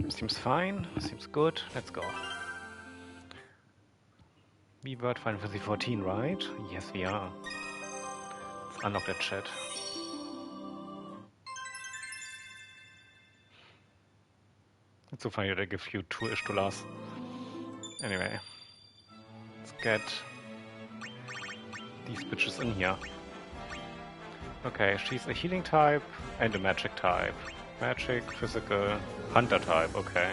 Seems fine. Seems good. Let's go. We were at Final Fantasy 14, right? Yes, we are. Let's unlock that chat. It's so funny that I give you 2 Ishtolas. Anyway. Let's get these bitches in here. Okay, she's a healing type and a magic type. Magic, physical, hunter type, okay.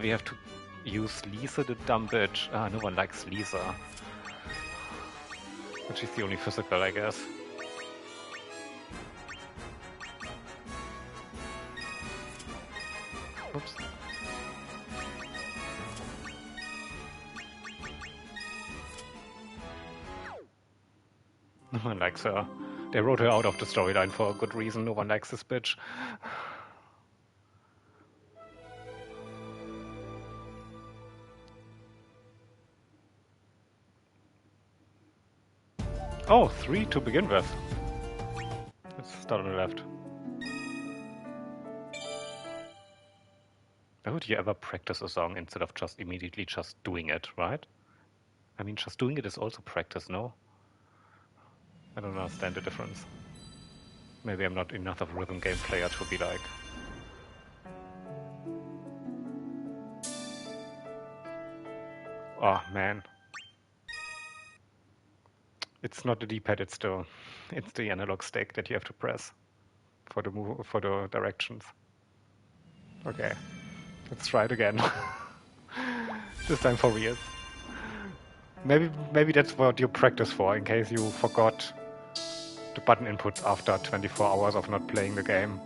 We have to use Lisa, the dumb bitch. Ah, no one likes Lisa. But she's the only physical, I guess. Oops. No one likes her. They wrote her out of the storyline for a good reason. No one likes this bitch. Oh, 3 to begin with. Let's start on the left. Why would you ever practice a song instead of just immediately just doing it, right? I mean, just doing it is also practice, no? I don't understand the difference. Maybe I'm not enough of a rhythm game player to be like... Oh, man. It's not the D-pad, it's the analog stick that you have to press for the directions. Okay, let's try it again. This time for real. Maybe that's what you practice for, in case you forgot the button inputs after 24 hours of not playing the game.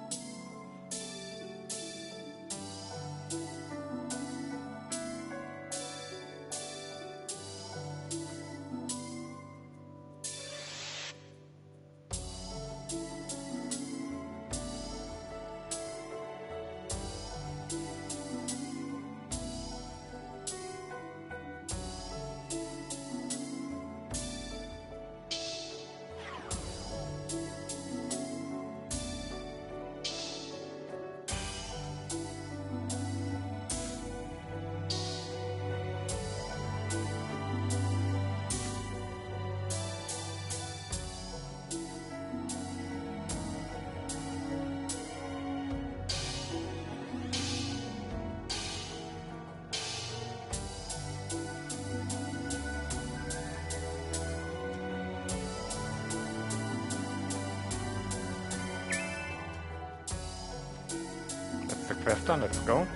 Quest done, let's go.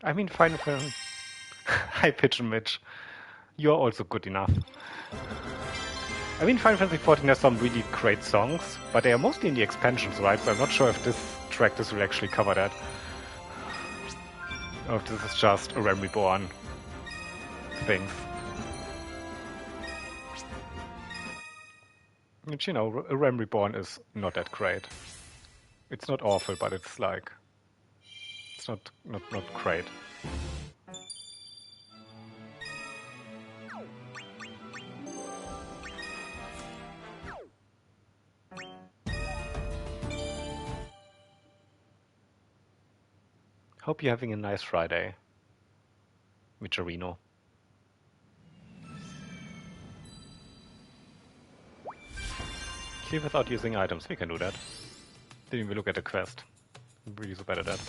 I mean, Final Fantasy. Hi, Pitch and Mitch. You're also good enough. I mean, Final Fantasy 14 has some really great songs, but they are mostly in the expansions, right? So I'm not sure if this will actually cover that. Or if this is just a Realm Reborn thing. Which, you know, a Realm Reborn is not that great. It's not awful, but it's like... It's not great. Hope you're having a nice Friday, Micharino. Clear without using items, we can do that. Didn't even look at the quest. I'm really so bad at that.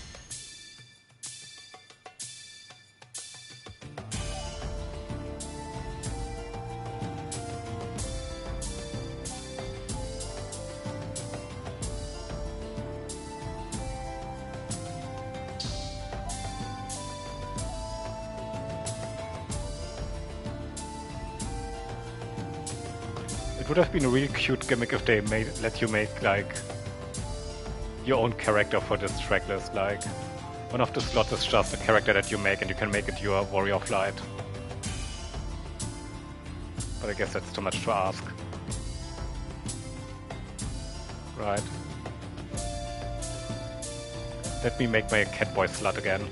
It would have been a really cute gimmick if they let you make like your own character for this track list. Like, one of the slots is just a character that you make, and you can make it your Warrior of Light. But I guess that's too much to ask. Right. Let me make my Catboy slot again.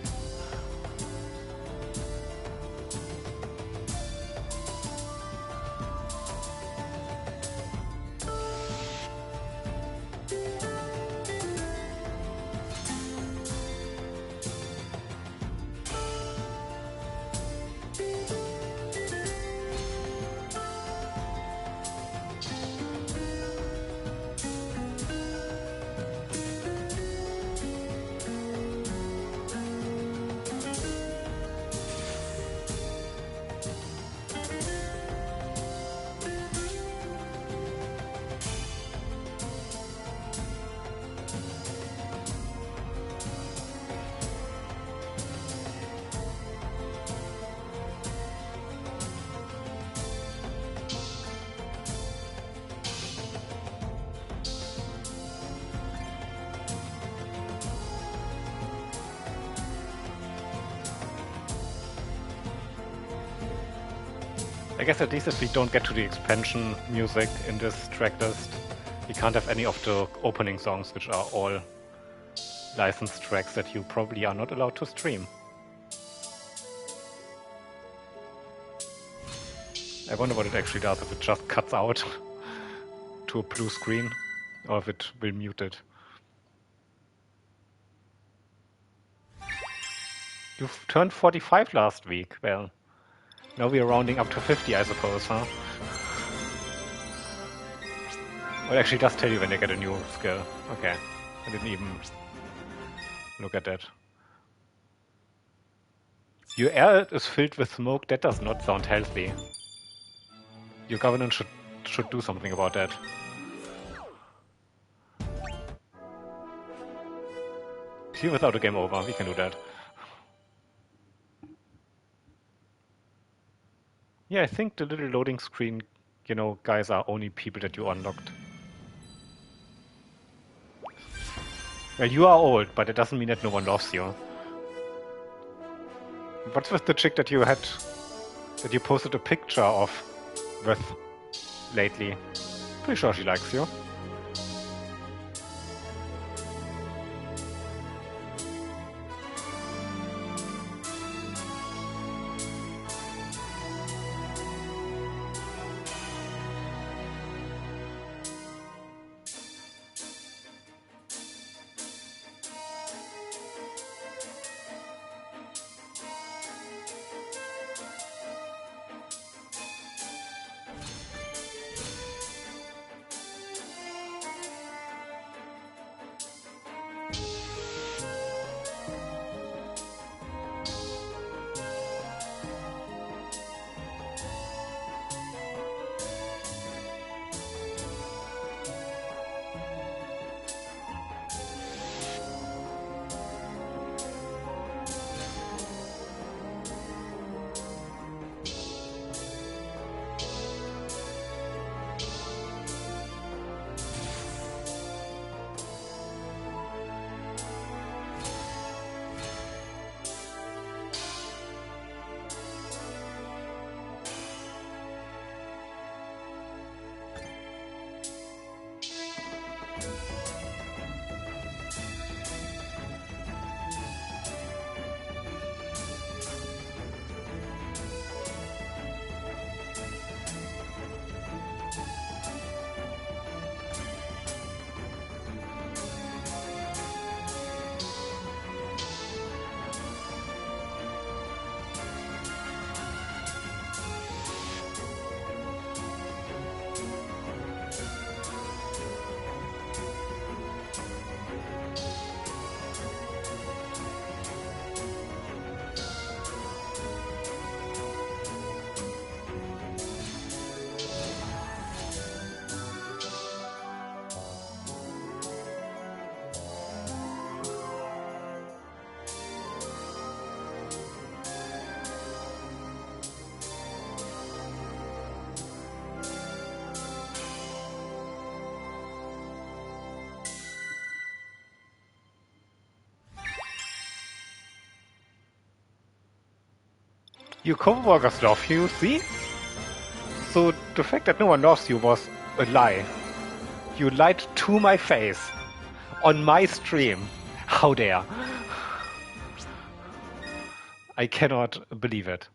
I guess at least if we don't get to the expansion music in this track list, we can't have any of the opening songs, which are all licensed tracks that you probably are not allowed to stream. I wonder what it actually does, if it just cuts out to a blue screen, or if it will mute it. You've turned 45 last week. Well, now we are rounding up to 50, I suppose, huh? Well, it actually does tell you when they get a new skill. Okay, I didn't even look at that. Your air is filled with smoke. That does not sound healthy. Your government should do something about that. See, without a game over, we can do that. Yeah, I think the little loading screen, you know, guys are only people that you unlocked. Well, you are old, but it doesn't mean that no one loves you. What's with the chick that you posted a picture of with lately? Pretty sure she likes you. Your co-workers love you, see? So the fact that no one loves you was a lie. You lied to my face. On my stream. How dare. I cannot believe it.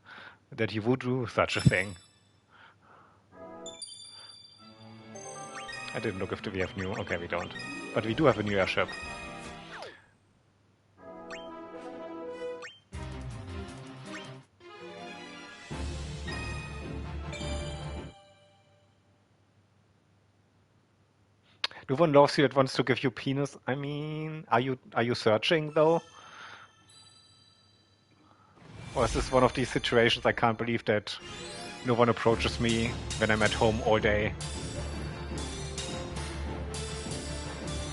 That you would do such a thing. I didn't look if we have new... Okay, we don't. But we do have a new airship. No one loves you that wants to give you penis. I mean, are you searching though? Or is this one of these situations I can't believe that no one approaches me when I'm at home all day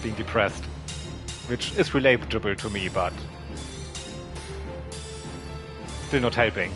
being depressed? Which is relatable to me, but still not helping.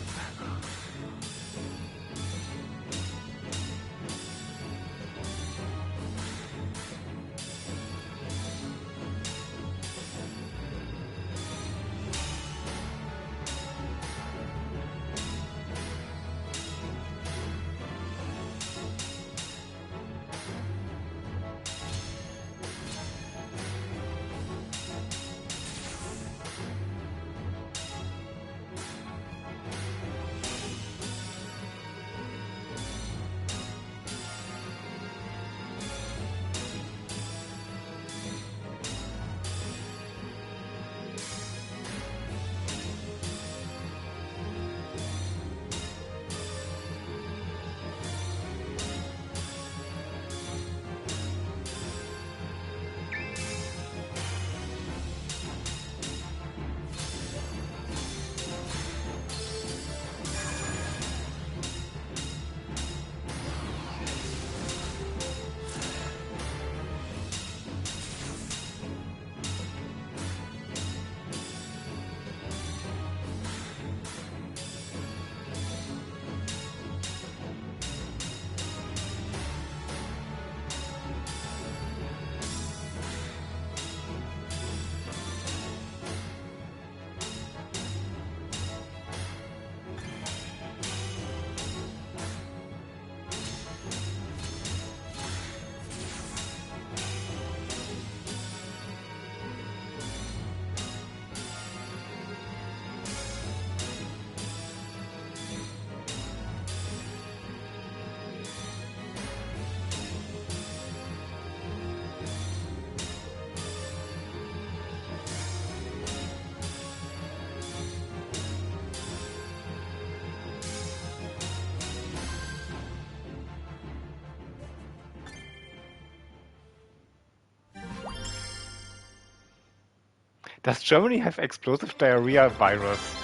Does Germany have explosive diarrhea virus?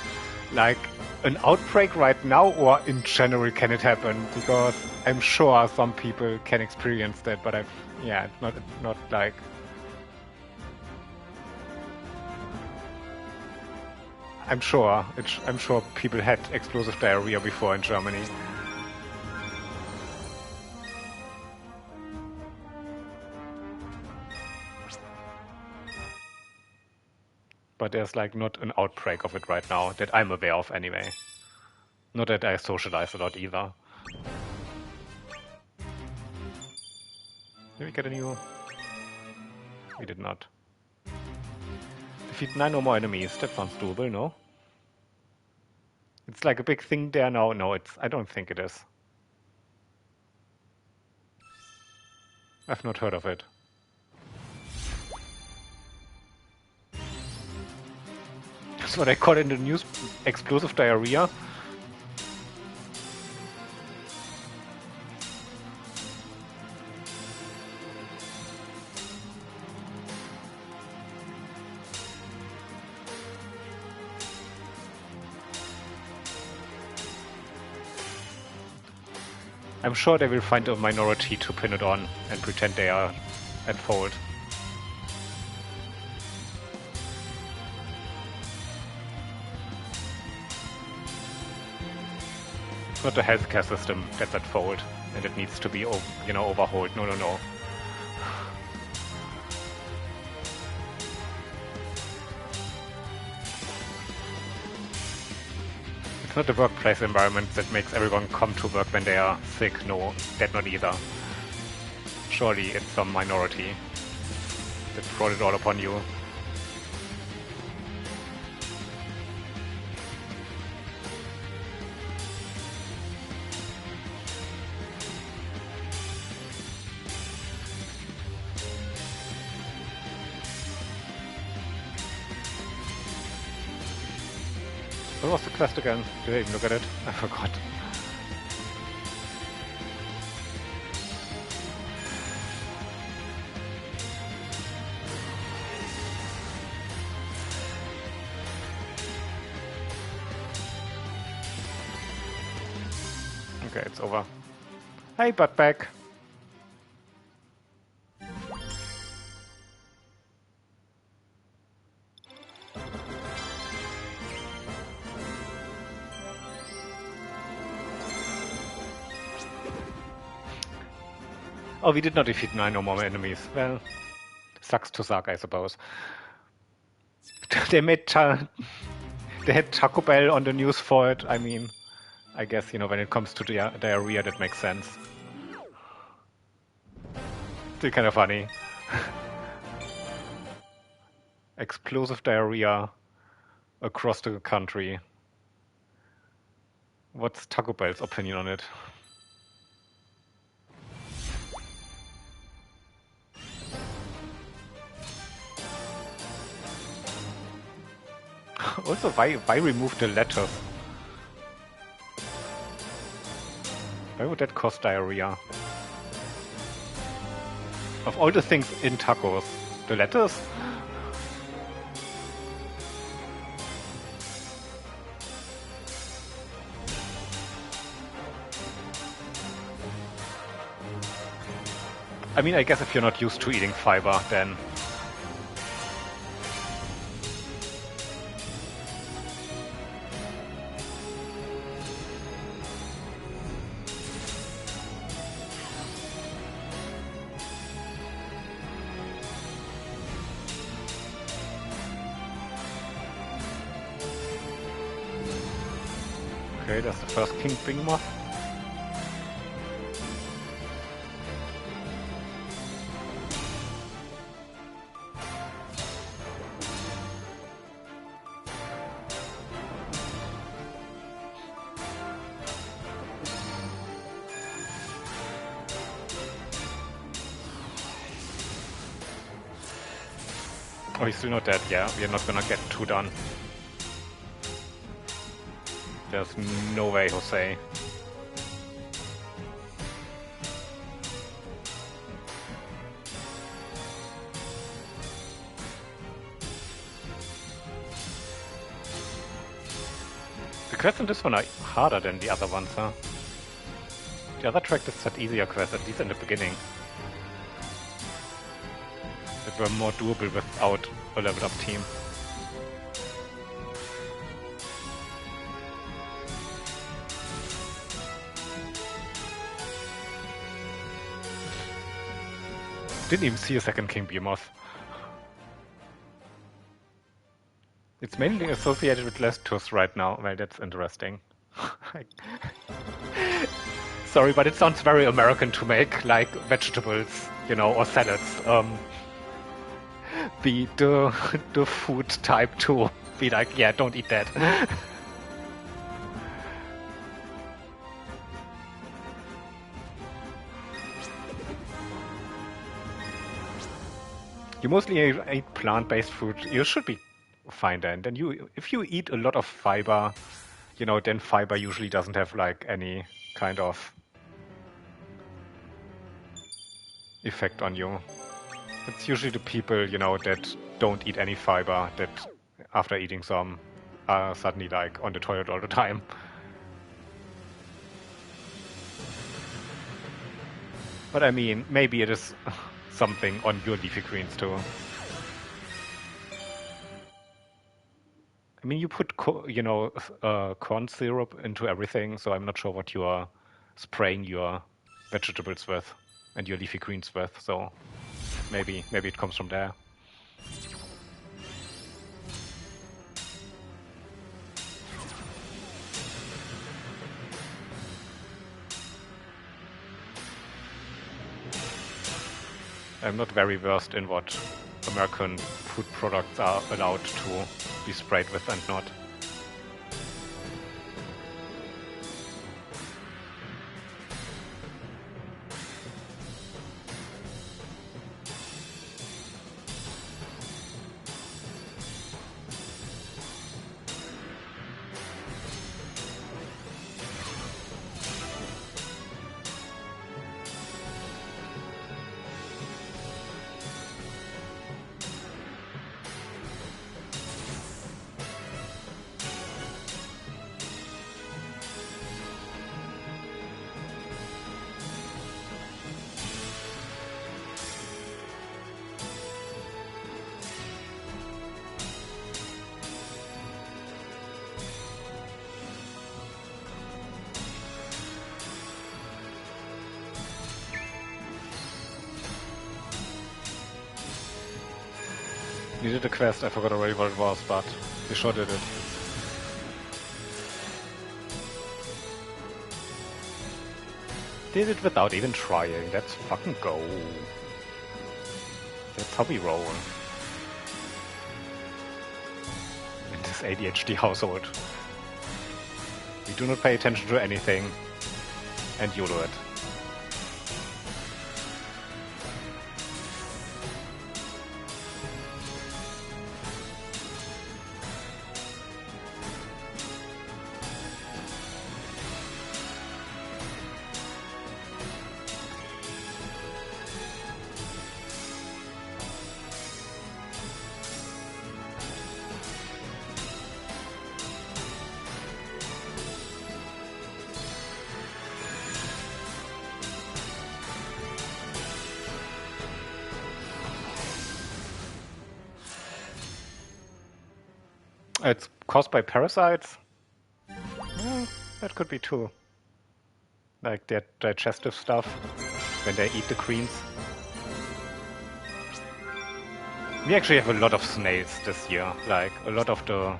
Like an outbreak right now, or in general can it happen? Because I'm sure some people can experience that, but it's not like... I'm sure people had explosive diarrhea before in Germany. But there's like not an outbreak of it right now that I'm aware of anyway. Not that I socialize a lot either. Did we get a new... We did not. Defeat 9 or more enemies. That sounds doable, no? It's like a big thing there now. No, I don't think it is. I've not heard of it. That's what I call in the news explosive diarrhea. I'm sure they will find a minority to pin it on and pretend they are at fault. It's not the healthcare system that's at fault and it needs to be, overhauled. No, no, no. It's not the workplace environment that makes everyone come to work when they are sick. No, that not either. Surely it's some minority that brought it all upon you. What was the quest again? Did I even look at it? I forgot. Okay, it's over. Hey, buttback! Oh, we did not defeat 9 or more enemies. Well, sucks to suck, I suppose. They had Taco Bell on the news for it. I mean, I guess, you know, when it comes to diarrhea, that makes sense. Still kind of funny. Explosive diarrhea across the country. What's Taco Bell's opinion on it? Also, why remove the lettuce? Why would that cause diarrhea? Of all the things in tacos, the lettuce? I mean, I guess if you're not used to eating fiber, then... Okay, that's the first king behemoth. Oh, he's still not dead. Yeah, we're not gonna get 2 done. There's no way, Jose. The quests in this one are harder than the other ones, huh? The other track just had easier quests, at least in the beginning. That were more doable without a leveled up team. Didn't even see a second King Behemoth. It's mainly associated with Lestus right now. Well, that's interesting. Sorry, but it sounds very American to make, like, vegetables, you know, or salads. Be the food type too. Be like, yeah, don't eat that. You mostly eat plant-based food. You should be fine then. Then if you eat a lot of fiber, you know, then fiber usually doesn't have like any kind of effect on you. It's usually the people, you know, that don't eat any fiber that after eating some are suddenly like on the toilet all the time. But I mean, maybe it is something on your leafy greens too. I mean, you put, you know, corn syrup into everything, so I'm not sure what you are spraying your vegetables with and your leafy greens with, so maybe it comes from there. I'm not very versed in what American food products are allowed to be sprayed with and not. We did a quest, I forgot already what it was, but we sure did it. Did it without even trying, let's fucking go. That's how we roll. In this ADHD household. We do not pay attention to anything, and you do it. It's caused by parasites? That could be too. Like their digestive stuff, when they eat the greens. We actually have a lot of snails this year. Like, a lot of the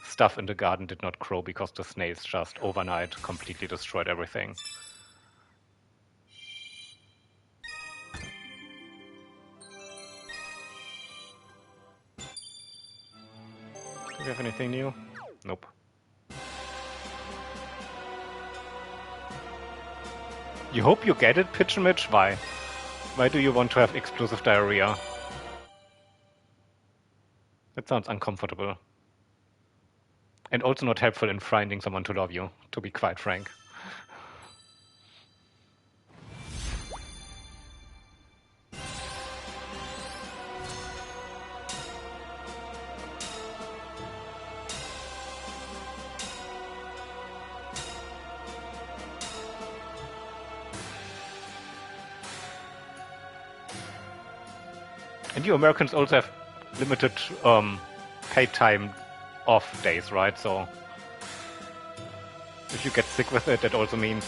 stuff in the garden did not grow because the snails just overnight completely destroyed everything. Do we have anything new? Nope. You hope you get it, Pigeon Mitch? Why? Why do you want to have explosive diarrhea? That sounds uncomfortable. And also not helpful in finding someone to love you, to be quite frank. And you Americans also have limited paid time off days, right? So if you get sick with it, that also means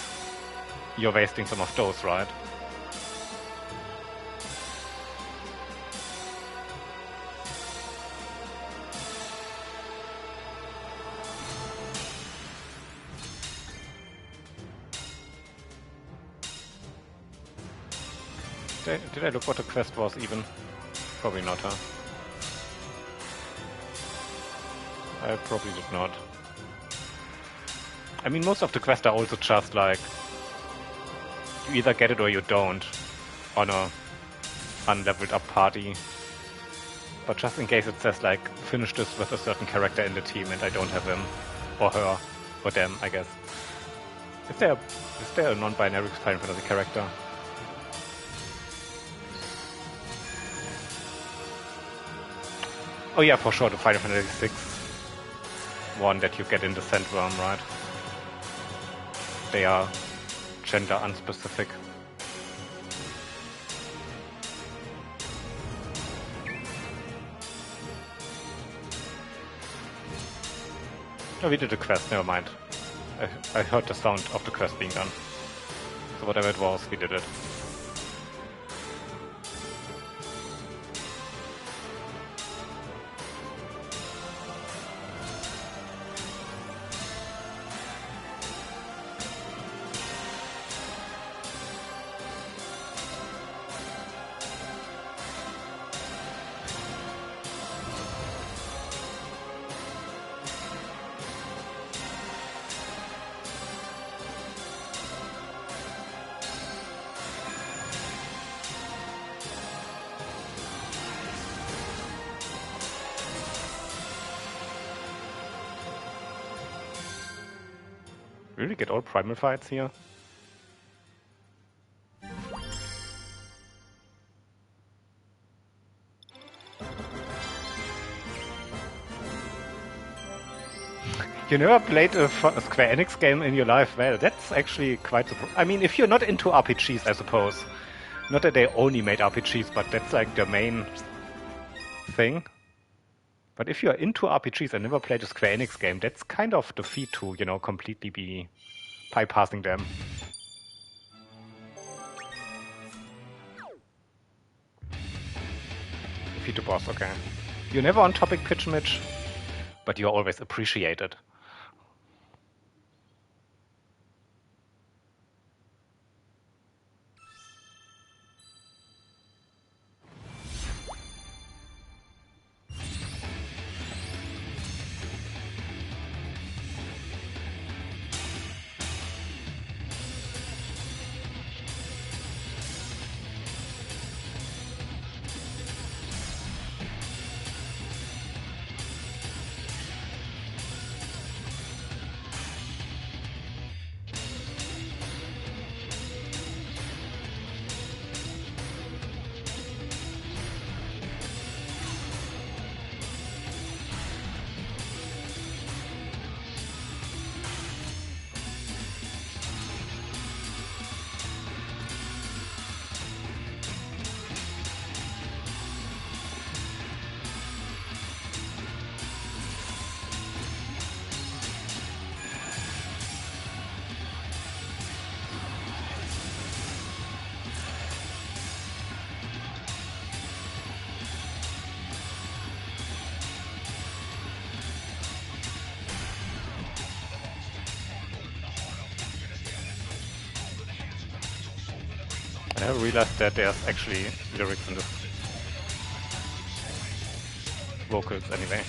you're wasting some of those, right? Did I look what the quest was even? Probably not, huh? I probably did not. I mean, most of the quests are also just like, you either get it or you don't on a unleveled up party. But just in case it says like, finish this with a certain character in the team and I don't have him, or her, or them, I guess. Is there a non-binary Final Fantasy character? Oh yeah, for sure, the Final Fantasy 6 one that you get in the Sandworm, right? They are gender unspecific. Oh, we did a quest, never mind. I heard the sound of the quest being done. So whatever it was, we did it. Really get all primal fights here? You never played a Square Enix game in your life? Well, that's actually quite... I mean, if you're not into RPGs, I suppose. Not that they only made RPGs, but that's like their main thing. But if you're into RPGs and never played a Square Enix game, that's kind of the feat to, you know, completely be bypassing them. Defeat the boss, okay. You're never on topic, Pitch Mitch, but you're always appreciated. I realized that there's actually lyrics in the vocals anyway.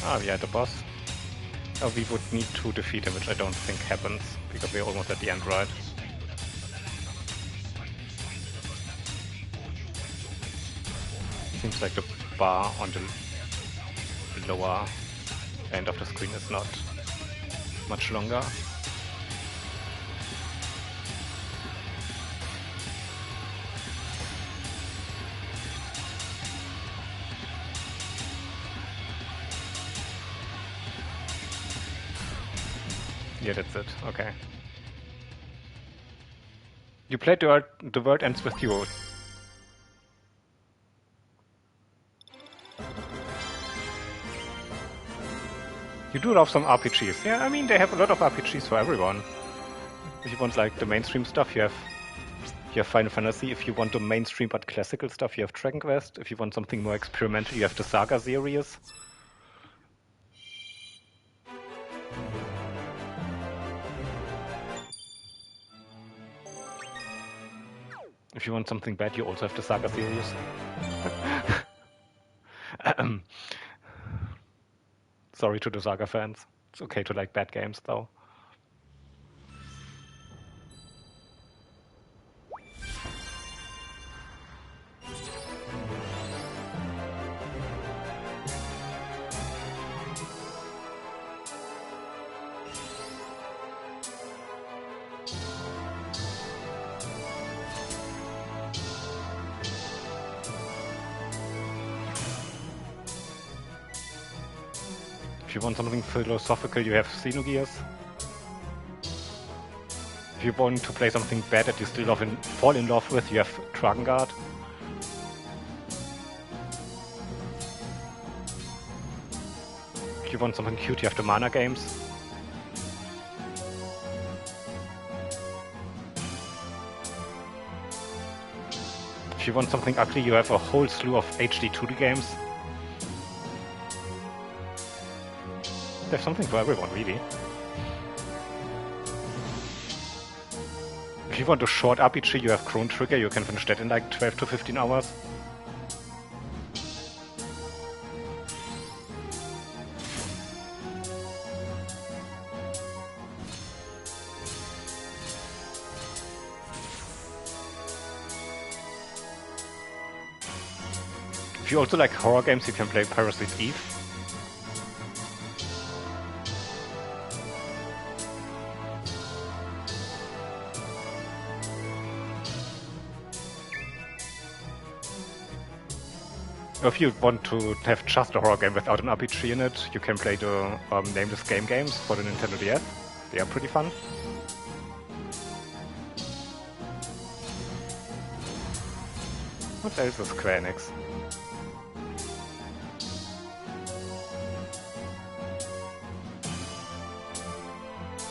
Ah, yeah, the boss. Oh, we would need to defeat him, which I don't think happens, because we're almost at the end, right? Seems like the bar on the lower end of the screen is not much longer. Yeah, that's it. Okay. You played the world ends with you. You do love some RPGs. Yeah, I mean, they have a lot of RPGs for everyone. If you want like the mainstream stuff, you have Final Fantasy. If you want the mainstream but classical stuff, you have Dragon Quest. If you want something more experimental, you have the Saga series. If you want something bad, you also have the Saga series. Sorry to the Saga fans. It's okay to like bad games, though. If you want something philosophical, you have Xenogears. If you want to play something bad that you still fall in love with, you have Drakengard. If you want something cute, you have the Mana games. If you want something ugly, you have a whole slew of HD 2D games. There's something for everyone, really. If you want a short RPG, you have Chrono Trigger, you can finish that in like 12 to 15 hours. If you also like horror games, you can play Parasite Eve. Or if you want to have just a horror game without an RPG in it, you can play the Nameless Game games for the Nintendo DS. They are pretty fun. What else is Square Enix?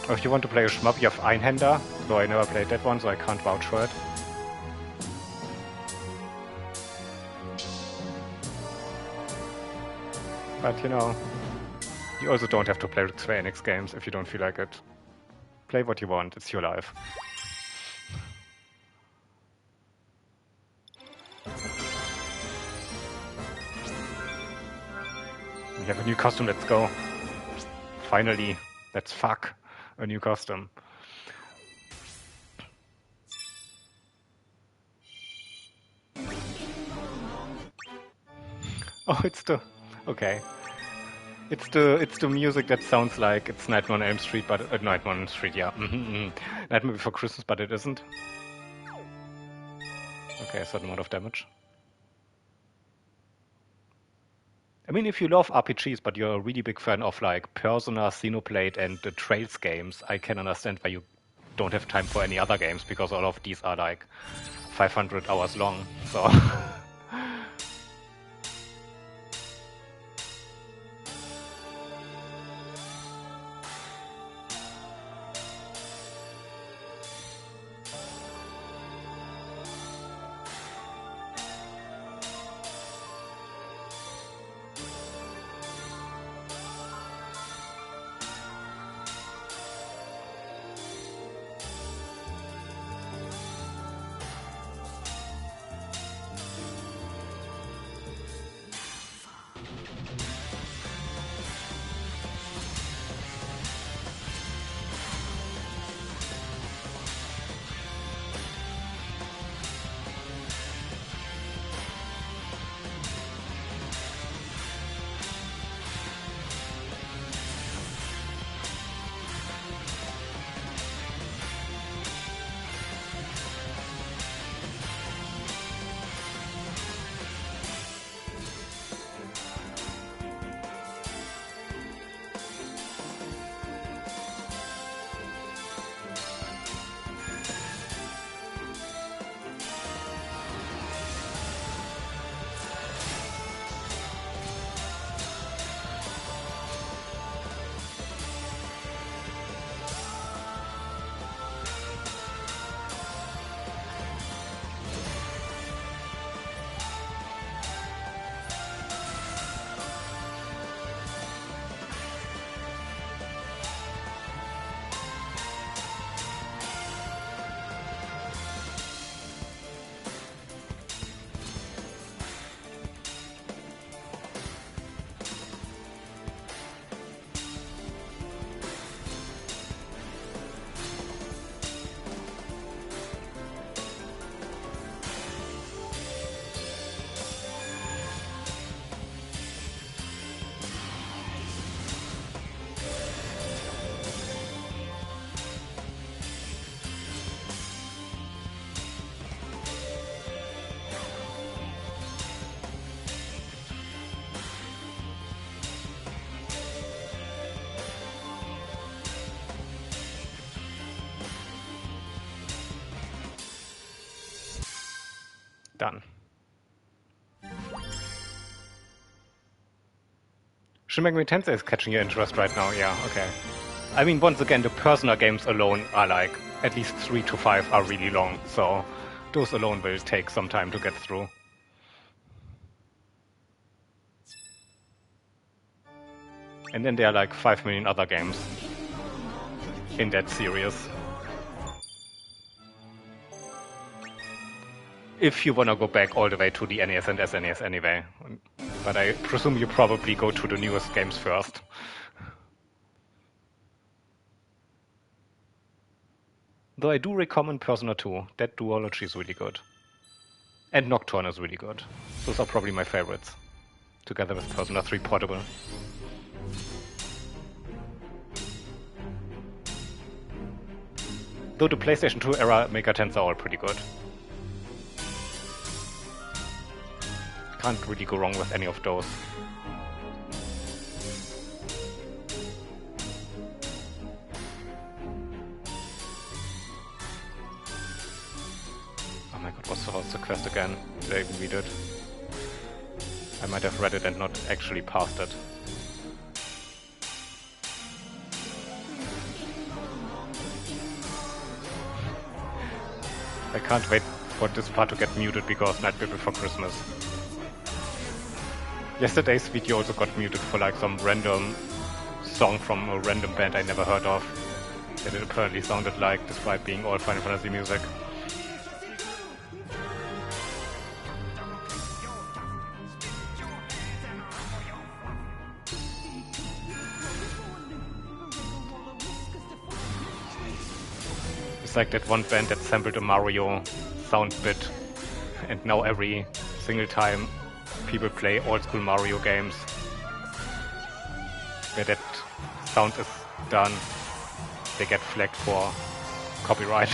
Or if you want to play a shmup, you have Einhänder, though I never played that one, so I can't vouch for it. But you know, you also don't have to play Square Enix games if you don't feel like it. Play what you want, it's your life. We have a new costume, let's go. Finally, let's fuck a new costume. Oh, it's the... okay. It's the music that sounds like it's Nightmare on Elm Street, but... Nightmare on Elm Street, yeah. Nightmare Before Christmas, but it isn't. Okay, a certain amount of damage. I mean, if you love RPGs, but you're a really big fan of like Persona, Xenoblade, and the Trails games, I can understand why you don't have time for any other games, because all of these are like 500 hours long, so... Done. Shin Megami Tensei is catching your interest right now, yeah, okay. I mean, once again, the Persona games alone are like, at least 3 to 5 are really long, so those alone will take some time to get through. And then there are like 5 million other games in that series. If you want to go back all the way to the NES and SNES anyway. But I presume you probably go to the newest games first. Though I do recommend Persona 2. That duology is really good. And Nocturne is really good. Those are probably my favorites. Together with Persona 3 Portable. Though the PlayStation 2 era Megatens are all pretty good. Can't really go wrong with any of those. Oh my god, what's the quest again? Did I even read it? I might have read it and not actually passed it. I can't wait for this part to get muted because Nightmare Before Christmas. Yesterday's video also got muted for like some random song from a random band I never heard of. That it apparently sounded like, despite being all Final Fantasy music. It's like that one band that sampled a Mario sound bit, and now every single time people play old-school Mario games where that sound is done, they get flagged for copyright.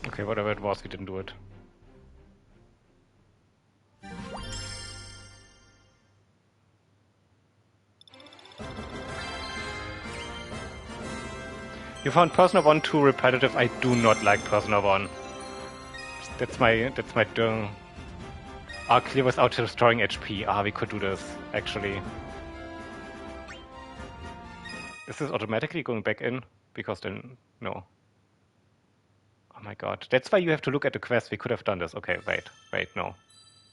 Okay, whatever it was, we didn't do it. You found Persona 1 too repetitive. I do not like Persona 1. That's my turn. Clear without destroying HP. We could do this, actually. Is this automatically going back in? Because then, no. Oh my god. That's why you have to look at the quest. We could have done this. Okay, wait, no.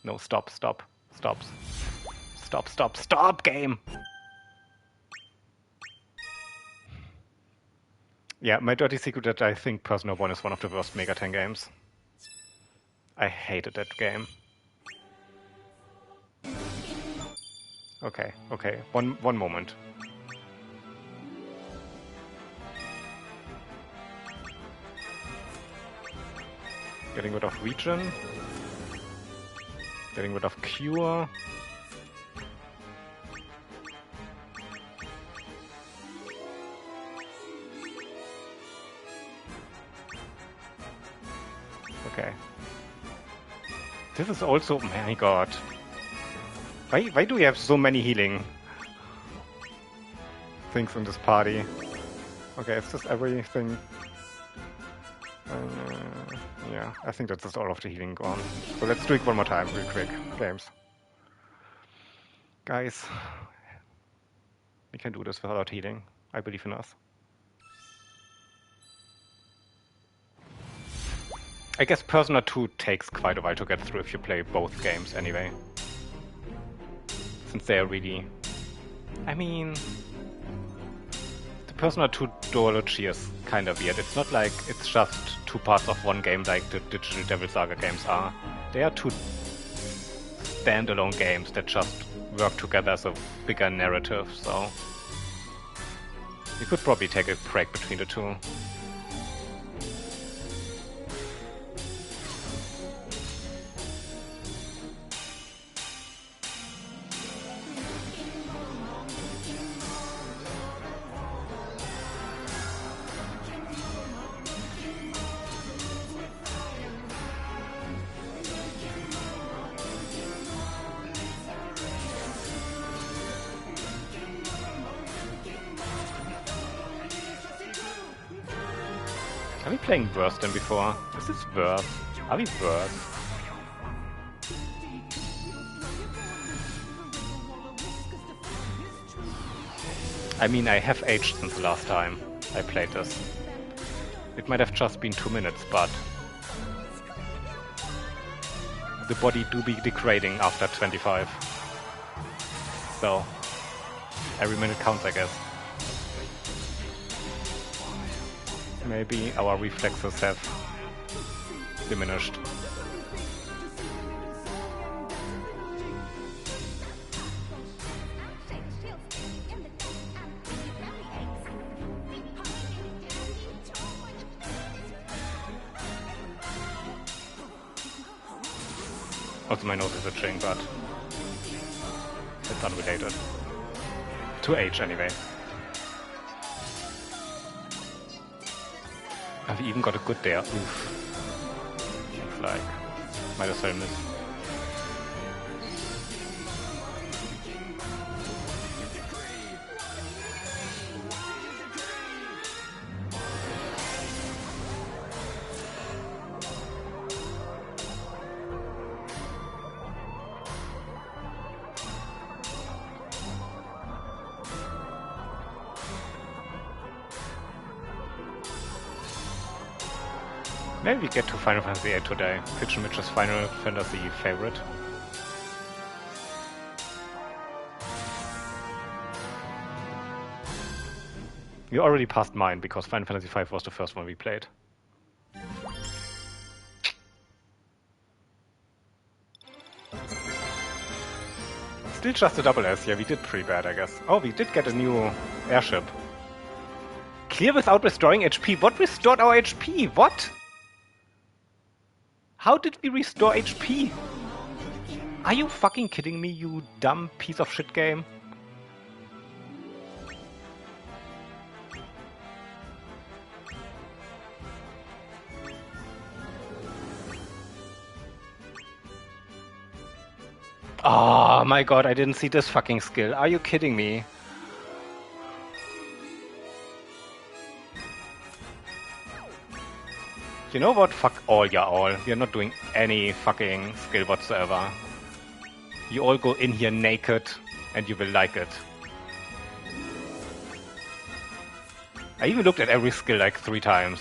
No, stop, game! Yeah, my dirty secret that I think Persona 1 is one of the worst Megaten games. I hated that game. Okay, one moment. Getting rid of Regen. Getting rid of Cure. Okay. This is also... my god. Why do we have so many healing things in this party? Okay, is this everything? Yeah, I think that's just all of the healing gone. So let's do it one more time, real quick. Games. Guys, we can do this without healing. I believe in us. I guess Persona 2 takes quite a while to get through if you play both games anyway. Since they are really... I mean... the Persona 2 duology is kind of weird. It's not like it's just two parts of one game like the Digital Devil Saga games are. They are two standalone games that just work together as a bigger narrative, so you could probably take a break between the two. Are we playing worse than before? Is this worse? Are we worse? I mean, I have aged since the last time I played this. It might have just been 2 minutes, but the body do be degrading after 25. So, every minute counts, I guess. Maybe our reflexes have diminished. Also, my nose is itching, but it's unrelated. To age, anyway. I've even got a good there. Oof. It's like, might as well miss. Maybe we get to Final Fantasy VIII today. Pitch Mitch's Final Fantasy favorite. You already passed mine because Final Fantasy V was the first one we played. Still just a double S. Yeah, we did pretty bad, I guess. Oh, we did get a new airship. Clear without restoring HP. What restored our HP? What? How did we restore HP? Are you fucking kidding me, you dumb piece of shit game? Oh my god, I didn't see this fucking skill. Are you kidding me? You know what? Fuck all y'all. You're not doing any fucking skill whatsoever. You all go in here naked and you will like it. I even looked at every skill like 3 times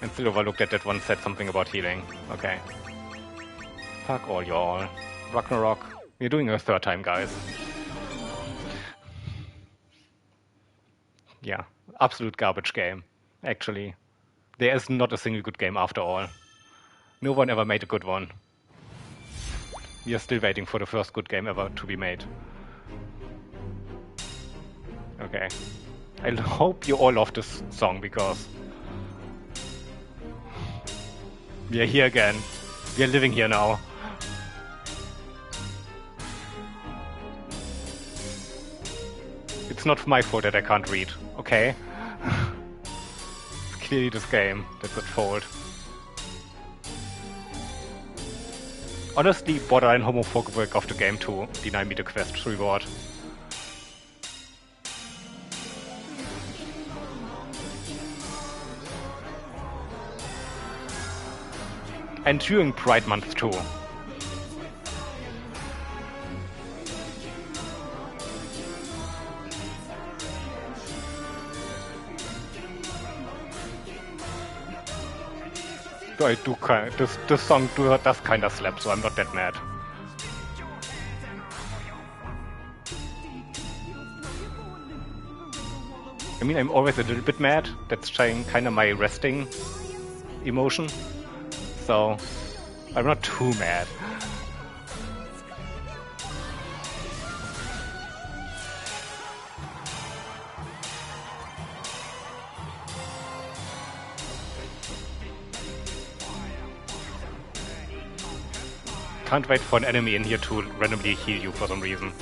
and still overlooked at that one said something about healing. Okay. Fuck all y'all. Ragnarok. We're doing it a 3rd time, guys. Yeah. Absolute garbage game. Actually. There is not a single good game after all. No one ever made a good one. We are still waiting for the first good game ever to be made. Okay. I hope you all love this song because we are here again. We are living here now. It's not my fault that I can't read, okay? It's clearly this game that's at fault. Honestly, borderline homophobic of the game to deny me the quest reward. And during Pride Month too. I do this song does kinda slap, so I'm not that mad. I mean, I'm always a little bit mad. That's kinda my resting emotion. So I'm not too mad. Can't wait for an enemy in here to randomly heal you for some reason.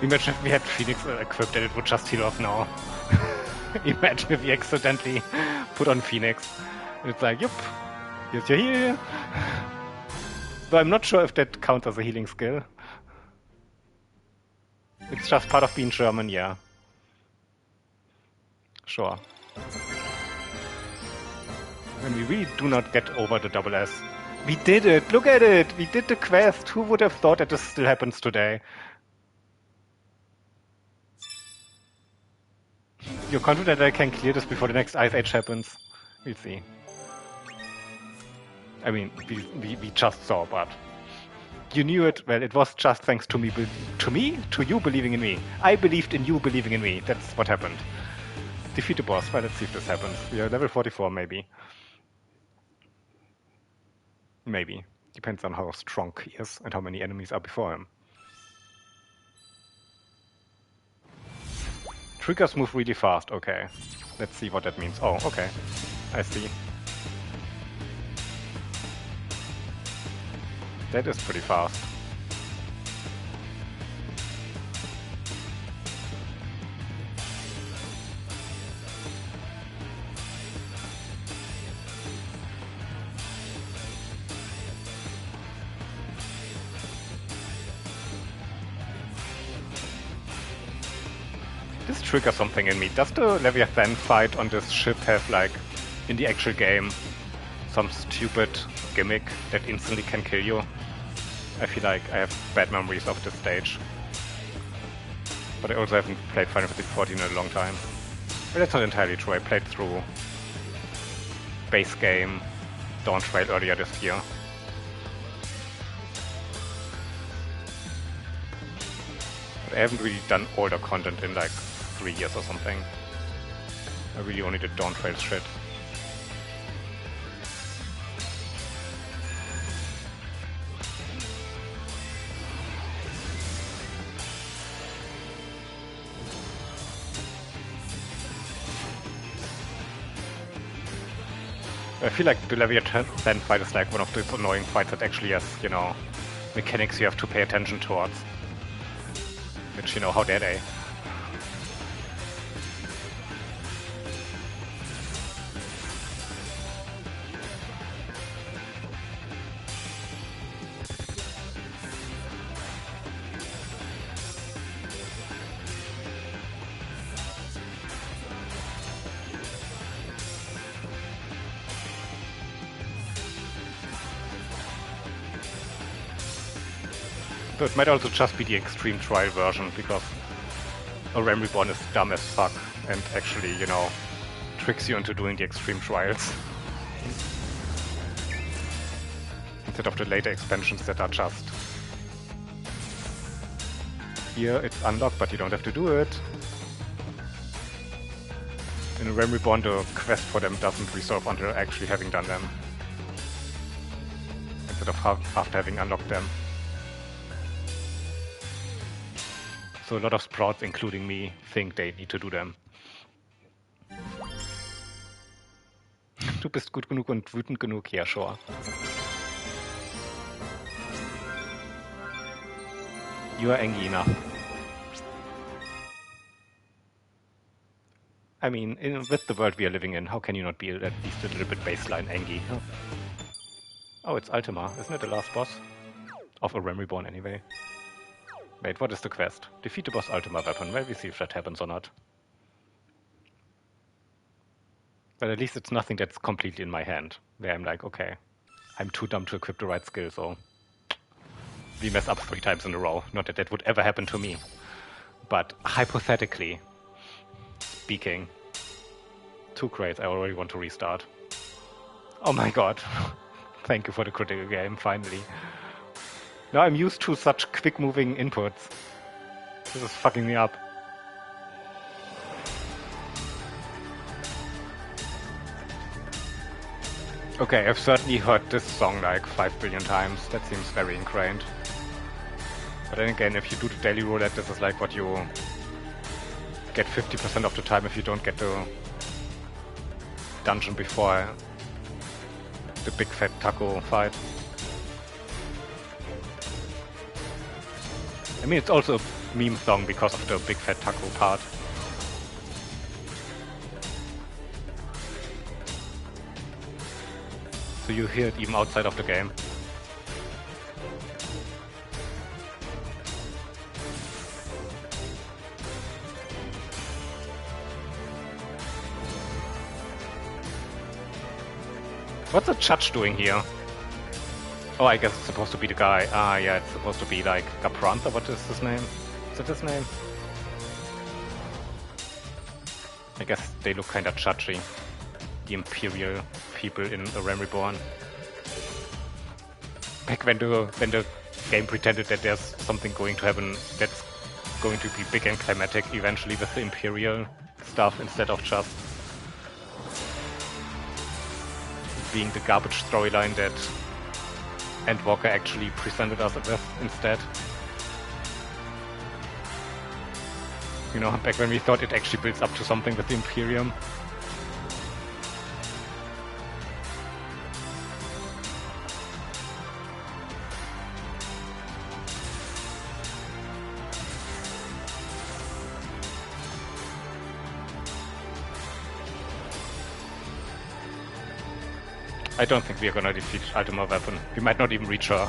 Imagine if we had Phoenix equipped and it would just heal off now. Imagine if we accidentally put on Phoenix. And it's like, yep, here's your heal. But I'm not sure if that counts as a healing skill. It's just part of being German, yeah. Sure. And we really do not get over the double S. We did it! Look at it! We did the quest! Who would have thought that this still happens today? You're confident I can clear this before the next Ice Age happens? We'll see. I mean, we just saw, but... You knew it, well, it was just thanks to me, to you believing in me. I believed in you believing in me. That's what happened. Defeat the boss. Well, let's see if this happens. We are level 44, maybe. Maybe. Depends on how strong he is and how many enemies are before him. Triggers move really fast, okay. Let's see what that means. Oh, okay. I see. That is pretty fast. This triggers something in me. Does the Leviathan fight on this ship have, like, in the actual game, some stupid gimmick that instantly can kill you? I feel like I have bad memories of this stage. But I also haven't played Final Fantasy XIV in a long time. But that's not entirely true. I played through base game Dawn Trail earlier this year. But I haven't really done older content in like 3 years or something. I really only did Dawn Trail shit. I feel like the Leviathan fight is like one of those annoying fights that actually has, you know, mechanics you have to pay attention towards. Which, you know, how dare they? So it might also just be the extreme trial version, because a Ram Reborn is dumb as fuck and actually, you know, tricks you into doing the extreme trials. Instead of the later expansions that are just... Here it's unlocked, but you don't have to do it. In a Ram Reborn, the quest for them doesn't resolve until actually having done them. Instead of after having unlocked them. So a lot of Sprouts, including me, think they need to do them. Du bist gut genug und wütend genug, ja, sure. You are angry enough. I mean, with the world we are living in, how can you not be at least a little bit baseline angry? Huh? Oh, it's Ultima. Isn't it the last boss? Of A Realm Reborn, anyway. Wait, what is the quest? Defeat the boss Ultima weapon. Well, we see if that happens or not. But at least it's nothing that's completely in my hand. Where I'm like, okay, I'm too dumb to equip the right skill, so... We mess up 3 times in a row. Not that that would ever happen to me. But hypothetically speaking, 2 crates, I already want to restart. Oh my god. Thank you for the critical game, finally. Now I'm used to such quick-moving inputs. This is fucking me up. Okay, I've certainly heard this song like 5 billion times. That seems very ingrained. But then again, if you do the daily roulette, this is like what you get 50% of the time if you don't get the dungeon before the big fat taco fight. I mean, it's also a meme song because of the big fat taco part. So you hear it even outside of the game. What's the judge doing here? Oh, I guess it's supposed to be the guy. Ah, yeah, it's supposed to be like Gaprantha. What is his name? Is that his name? I guess they look kinda judgy. The Imperial people in A Realm Reborn. Back when the game pretended that there's something going to happen that's going to be big and climatic eventually with the Imperial stuff instead of just being the garbage storyline that Endwalker actually presented us with instead. You know, back when we thought it actually builds up to something with the Imperium. I don't think we are gonna defeat Ultima Weapon. We might not even reach her.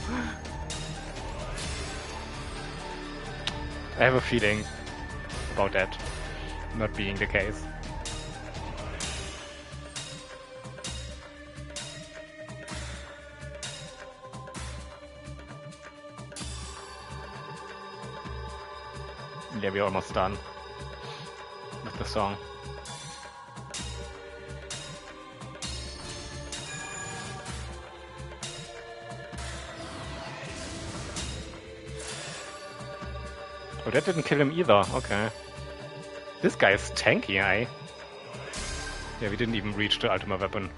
I have a feeling about that not being the case. Yeah, we're almost done with the song. Oh, that didn't kill him either. Okay. This guy is tanky, eh? Yeah, we didn't even reach the Ultima Weapon.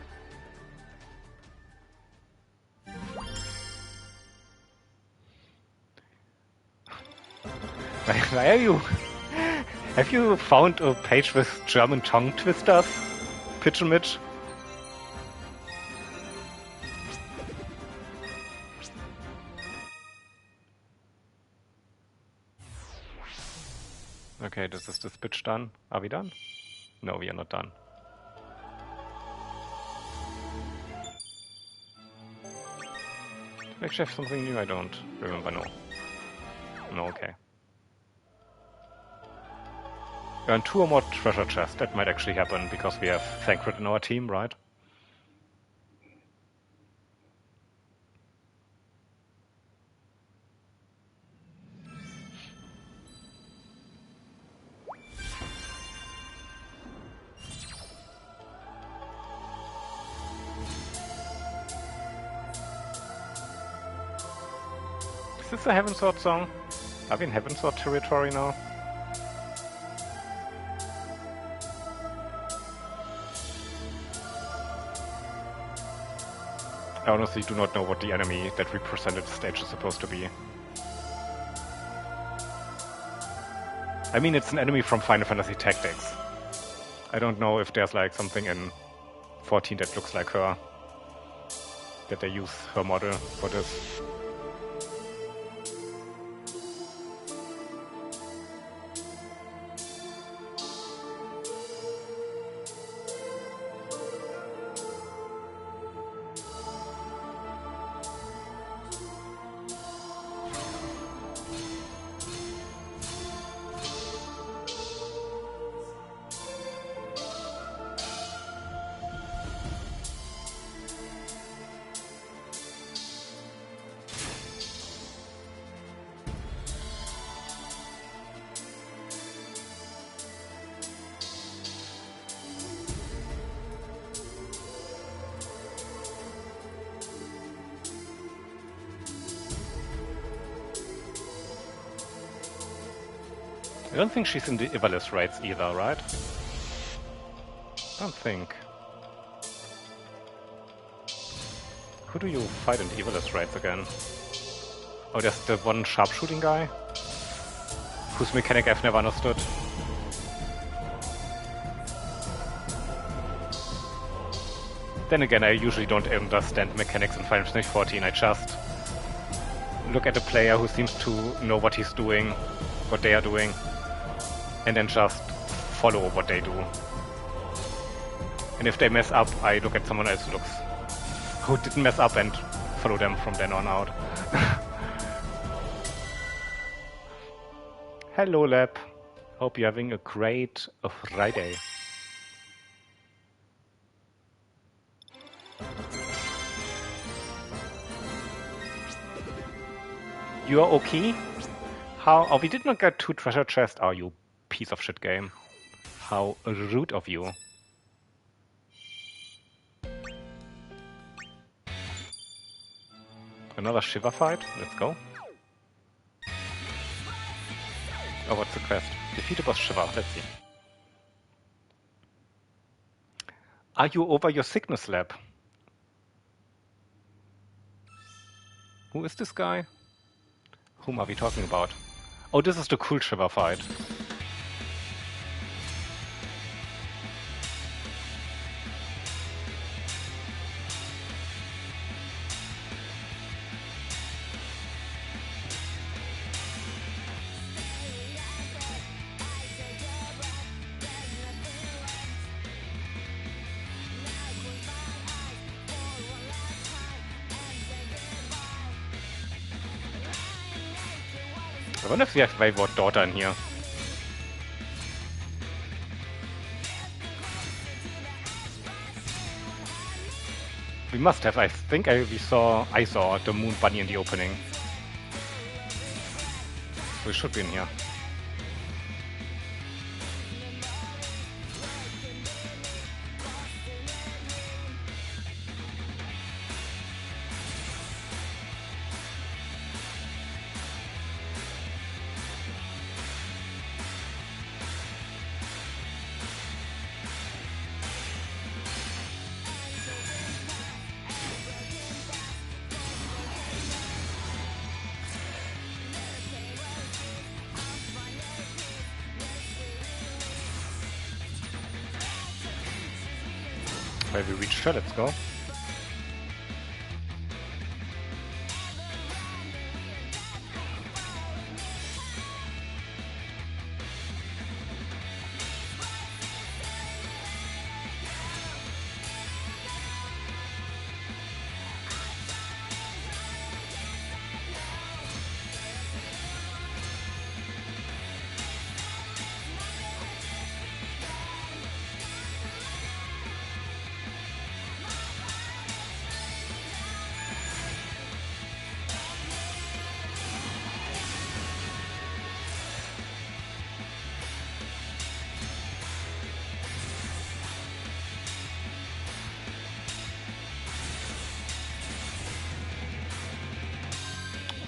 Why are you... Have you found a page with German tongue twisters? Pigeon Mitch? Okay, this is this pitch done. Are we done? No, we are not done. Do I actually have something new? I don't remember, no. No, okay. Earn 2 or more treasure chests. That might actually happen because we have Thancred in our team, right? Is this a Heavensward song? Are we in Heavensward territory now? I honestly do not know what the enemy that represented the stage is supposed to be. I mean, it's an enemy from Final Fantasy Tactics. I don't know if there's like something in 14 that looks like her. That they use her model for this. I don't think she's in the Ivalice raids either, right? I don't think. Who do you fight in the Ivalice raids again? Oh, there's the one sharpshooting guy, whose mechanic I've never understood. Then again, I usually don't understand mechanics in Final Fantasy XIV. I just look at a player who seems to know what he's doing, what they are doing, and then just follow what they do. And if they mess up, I look at someone else who didn't mess up and follow them from then on out. Hello, Lab. Hope you're having a great Friday. You are okay? How? Oh, we did not get 2 treasure chests. Oh, you piece of shit game. How rude of you. Another Shiva fight? Let's go. Oh, what's the quest? Defeat a boss Shiva. Let's see. Are you over your sickness, Lab? Who is this guy? Whom are we talking about? Oh, this is the cool Shiva fight. I wonder if we have Wayward Daughter in here. We must have. I think I saw the Moon Bunny in the opening. So it should be in here. Where we reached her, let's go.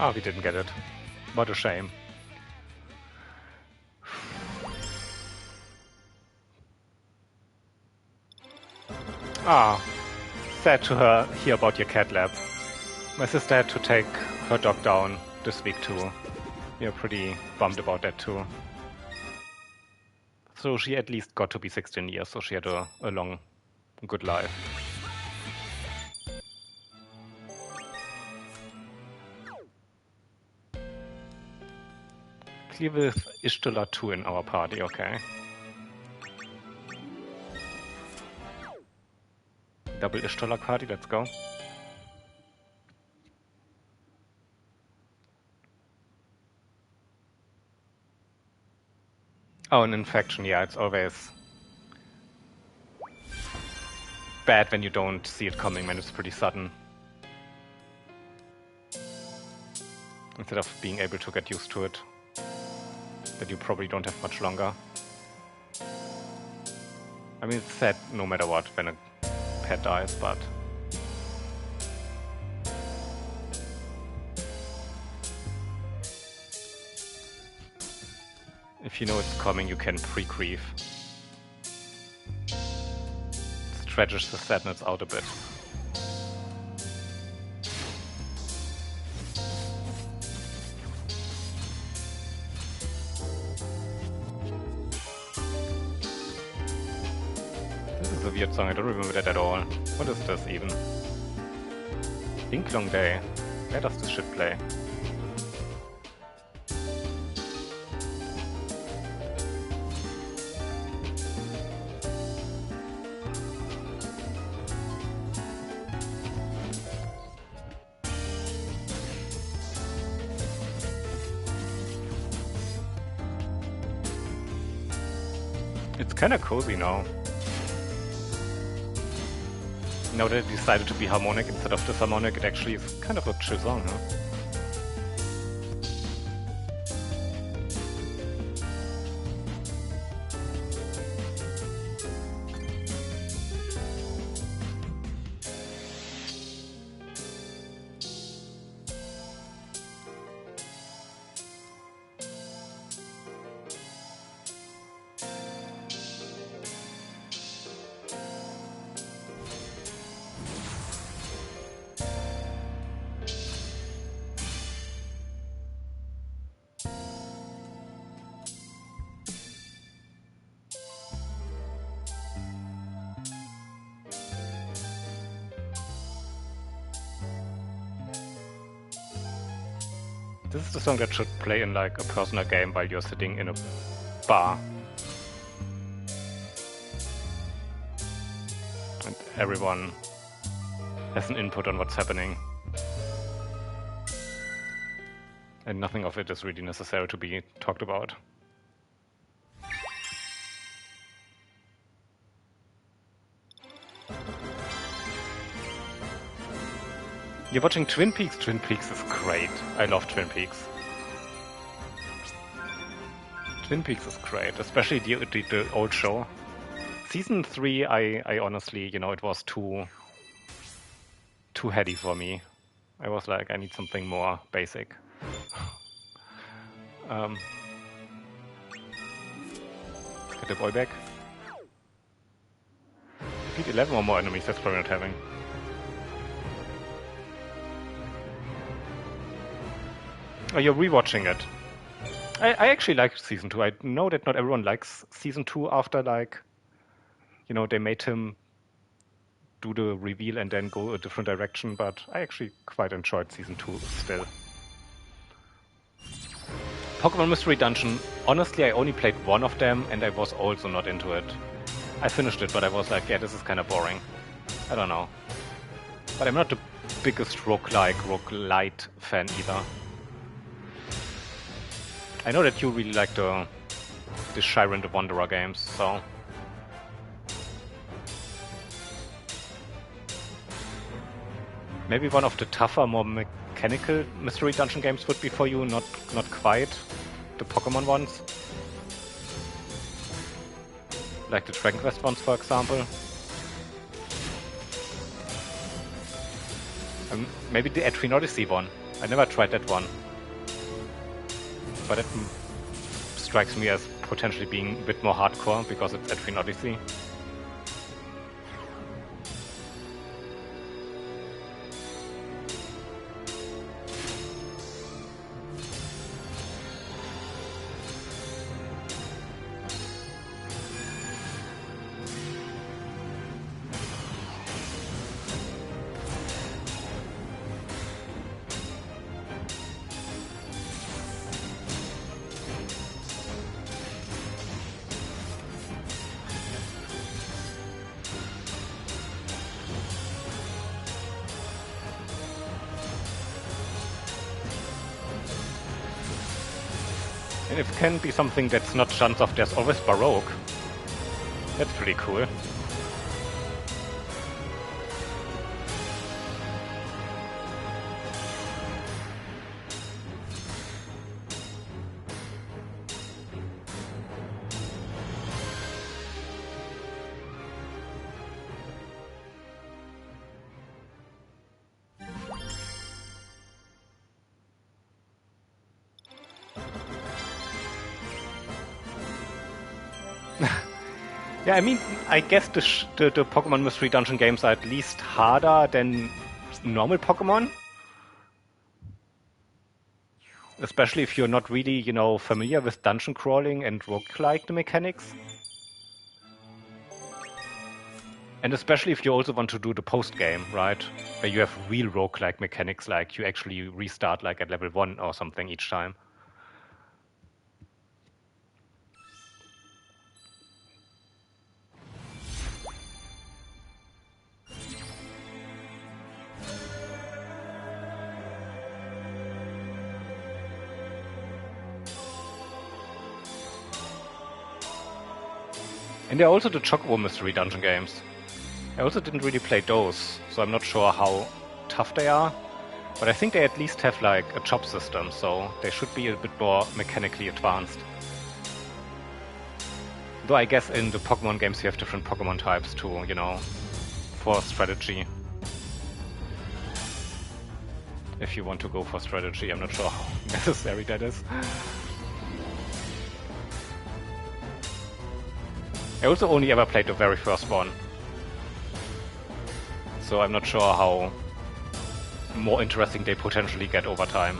Ah, we didn't get it. What a shame. Ah, sad to hear about your cat lab. My sister had to take her dog down this week too. We are pretty bummed about that too. So she at least got to be 16 years, so she had a long, good life. Clear with Ishtola 2 in our party, okay. Double Ishtola party, let's go. Oh, an infection, yeah, it's always bad when you don't see it coming, when it's pretty sudden. Instead of being able to get used to it. That you probably don't have much longer. I mean, it's sad no matter what when a pet dies, but... If you know it's coming, you can pre-grieve. Stretches the sadness out a bit. This is a weird song, I don't remember that at all. What is this even? Ink Long Day. Where does this shit play? It's kinda cozy now. Now that it decided to be harmonic instead of disharmonic, it actually is kind of a chill song, huh? This is the song that should play in like a personal game while you're sitting in a bar. And everyone has an input on what's happening. And nothing of it is really necessary to be talked about. You're watching Twin Peaks? Twin Peaks is great. I love Twin Peaks. Twin Peaks is great, especially the old show. Season 3, I honestly, you know, it was too heady for me. I was like, I need something more basic. Get the boy back. Defeat 11 or more enemies, that's probably not having. Oh, you're rewatching it. I actually liked Season 2. I know that not everyone likes Season 2 after, like, you know, they made him do the reveal and then go a different direction, but I actually quite enjoyed Season 2 still. Pokemon Mystery Dungeon, honestly, I only played one of them and I was also not into it. I finished it, but I was like, yeah, this is kind of boring. I don't know. But I'm not the biggest roguelite fan either. I know that you really like the Shiren the Wanderer games, so... Maybe one of the tougher, more mechanical Mystery Dungeon games would be for you, not quite the Pokemon ones. Like the Dragon Quest ones, for example. Maybe the Etrian Odyssey one. I never tried that one. But it strikes me as potentially being a bit more hardcore because it's Etrian Odyssey. And it can be something that's not chance of there's always Baroque. That's pretty cool. Yeah, I mean, I guess the Pokemon Mystery Dungeon games are at least harder than normal Pokemon. Especially if you're not really, familiar with dungeon crawling and roguelike mechanics. And especially if you also want to do the post-game, right? Where you have real roguelike mechanics, like you actually restart like at level 1 or something each time. And there are also the Chocobo Mystery Dungeon games. I also didn't really play those, so I'm not sure how tough they are. But I think they at least have like a chop system, so they should be a bit more mechanically advanced. Though I guess in the Pokemon games you have different Pokemon types too, for strategy. If you want to go for strategy, I'm not sure how necessary that is. I also only ever played the very first one. So I'm not sure how more interesting they potentially get over time.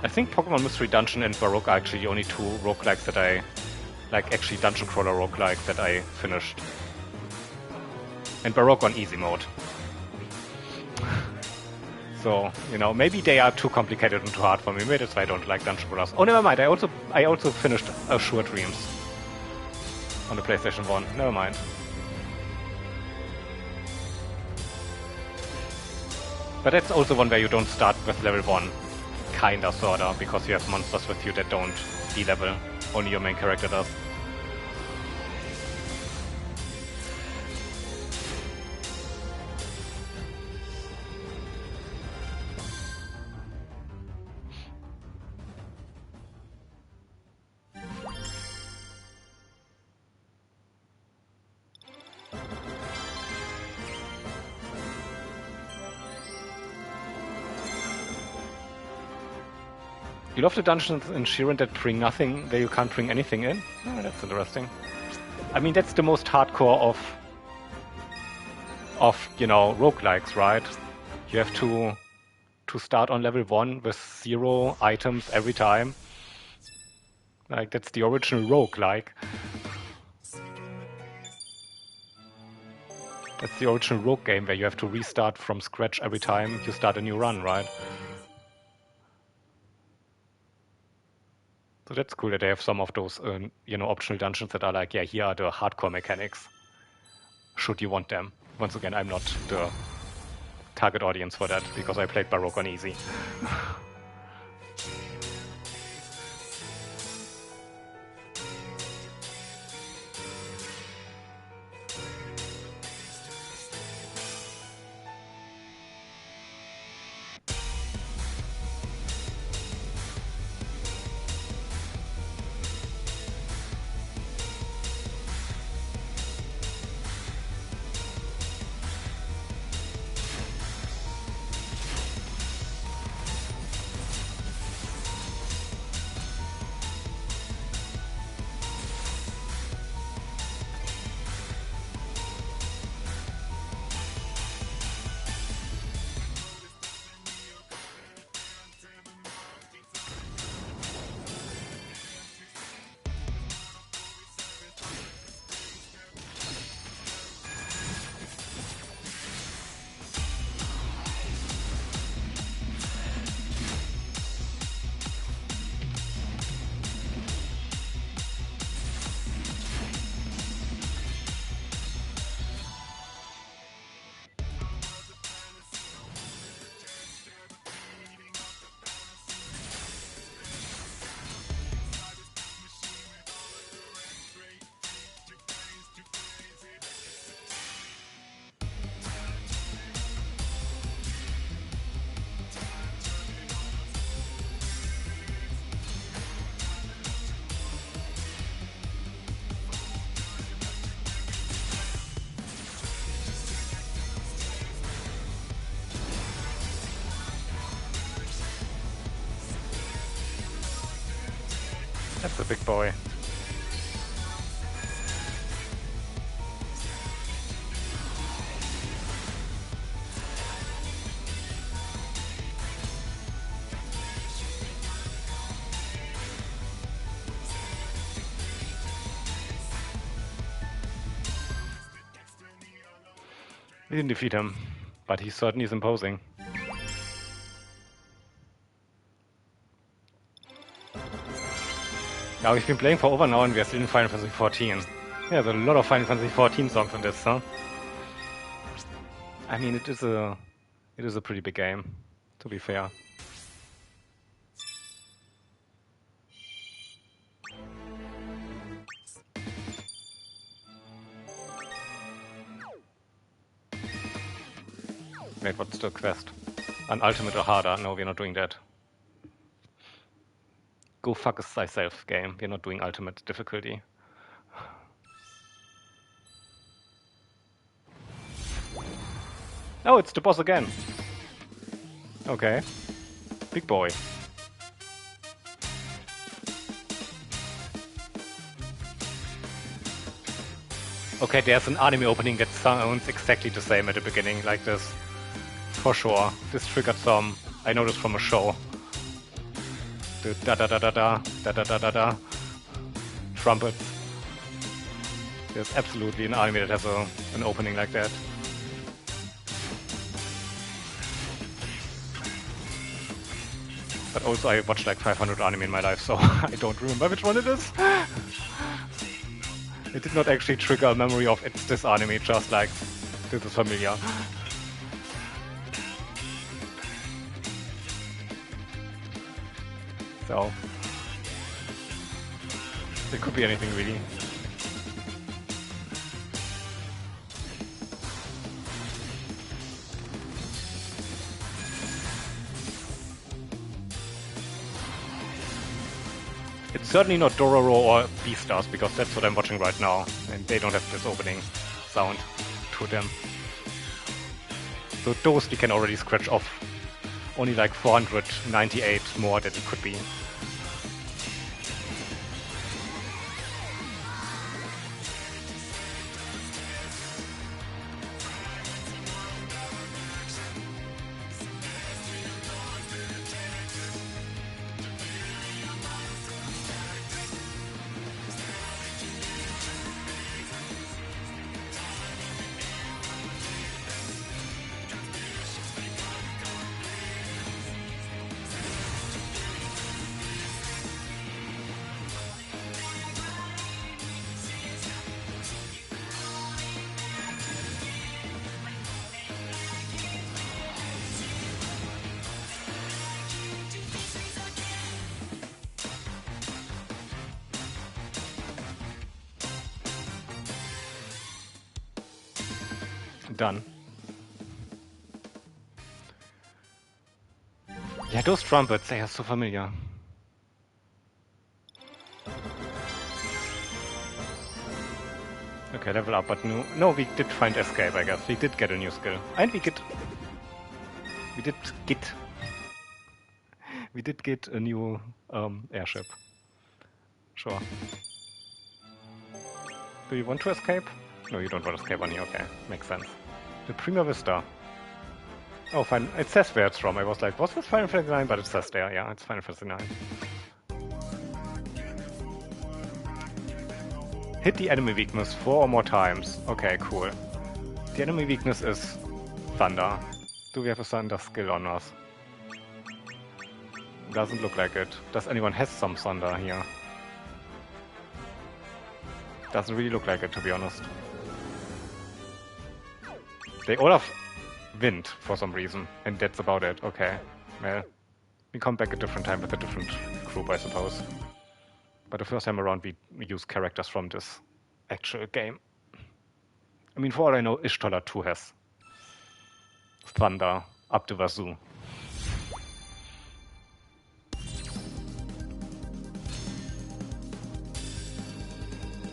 I think Pokemon Mystery Dungeon and Baroque are actually the only two roguelikes that I actually dungeon crawler roguelike that I finished. And Baroque on easy mode. So, maybe they are too complicated and too hard for me. Maybe that's why I don't like dungeon crawlers. Oh, never mind. I also finished Sure Dreams on the PlayStation 1. Never mind. But that's also one where you don't start with level 1. Kinda, sorta, because you have monsters with you that don't D-level. Only your main character does. You love the dungeons in Shiren that bring nothing, where you can't bring anything in? Oh, that's interesting. I mean, that's the most hardcore of roguelikes, right? You have to start on level 1 with 0 items every time. Like, that's the original roguelike. That's the original rogue game where you have to restart from scratch every time you start a new run, right? So that's cool that they have some of those, optional dungeons that are like, yeah, here are the hardcore mechanics. Should you want them. Once again, I'm not the target audience for that, because I played Baroque on easy. That's a big boy. We didn't defeat him, but he certainly is imposing. Now we've been playing for over now and we are still in Final Fantasy XIV. Yeah, there's a lot of Final Fantasy XIV songs on this, huh? I mean, it is a pretty big game, to be fair. Wait, what's the quest? An ultimate or harder? No, we're not doing that. Go fuck thyself, game. We're not doing ultimate difficulty. Oh, it's the boss again. Okay. Big boy. Okay, there's an anime opening that sounds exactly the same at the beginning, like this. For sure. This triggered some. I know this from a show. The da da da da da da da da da da. Trumpets. There's absolutely an anime that has an opening like that. But also I watched like 500 anime in my life, so I don't remember which one it is. It did not actually trigger a memory of it's this anime, just like, this is familiar. So, it could be anything really. It's certainly not Dororo or Beastars, because that's what I'm watching right now, and they don't have this opening sound to them. So those we can already scratch off. Only like 498 more that it could be. Done. Yeah, those trumpets, they are so familiar. Okay, level up, but no, we did find escape, I guess. We did get a new skill. And we did get a new airship. Sure. Do you want to escape? No, you don't want to escape on here, okay. Makes sense. The Prima Vista. Oh, fine. It says where it's from. I was like, what's this Final Fantasy 9? But it says there, yeah, it's Final Fantasy 9. Hit the enemy weakness 4 or more times. Okay, cool. The enemy weakness is thunder. Do we have a thunder skill on us? Doesn't look like it. Does anyone have some thunder here? Doesn't really look like it, to be honest. They all have wind for some reason, and that's about it. Okay, well, we come back a different time with a different group, I suppose. But the first time around, we use characters from this actual game. I mean, for all I know, Ishtola 2 has thunder up the wazoo.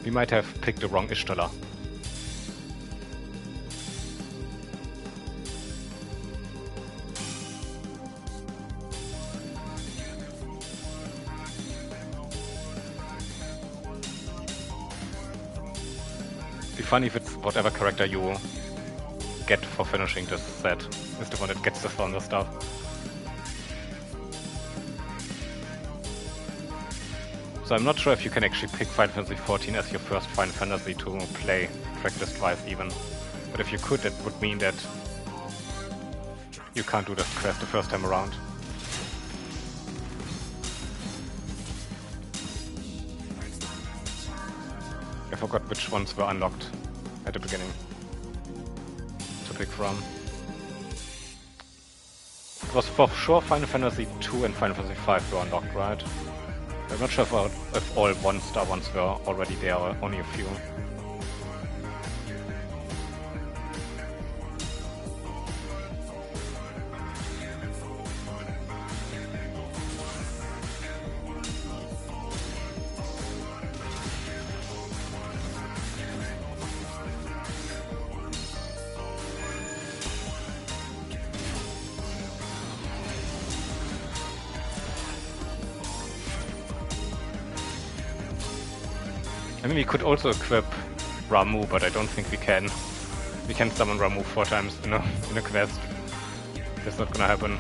We might have picked the wrong Ishtola. Be funny if it's whatever character you get for finishing this set is the one that gets the thunder stuff. So I'm not sure if you can actually pick Final Fantasy XIV as your first Final Fantasy to play tracklist twice even. But if you could, that would mean that you can't do this quest the first time around. I forgot which ones were unlocked at the beginning to pick from. It was for sure Final Fantasy II and Final Fantasy V were unlocked, right? I'm not sure if all one-star ones were already there or only a few. I mean, we could also equip Ramu, but I don't think we can. We can summon Ramu 4 times in a quest. That's not gonna happen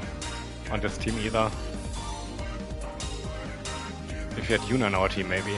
on this team either. If you had Yuna on our team, maybe.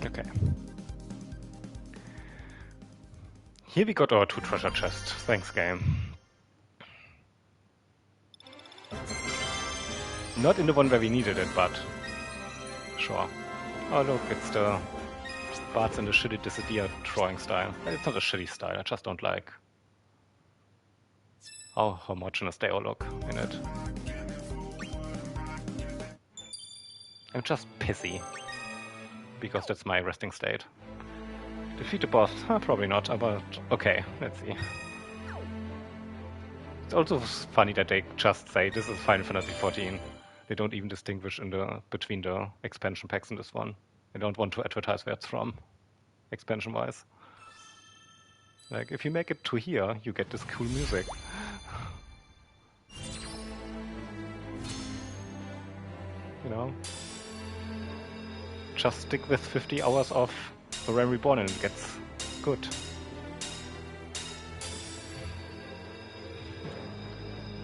Okay. Here we got our 2 treasure chests. Thanks, game. Not in the one where we needed it, but sure. Oh look, it's the bards in the shitty Dissidia drawing style. It's not a shitty style, I just don't like how homogeneous they all look in it. I'm just pissy. Because that's my resting state. Defeat the boss? Probably not, but okay, let's see. It's also funny that they just say this is Final Fantasy XIV. They don't even distinguish between the expansion packs in this one. They don't want to advertise where it's from, expansion-wise. Like, if you make it to here, you get this cool music. You know? Just stick with 50 hours of The Realm Reborn and it gets good.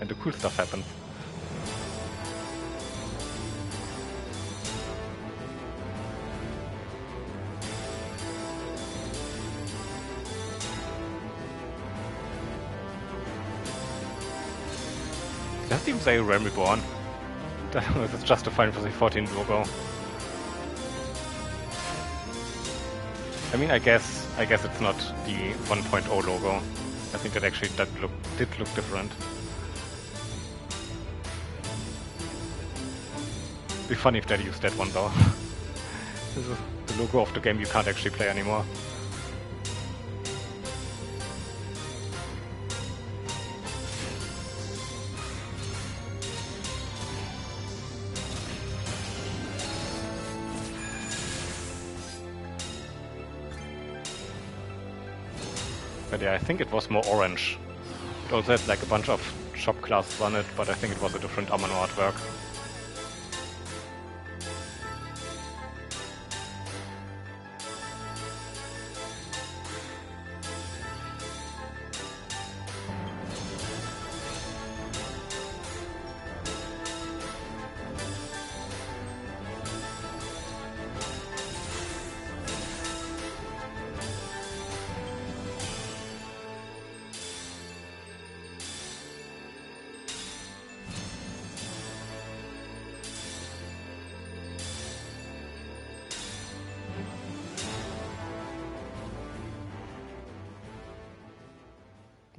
And the cool stuff happens. Does it even say Realm Reborn? It's just a Final Fantasy XIV logo. I mean, I guess it's not the 1.0 logo. I think that actually did look different. It'd be funny if they used that one though. This is the logo of the game you can't actually play anymore. But yeah, I think it was more orange. It also had like a bunch of shop classes on it, but I think it was a different Amano artwork.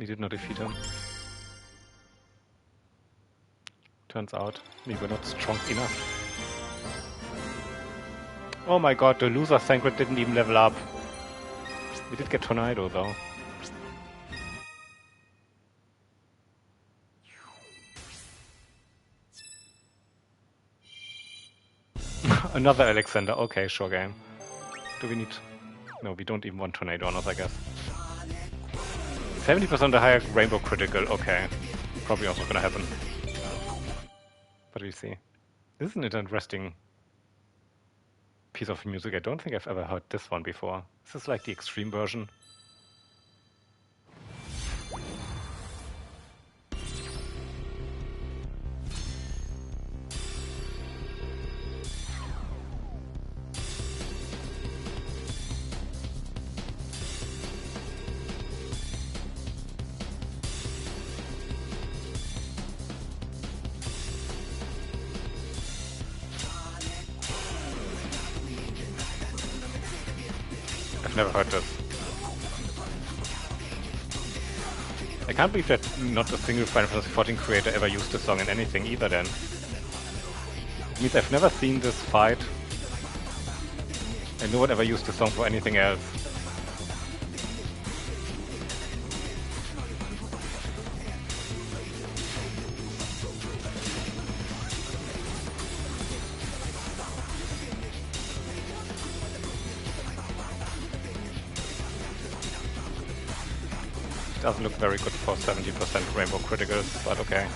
We did not defeat him. Turns out we were not strong enough. Oh my god, the loser Sacred didn't even level up. We did get Tornado though. Another Alexander. Okay, sure game. Do we need... No, we don't even want Tornado on us, I guess. 70% the higher Rainbow Critical. Okay. Probably also gonna happen. But we see. This is an interesting piece of music. I don't think I've ever heard this one before. This is like the extreme version. I've never heard this. I can't believe that not a single Final Fantasy XIV creator ever used this song in anything either then. It means I've never seen this fight, and no one ever used the song for anything else. Doesn't look very good for 70% Rainbow Criticals, but okay.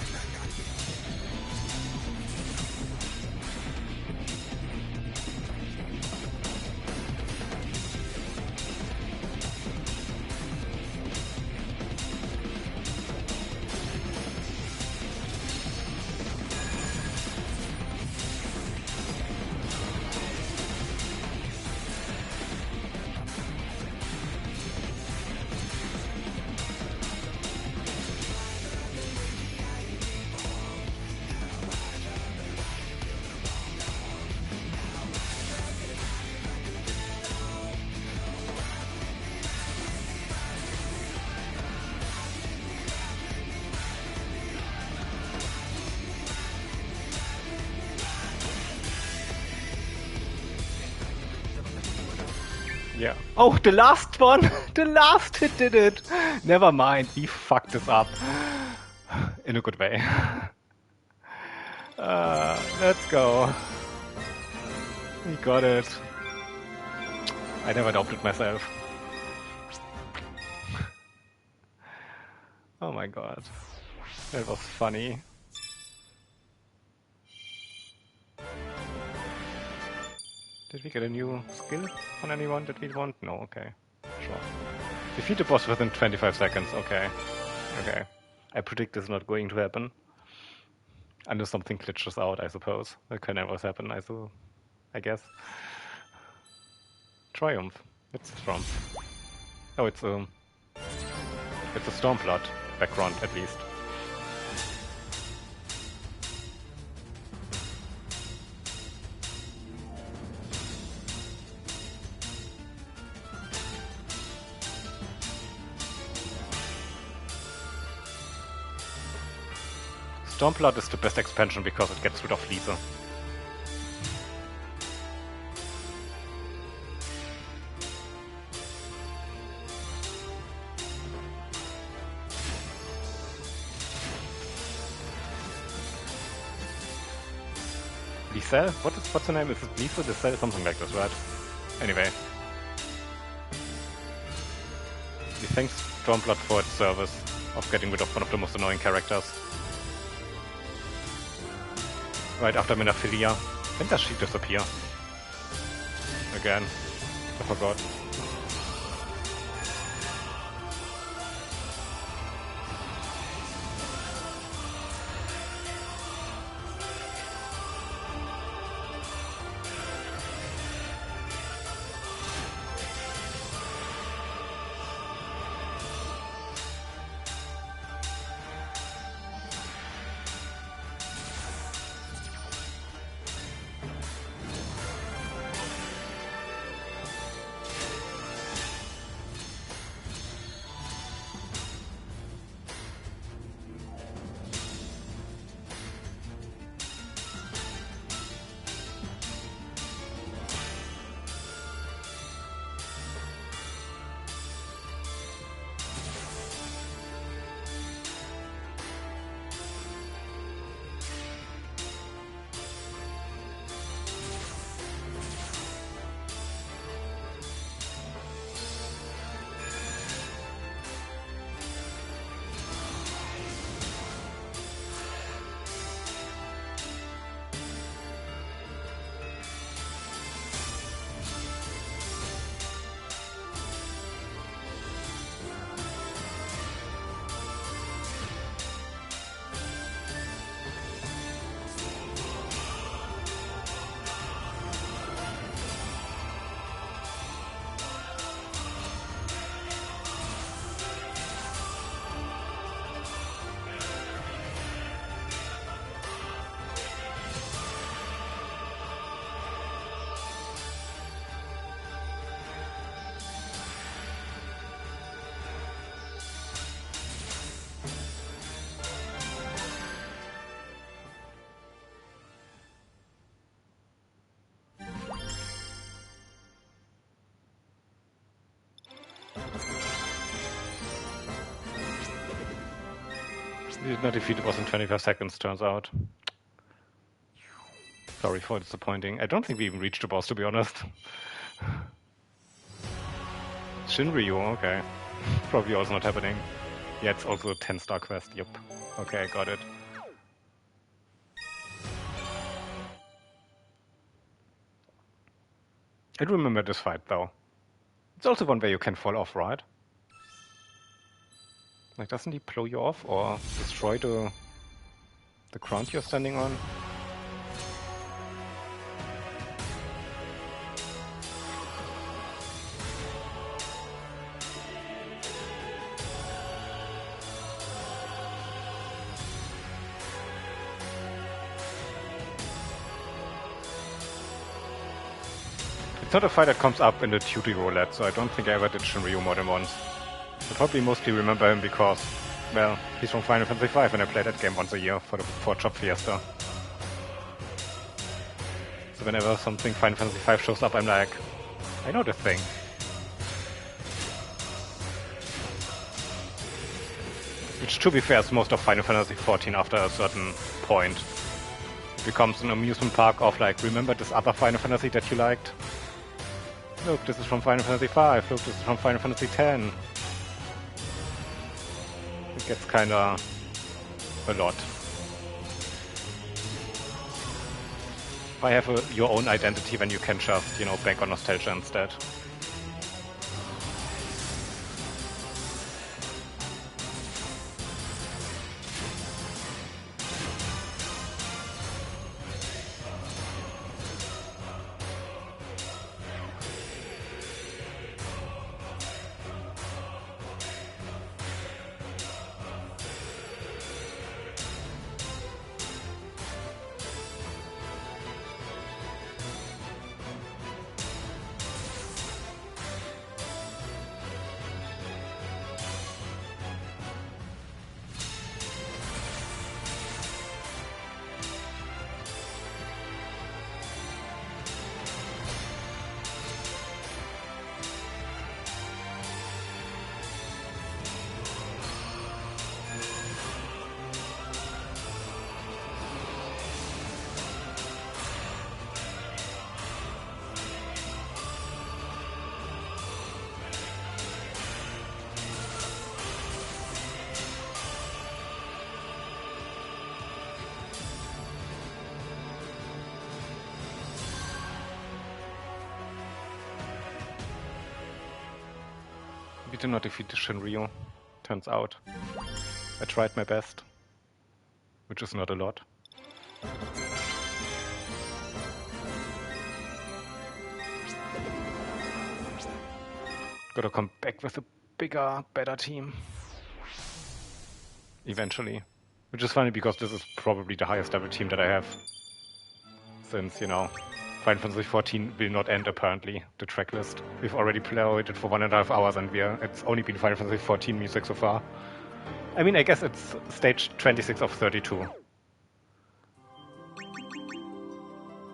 Yeah. Oh, the last one! The last hit did it! Never mind, we fucked this up. In a good way. Let's go. We got it. I never doubted myself. Oh my god. That was funny. Did we get a new skill on anyone that we want? No, okay. Sure. Defeat the boss within 25 seconds, okay. Okay. I predict this is not going to happen. Unless something glitches out, I suppose. That can always happen, I guess. Triumph. What's this from? Oh, it's a Stormblood background, at least. Stormblood is the best expansion because it gets rid of Lisa. Lisa? What's the name? Is it Lisa? Lisa? Something like this, right? Anyway. We thank Stormblood for its service of getting rid of one of the most annoying characters. Right after Minaphilia. When does she disappear? Again. I forgot. We did not defeat the boss in 25 seconds, turns out. Sorry for disappointing. I don't think we even reached the boss, to be honest. Shinryu, okay. Probably also not happening. Yeah, it's also a 10-star quest, yep. Okay, got it. I do remember this fight, though. It's also one where you can fall off, right? Like, doesn't he blow you off or destroy the ground you're standing on? It's not a fight that comes up in the duty roulette, so I don't think I ever did Shinryu more than once. I probably mostly remember him because, well, he's from Final Fantasy V and I play that game once a year for Job Fiesta. So whenever something Final Fantasy V shows up, I'm like, I know this thing. Which, to be fair, is most of Final Fantasy XIV after a certain point. It becomes an amusement park of like, remember this other Final Fantasy that you liked? Look, this is from Final Fantasy V. Look, this is from Final Fantasy X. It gets kinda a lot. Why have your own identity when you can just, bank on nostalgia instead? We did not defeat the Shinryu, turns out. I tried my best, which is not a lot. Gotta come back with a bigger, better team. Eventually. Which is funny because this is probably the highest level team that I have. Since, Final Fantasy XIV will not end apparently, the track list. We've already played it for 1.5 hours and it's only been Final Fantasy XIV music so far. I mean, I guess it's stage 26 of 32.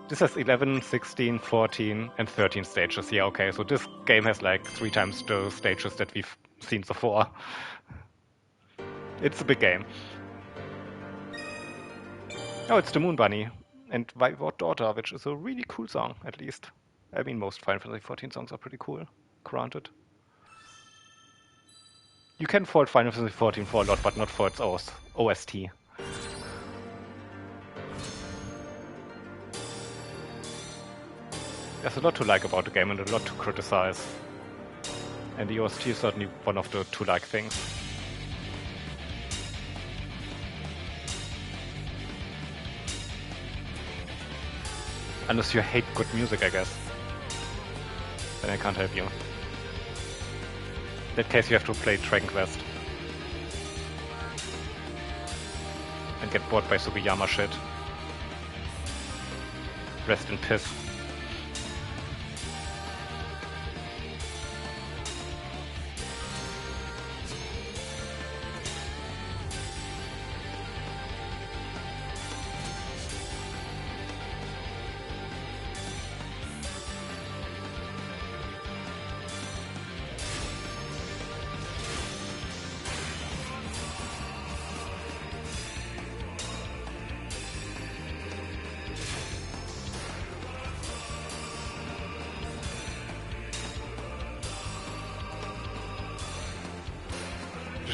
This has 11, 16, 14, and 13 stages. Yeah, okay, so this game has like 3 times the stages that we've seen so far. It's a big game. Oh, it's the Moon Bunny and Wayward Daughter, which is a really cool song, at least. I mean, most Final Fantasy XIV songs are pretty cool, granted. You can fault Final Fantasy XIV for a lot, but not for its OST. There's a lot to like about the game and a lot to criticize. And the OST is certainly one of the to-like things. Unless you hate good music, I guess. Then I can't help you. In that case, you have to play Dragon Quest. And get bored by Sugiyama shit. Rest in piss.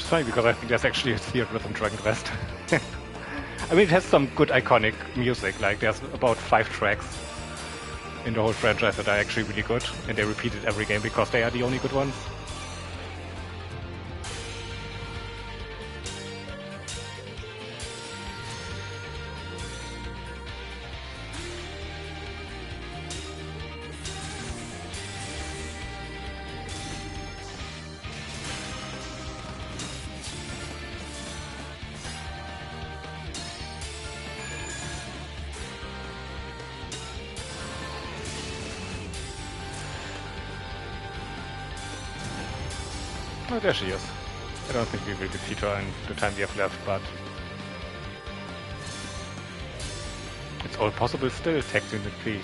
is funny because I think there's actually a Theatrhythm Dragon Quest. I mean, it has some good iconic music, like there's about 5 tracks in the whole franchise that are actually really good, and they repeat it every game because they are the only good ones. Oh, there she is. I don't think we will defeat her in the time we have left, but... it's all possible still, technically.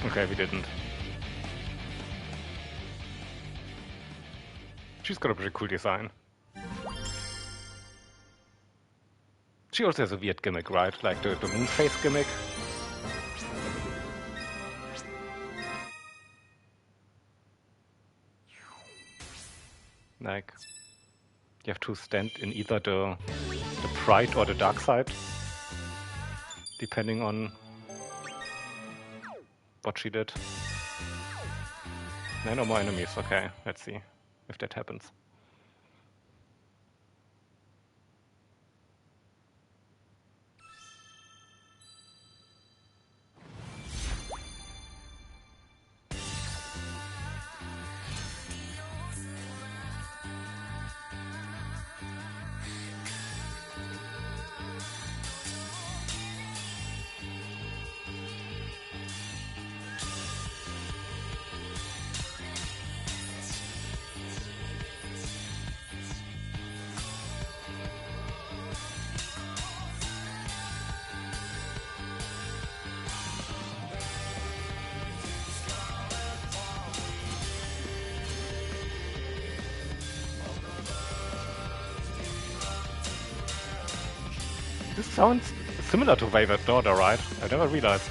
Okay, we didn't. She's got a pretty cool design. She also has a weird gimmick, right? Like the moon face gimmick. Like, you have to stand in either the bright or the dark side, depending on what she did. No more enemies. Okay, let's see if that happens. This sounds similar to Wayward Daughter, right? I never realized.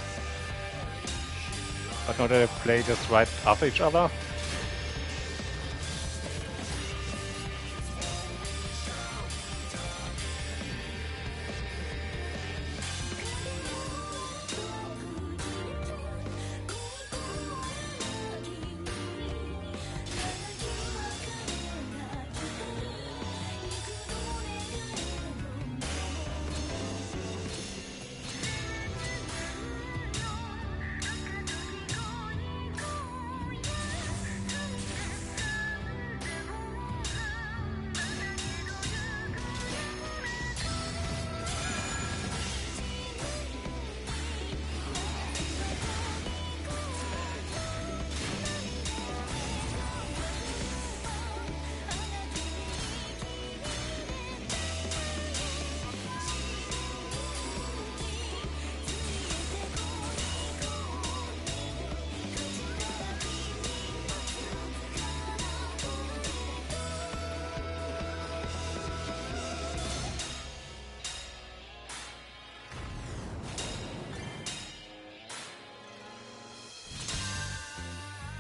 But now they play just right after each other.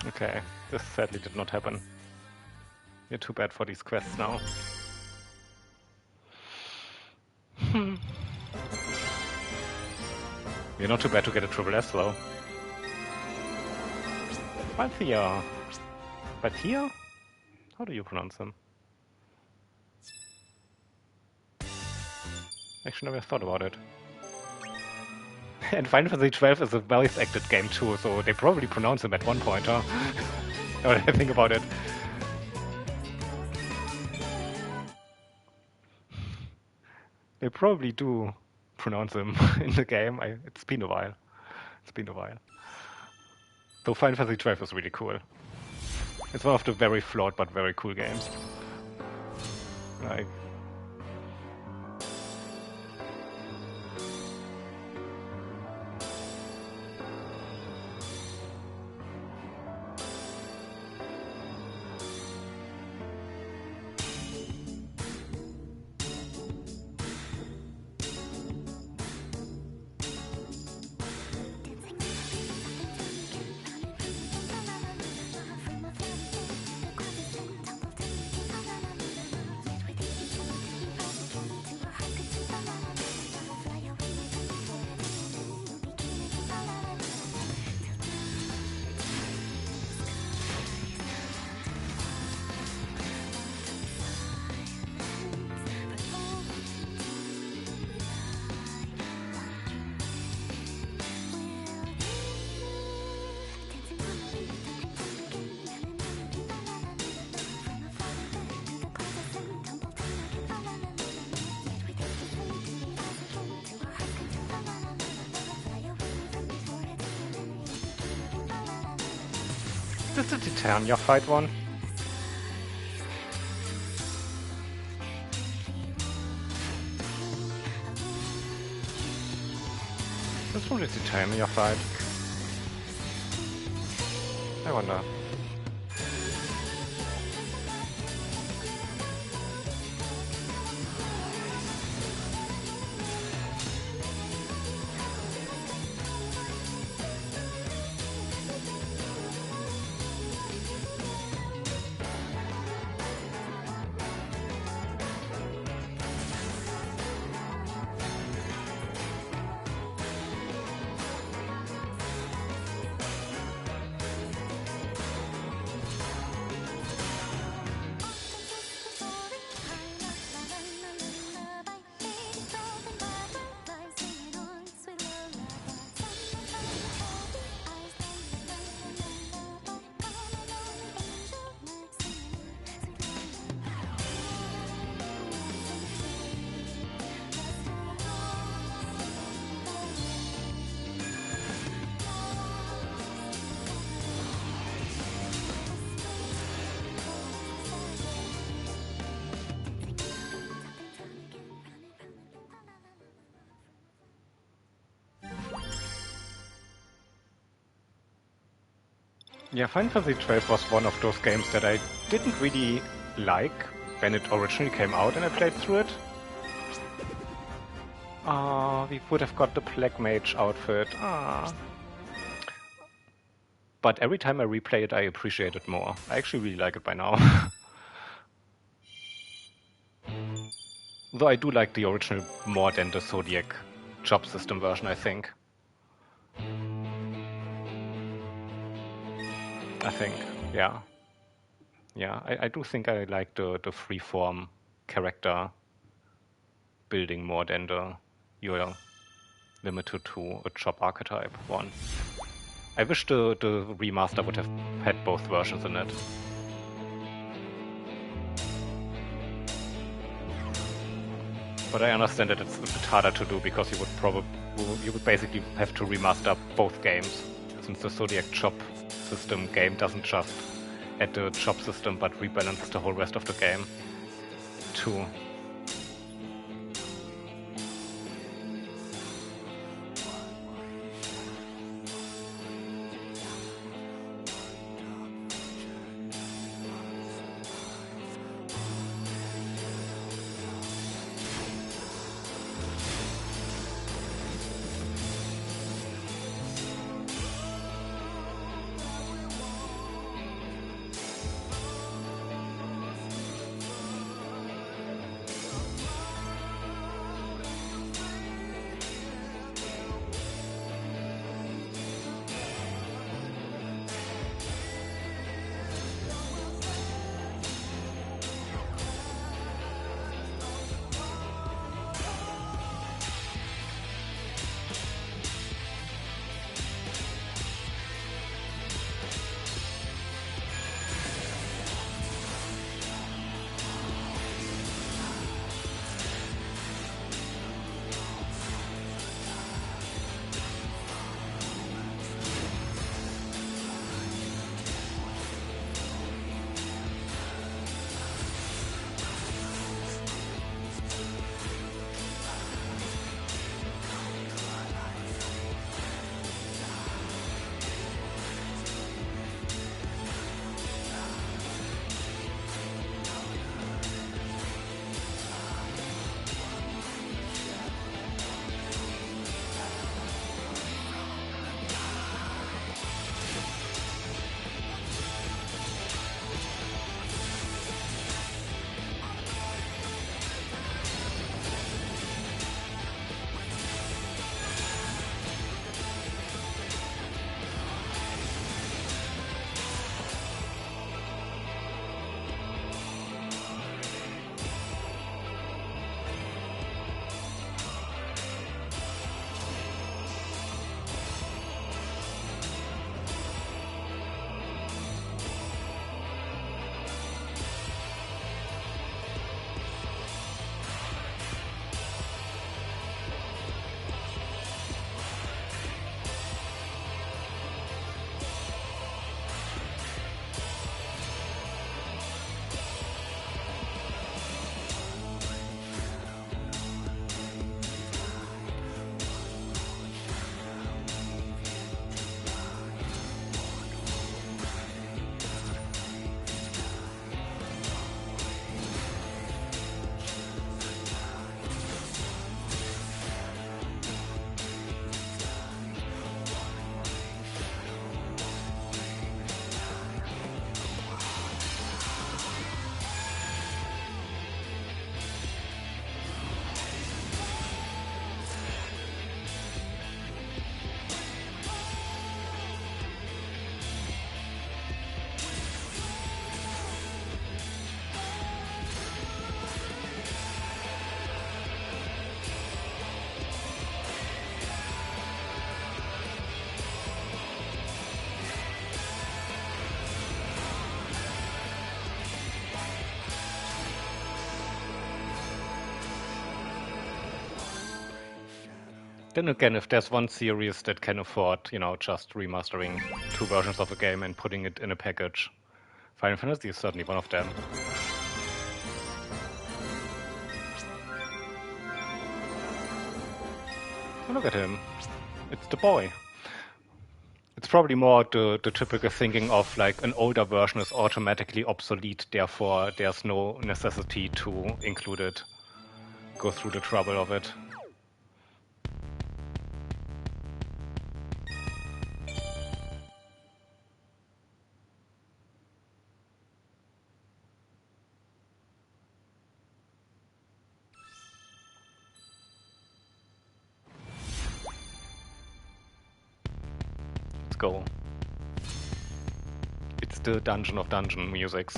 Okay, this sadly did not happen. We're too bad for these quests now. We're not too bad to get a triple S though. Althea. But here? How do you pronounce them? Actually, never thought about it. And Final Fantasy XII is a voice-acted game too, so they probably pronounce them at one point, huh? Now that I think about it. They probably do pronounce them in the game. It's been a while. It's been a while. So Final Fantasy XII is really cool. It's one of the very flawed but very cool games. Like, Is this the Titania fight one? That's probably the Titania fight. I wonder. Yeah, Final Fantasy XII was one of those games that I didn't really like when it originally came out and I played through it. We would have got the Black Mage outfit. But every time I replay it, I appreciate it more. I actually really like it by now. Though I do like the original more than the Zodiac job system version, I think. Yeah. Yeah, I do think I like the freeform character building more than you're limited to a job archetype one. I wish the remaster would have had both versions in it. But I understand that it's a bit harder to do because you would basically have to remaster both games, since the Zodiac job system game doesn't just add the job system but rebalances the whole rest of the game too. Then again, if there's one series that can afford, just remastering two versions of a game and putting it in a package, Final Fantasy is certainly one of them. Oh, look at him. It's the boy. It's probably more the typical thinking of like an older version is automatically obsolete, therefore there's no necessity to include it, go through the trouble of it. Let's go. It's the Dungeon of Dungeon musics.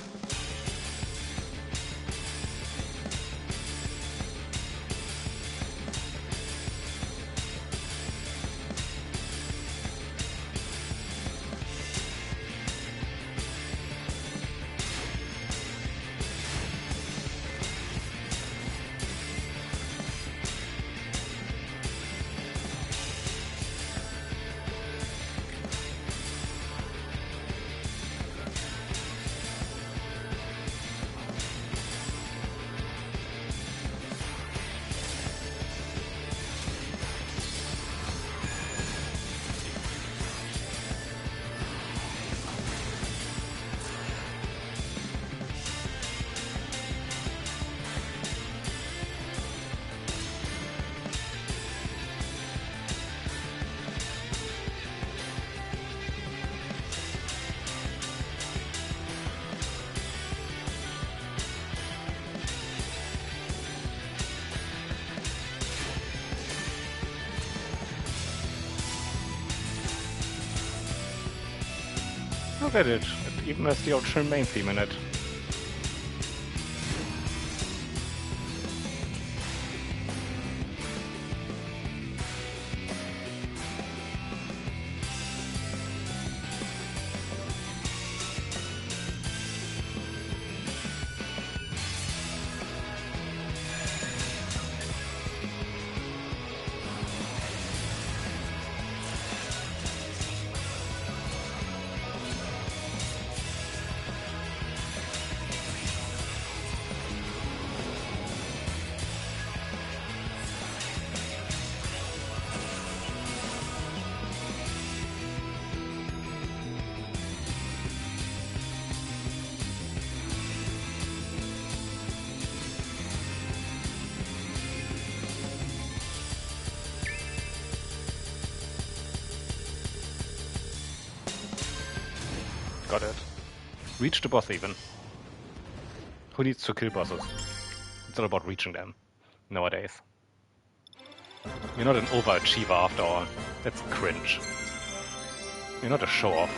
Look at it. It even has the original main theme in it. Got it. Reach the boss even. Who needs to kill bosses? It's all about reaching them nowadays. You're not an overachiever after all. That's cringe. You're not a show-off.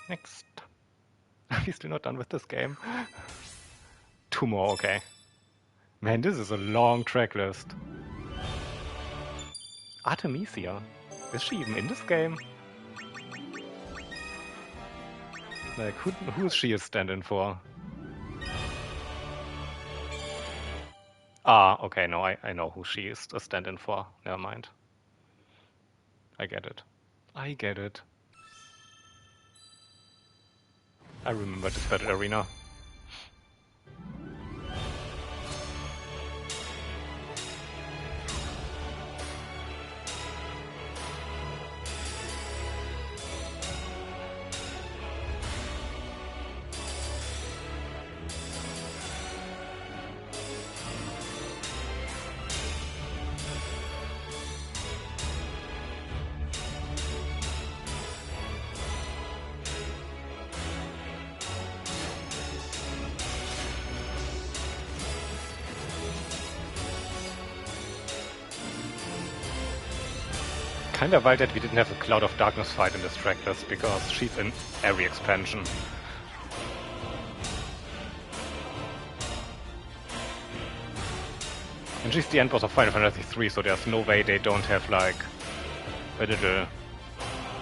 Next. Are we still not done with this game? 2 more, okay. Man, this is a long track list. Artemisia. Is she even in this game? Like, who is she a stand-in for? Ah, okay, no, I know who she is a stand-in for. Never mind. I get it. I get it. I remember this battle arena. Kinda wild that we didn't have a Cloud of Darkness fight in this track list, because she's in every expansion. And she's the end boss of Final Fantasy III, so there's no way they don't have like a little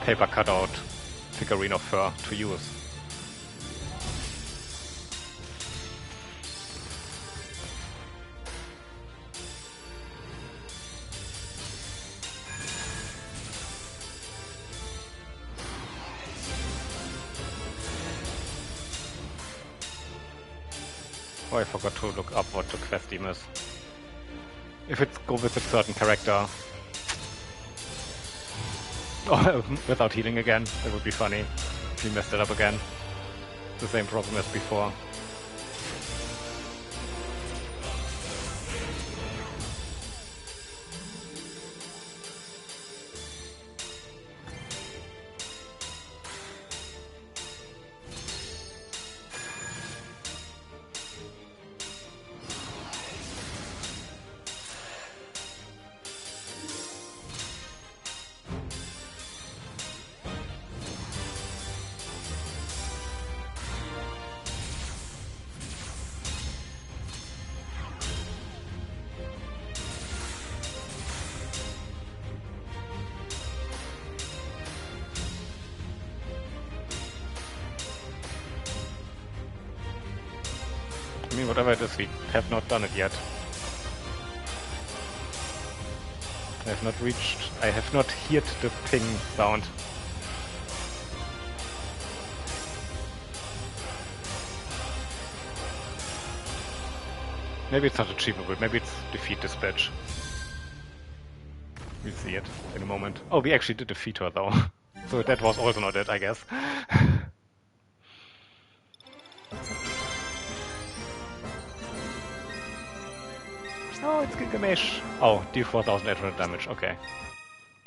paper cutout figurine of her to use. Oh, I forgot to look up what the quest team is. If it's go with a certain character. Oh, without healing again, that would be funny. If we messed it up again. The same problem as before. I mean, whatever it is, we have not done it yet. I have not reached... I have not heard the ping sound. Maybe it's not achievable, maybe it's defeat this bitch. We'll see it in a moment. Oh, we actually did defeat her though. So that was also not it, I guess. Oh, it's Gilgamesh. Oh, deal 4,800 damage. Okay.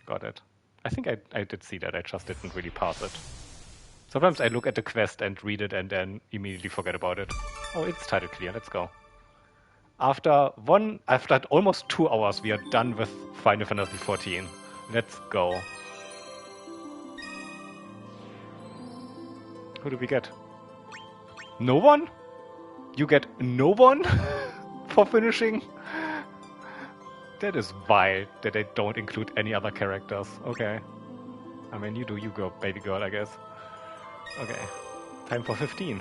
Got it. I think I did see that, I just didn't really pass it. Sometimes I look at the quest and read it and then immediately forget about it. Oh, it's title clear. Let's go. After almost 2 hours, we are done with Final Fantasy XIV. Let's go. Who do we get? No one? You get no one for finishing? That is vile that they don't include any other characters. Okay. I mean, you do you go, baby girl, I guess. Okay. Time for 15.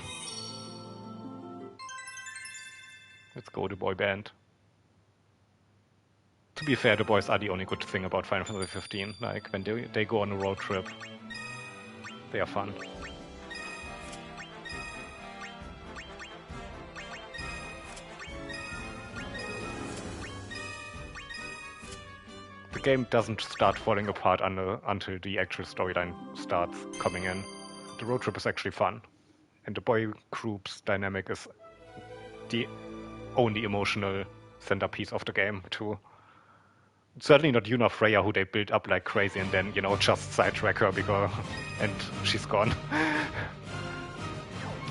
Let's go, the boy band. To be fair, the boys are the only good thing about Final Fantasy 15. Like, when they go on a road trip, they are fun. The game doesn't start falling apart until the actual storyline starts coming in. The road trip is actually fun. And the boy group's dynamic is the only emotional centerpiece of the game, too. It's certainly not Yuna Freya, who they build up like crazy and then, you know, just sidetrack her because... and she's gone.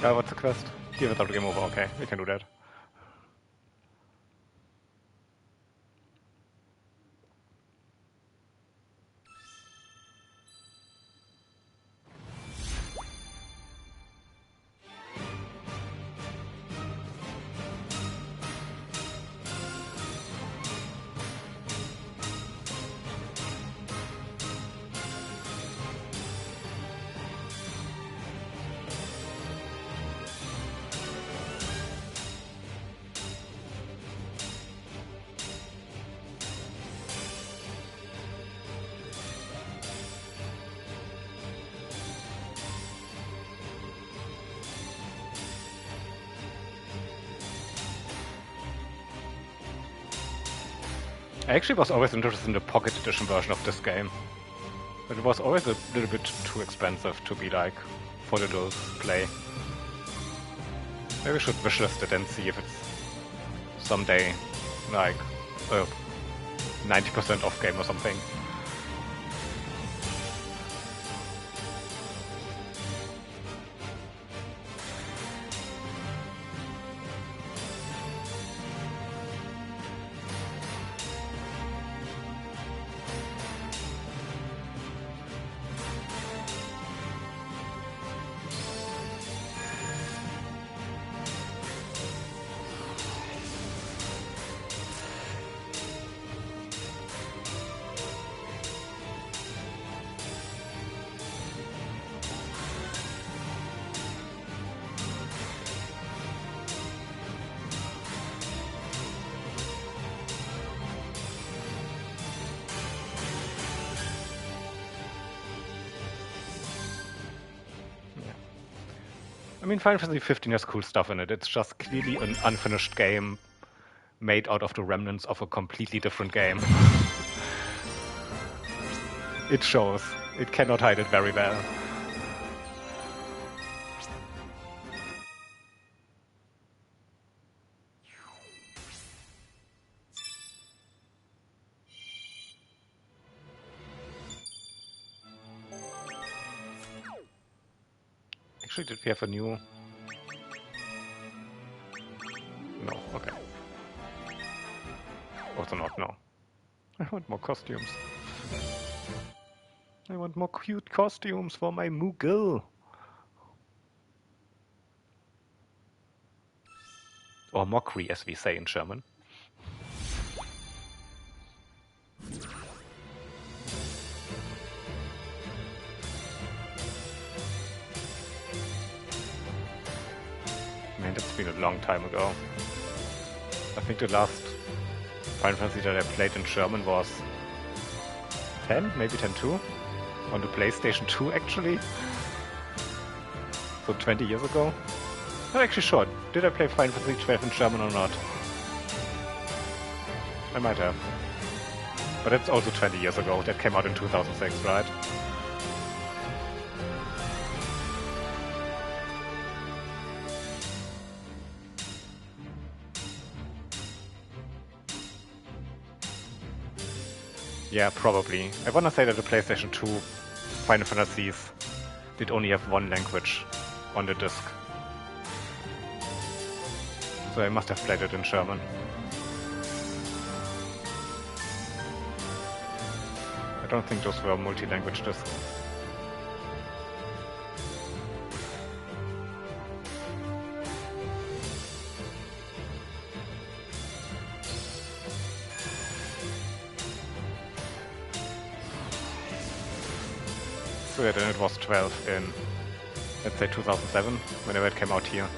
What's the quest? Here without the game over. Okay, we can do that. I actually was always interested in the Pocket Edition version of this game. But it was always a little bit too expensive to be like, for the little play. Maybe we should wishlist it and see if it's someday like a 90% off game or something. mean, Final Fantasy 15 has cool stuff in it. It's just clearly an unfinished game made out of the remnants of a completely different game. It shows. It cannot hide it very well. Actually, did we have a new... No, okay. Also not, no. I want more costumes. I want more cute costumes for my Moogle. Or mockery, as we say in German. Man, that's been a long time ago. I think the last Final Fantasy that I played in German was 10, maybe 10.2? On the PlayStation 2, actually. So 20 years ago. Not actually sure. Did I play Final Fantasy 12 in German or not? I might have. But it's also 20 years ago. That came out in 2006, right? Yeah, probably. I wanna say that the PlayStation 2 Final Fantasies did only have one language on the disc. So I must have played it in German. I don't think those were multi-language discs. So yeah, then it was 12 in, let's say 2007, whenever it came out here.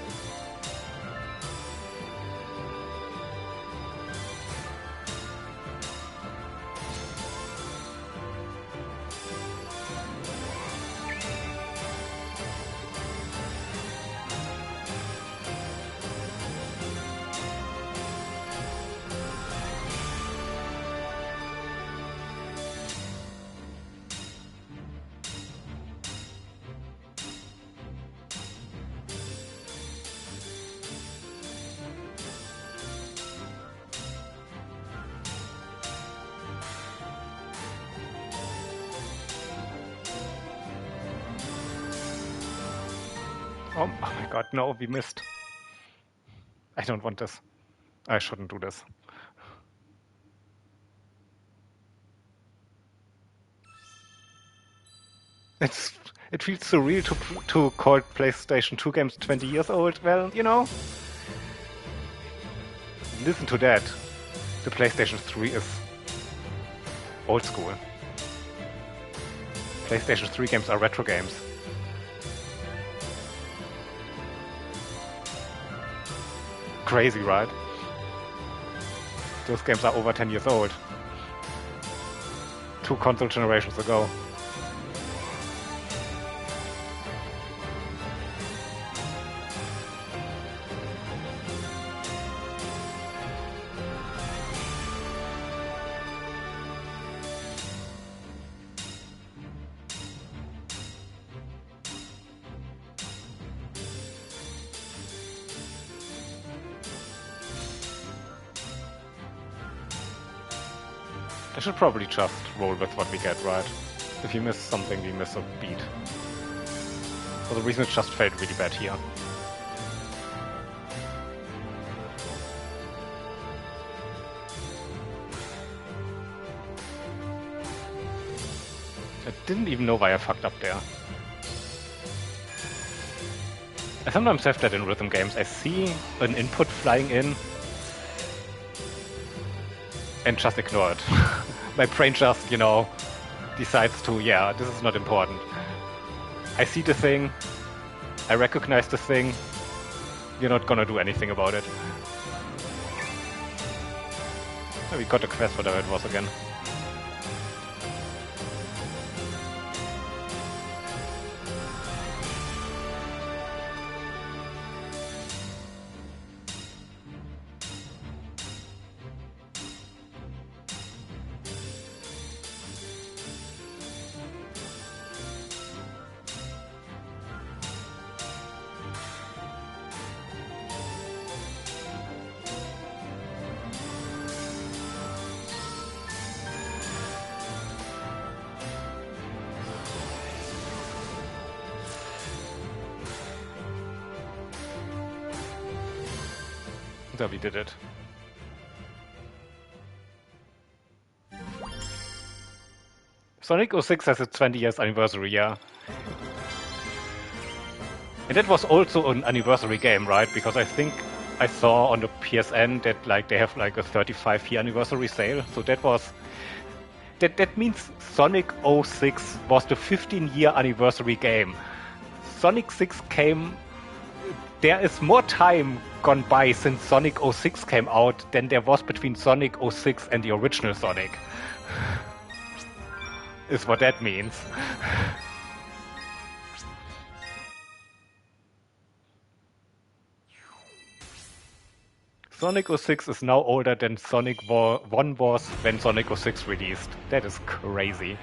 Oh my god, no, we missed. I don't want this. I shouldn't do this. It feels surreal to call PlayStation 2 games 20 years old. Well, you know, listen to that. The PlayStation 3 is old school. PlayStation 3 games are retro games. Crazy, right? Those games are over 10 years old. 2 console generations ago. I should probably just roll with what we get, right? If you miss something, we miss a beat. For the reason it just felt really bad here. I didn't even know why I fucked up there. I sometimes have that in rhythm games. I see an input flying in and just ignore it. My brain just, you know, decides to, yeah, this is not important. I see the thing, I recognize the thing, you're not gonna do anything about it. Oh, we got a quest, whatever it was again. So we did it. Sonic 06 has its 20 years anniversary, yeah. And that was also an anniversary game, right? Because I think I saw on the PSN that like they have like a 35-year anniversary sale. So that was that means Sonic 06 was the 15-year anniversary game. Sonic 6 came. There is more time gone by since Sonic 06 came out than there was between Sonic 06 and the original Sonic. Is what that means. Sonic 06 is now older than Sonic 1 was when Sonic 06 released. That is crazy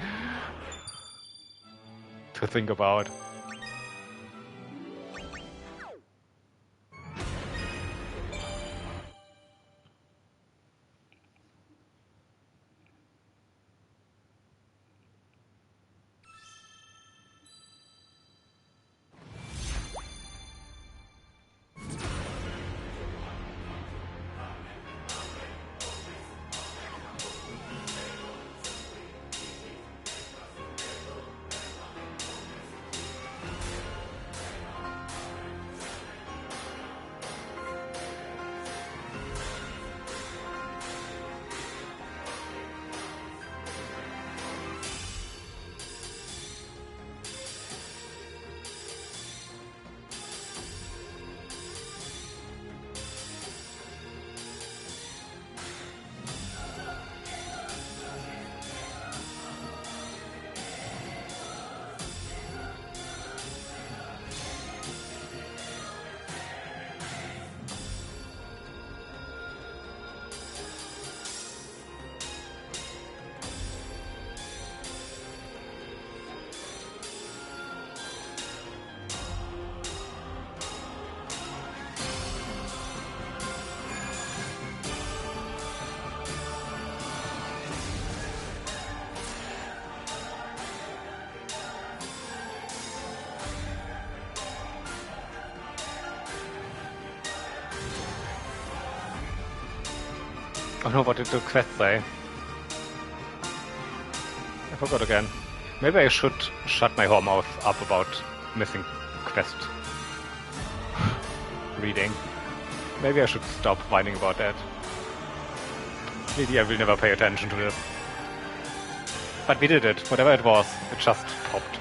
to think about. Oh no, what did the quest say? I forgot again. Maybe I should shut my whole mouth up about missing quest reading. Maybe I should stop whining about that. Maybe I will never pay attention to this. But we did it. Whatever it was, it just popped.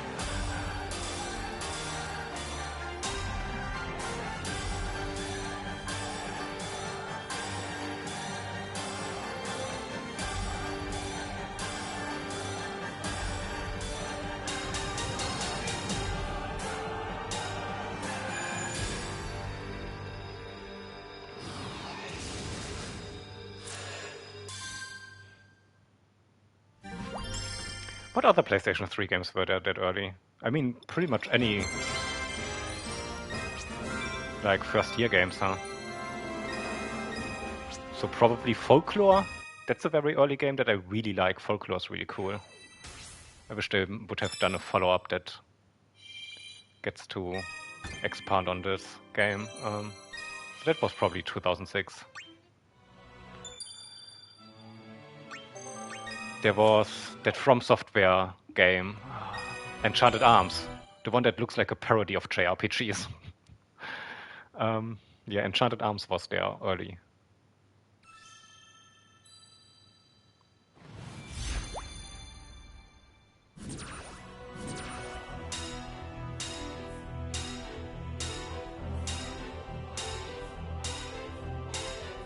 What other PlayStation 3 games were there that early? I mean, pretty much any, like, first-year games, huh? So probably Folklore. That's a very early game that I really like. Folklore is really cool. I wish they would have done a follow-up that gets to expand on this game. So that was probably 2006. There was that From Software game, Enchanted Arms, the one that looks like a parody of JRPGs. Yeah, Enchanted Arms was there early.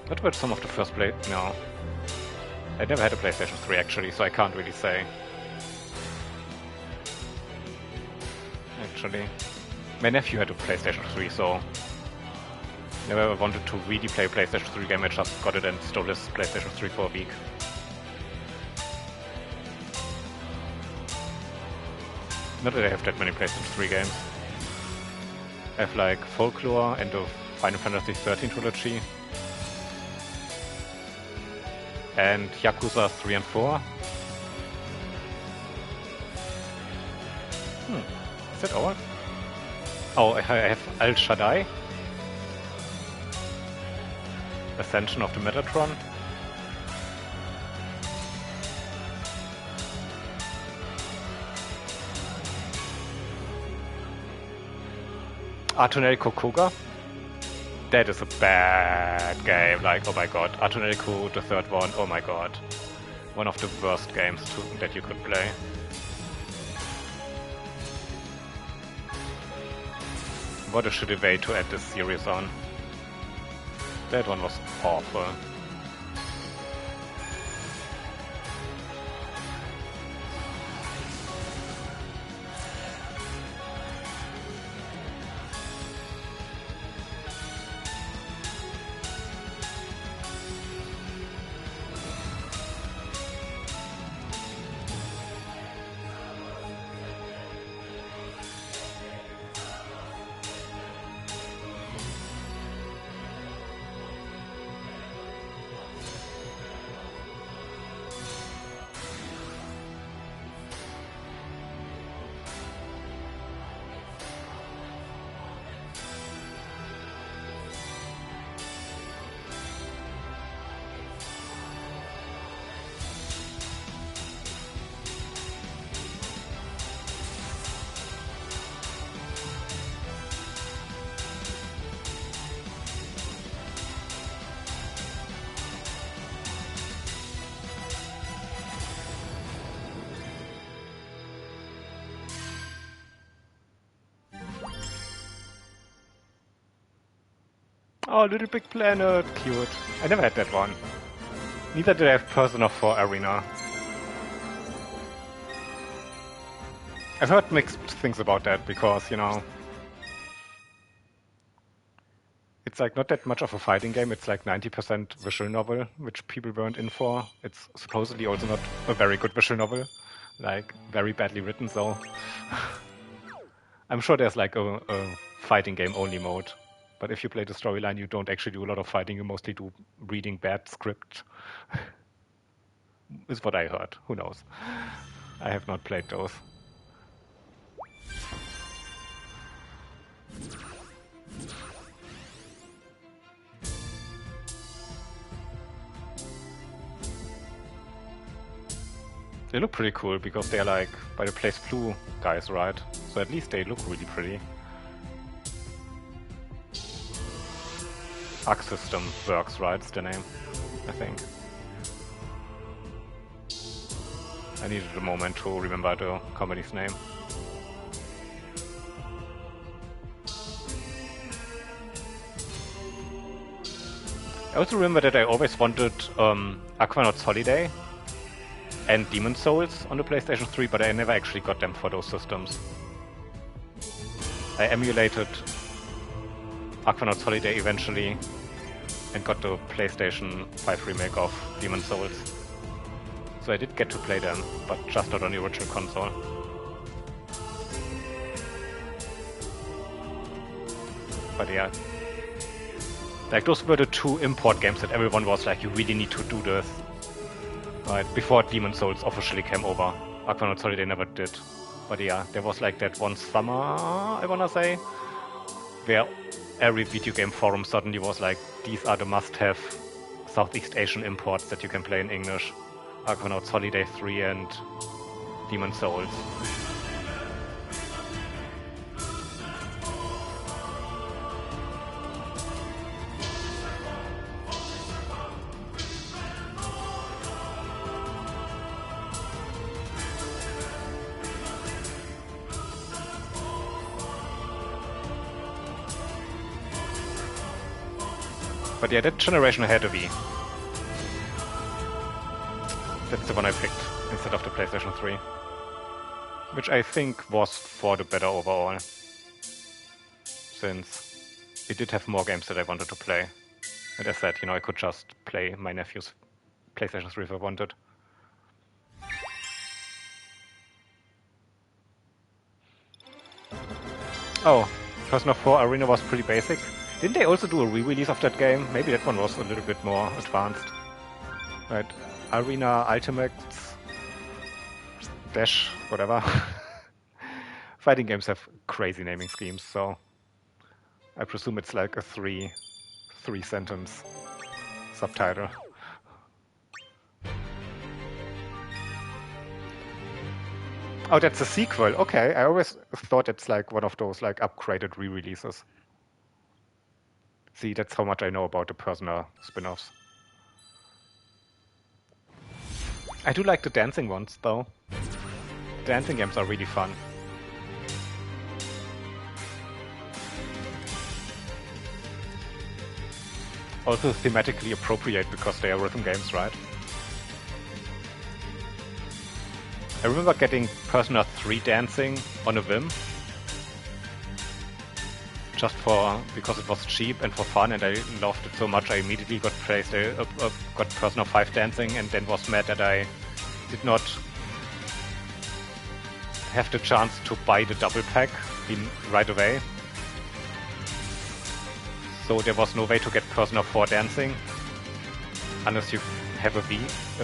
What were some of the first play? No. I never had a PlayStation 3 actually, so I can't really say. Actually, my nephew had a PlayStation 3, so never wanted to really play a PlayStation 3 game. I just got it and stole his PlayStation 3 for a week. Not that I have that many PlayStation 3 games. I have like Folklore and the Final Fantasy 13 trilogy. And Yakuza 3 and 4. Is that all? Oh, I have Al Shaddai. Ascension of the Metatron. Artonel Kokoga. That is a bad game. Like, oh my god. Artonel, the third one. Oh my god. One of the worst games that you could play. What a shitty way to end this series on. That one was awful. Oh, Little Big Planet, cute. I never had that one. Neither did I have Persona 4 Arena. I've heard mixed things about that because, you know, it's like not that much of a fighting game. It's like 90% visual novel, which people weren't in for. It's supposedly also not a very good visual novel, like very badly written, so I'm sure there's like a fighting game only mode. But if you play the storyline, you don't actually do a lot of fighting. You mostly do reading bad script. Is what I heard. Who knows? I have not played those. They look pretty cool because they're like by the Place Blue guys, right? So at least they look really pretty. Arc System Works, right? It's the name, I think. I needed a moment to remember the company's name. I also remember that I always wanted Aquanauts Holiday and Demon's Souls on the PlayStation 3, but I never actually got them for those systems. I emulated Aquanauts Holiday eventually and got the PlayStation 5 remake of Demon's Souls. So I did get to play them, but just not on the original console. But yeah. Like, those were the two import games that everyone was like, you really need to do this. Right, before Demon's Souls officially came over. Aquanauts Holiday never did. But yeah, there was like that one summer, I wanna say, where every video game forum suddenly was like, these are the must-have Southeast Asian imports that you can play in English. Aquanauts Holiday 3 and Demon's Souls. But yeah, that generation had a Wii. That's the one I picked instead of the PlayStation 3. Which I think was for the better overall. Since it did have more games that I wanted to play. And as I said, you know, I could just play my nephew's PlayStation 3 if I wanted. Oh, Persona 4 Arena was pretty basic. Didn't they also do a re-release of that game? Maybe that one was a little bit more advanced. Right, Arena Ultimates Dash, whatever. Fighting games have crazy naming schemes, so I presume it's like a three sentence subtitle. Oh, that's a sequel. Okay, I always thought it's like one of those like upgraded re-releases. See, that's how much I know about the Persona spin-offs. I do like the dancing ones, though. Dancing games are really fun. Also thematically appropriate because they are rhythm games, right? I remember getting Persona 3 dancing on a whim. Just because it was cheap and for fun, and I loved it so much, I immediately got got Persona 5 dancing, and then was mad that I did not have the chance to buy the double pack right away. So there was no way to get Persona 4 dancing unless you have a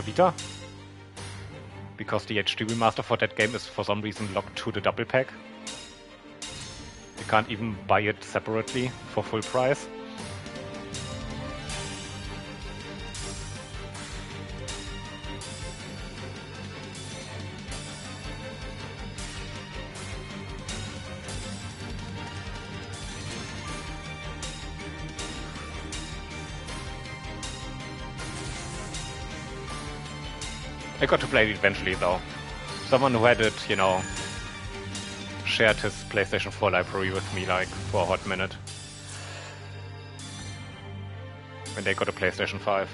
Vita. Because the HD remaster for that game is for some reason locked to the double pack. You can't even buy it separately for full price. I got to play it eventually, though. Someone who had it, you know, shared his PlayStation 4 library with me, like, for a hot minute. When they got a PlayStation 5.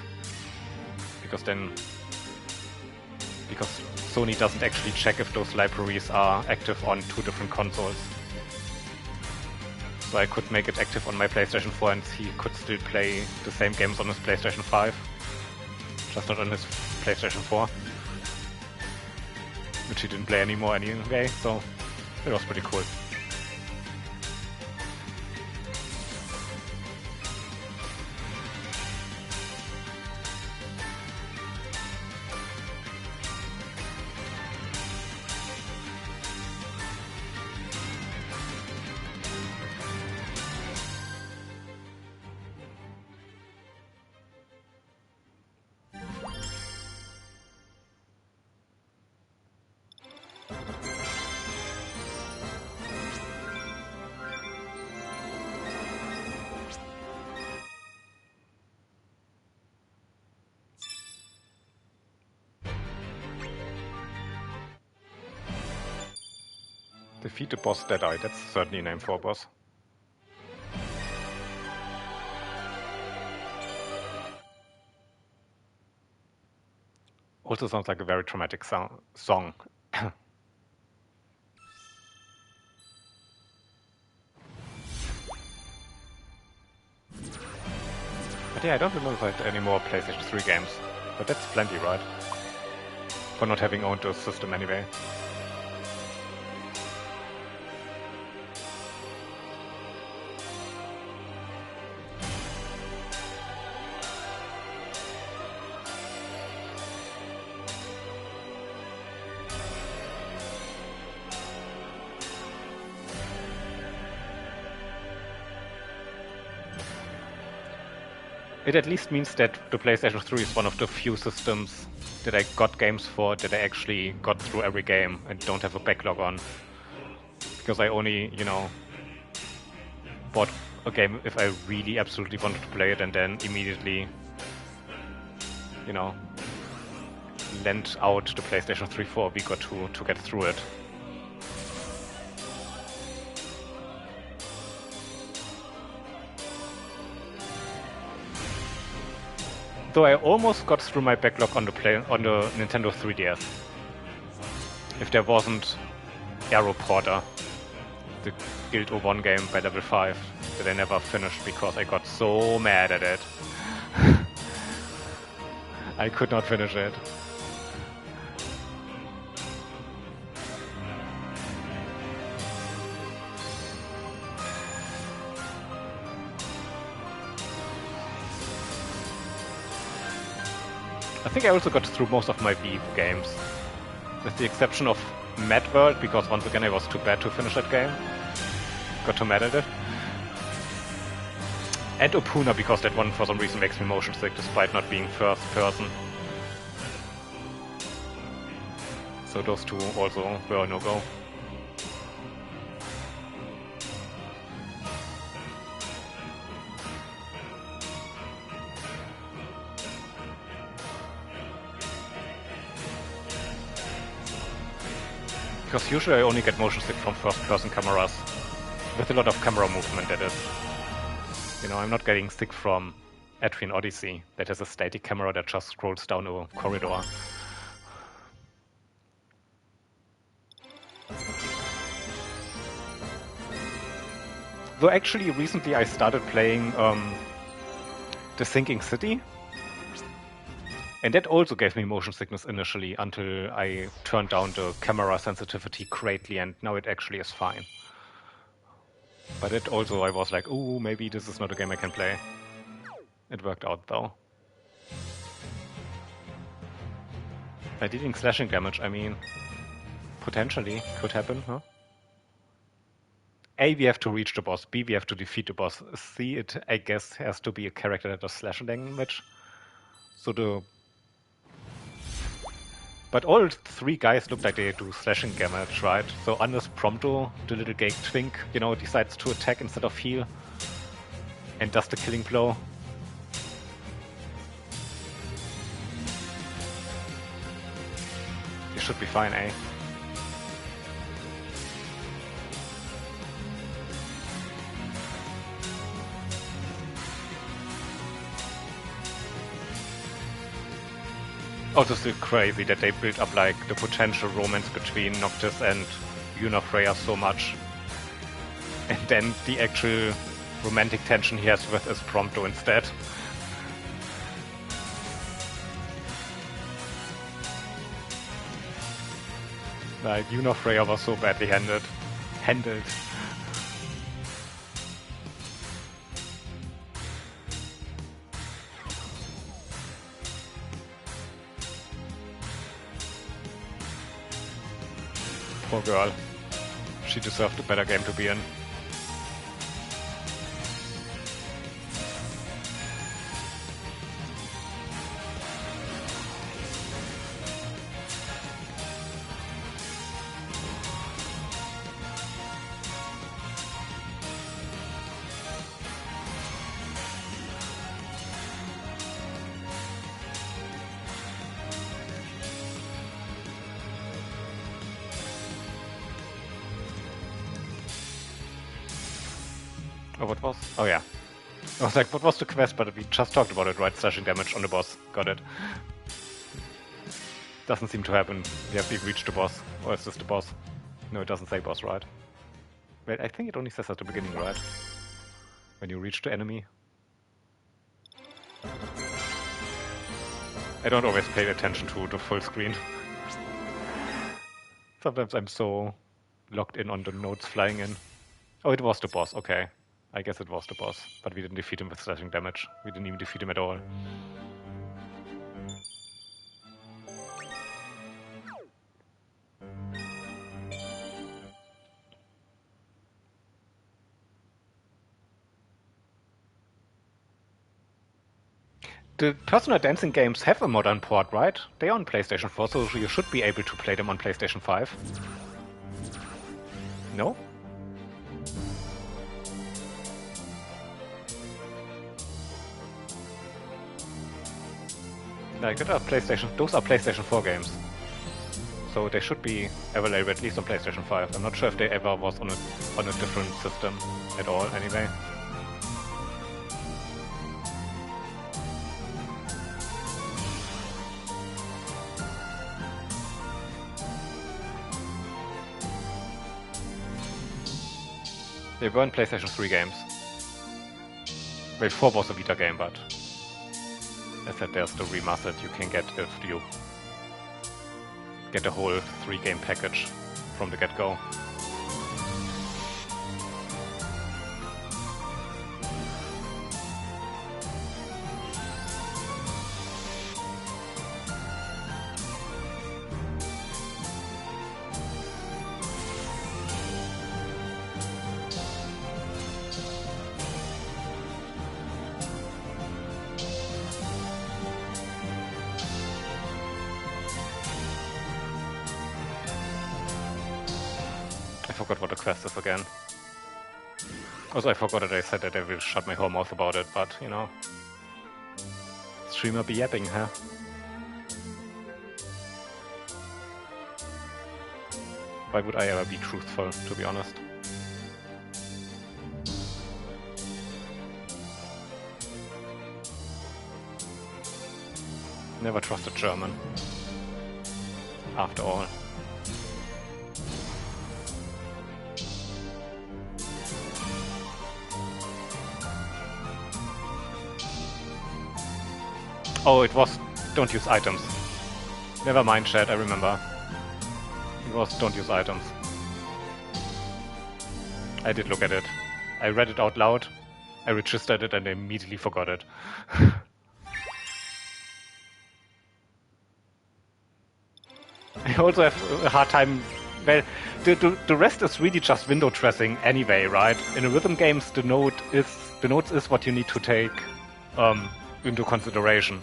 Because Sony doesn't actually check if those libraries are active on two different consoles. So I could make it active on my PlayStation 4 and he could still play the same games on his PlayStation 5. Just not on his PlayStation 4. Which he didn't play anymore anyway, so it was pretty cool. Defeat the boss Deadeye, that's certainly a name for a boss. Also sounds like a very traumatic song. But yeah, I don't remember if I had any more PlayStation 3 games. But that's plenty, right? For not having owned the system anyway. It at least means that the PlayStation 3 is one of the few systems that I got games for that I actually got through every game and don't have a backlog on. Because I only, you know, bought a game if I really absolutely wanted to play it and then immediately, you know, lent out the PlayStation 3 for a week or two to get through it. Though I almost got through my backlog on the Nintendo 3DS. If there wasn't Aero Porter, the Guild 01 game by level 5 that I never finished because I got so mad at it. I could not finish it. I think I also got through most of my Wii games, with the exception of Mad World, because once again I was too bad to finish that game. Got too mad at it. And Opuna, because that one for some reason makes me motion sick despite not being first person. So those two also were a no-go. Because usually I only get motion sick from first-person cameras. With a lot of camera movement, that is. You know, I'm not getting sick from Etrian Odyssey, that has a static camera that just scrolls down a corridor. Though actually, recently I started playing The Sinking City. And that also gave me motion sickness initially until I turned down the camera sensitivity greatly, and now it actually is fine. But it also, I was like, ooh, maybe this is not a game I can play. It worked out though. By dealing slashing damage, I mean, potentially could happen, huh? A, we have to reach the boss. B, we have to defeat the boss. C, it, I guess, has to be a character that does slashing damage. But all three guys look like they do slashing damage, right? So unless Prompto, the little gay twink, you know, decides to attack instead of heal and does the killing blow. You should be fine, eh? Also still crazy that they built up like the potential romance between Noctis and Freya so much. And then the actual romantic tension he has with his Prompto instead. Like, Freya was so badly handled. Poor girl. She deserved a better game to be in. Oh, what was? Oh, yeah. I was like, what was the quest? But we just talked about it, right? Slashing damage on the boss. Got it. Doesn't seem to happen. Yeah, we reached the boss. Or is this the boss? No, it doesn't say boss, right? Wait, I think it only says at the beginning, right? When you reach the enemy. I don't always pay attention to the full screen. Sometimes I'm so locked in on the notes flying in. Oh, it was the boss, okay. I guess it was the boss, but we didn't defeat him with slashing damage. We didn't even defeat him at all. The personal dancing games have a modern port, right? They are on PlayStation 4, so you should be able to play them on PlayStation 5. No? Like, those are PlayStation 4 games. So they should be available at least on PlayStation 5. I'm not sure if they ever was on a different system at all, anyway. They weren't PlayStation 3 games. Well, 4 was a Vita game, but I said there's the remastered you can get if you get the whole 3-game package from the get-go. forgot what the quest is again. Also, I forgot that I said that I will shut my whole mouth about it, but, you know. Streamer be yapping, huh? Why would I ever be truthful, to be honest? Never trust a German. After all. Oh, it was don't use items. Never mind, chat, I remember. It was don't use items. I did look at it. I read it out loud, I registered it, and I immediately forgot it. I also have a hard time. Well, the rest is really just window dressing anyway, right? In a rhythm games, the notes is what you need to take into consideration,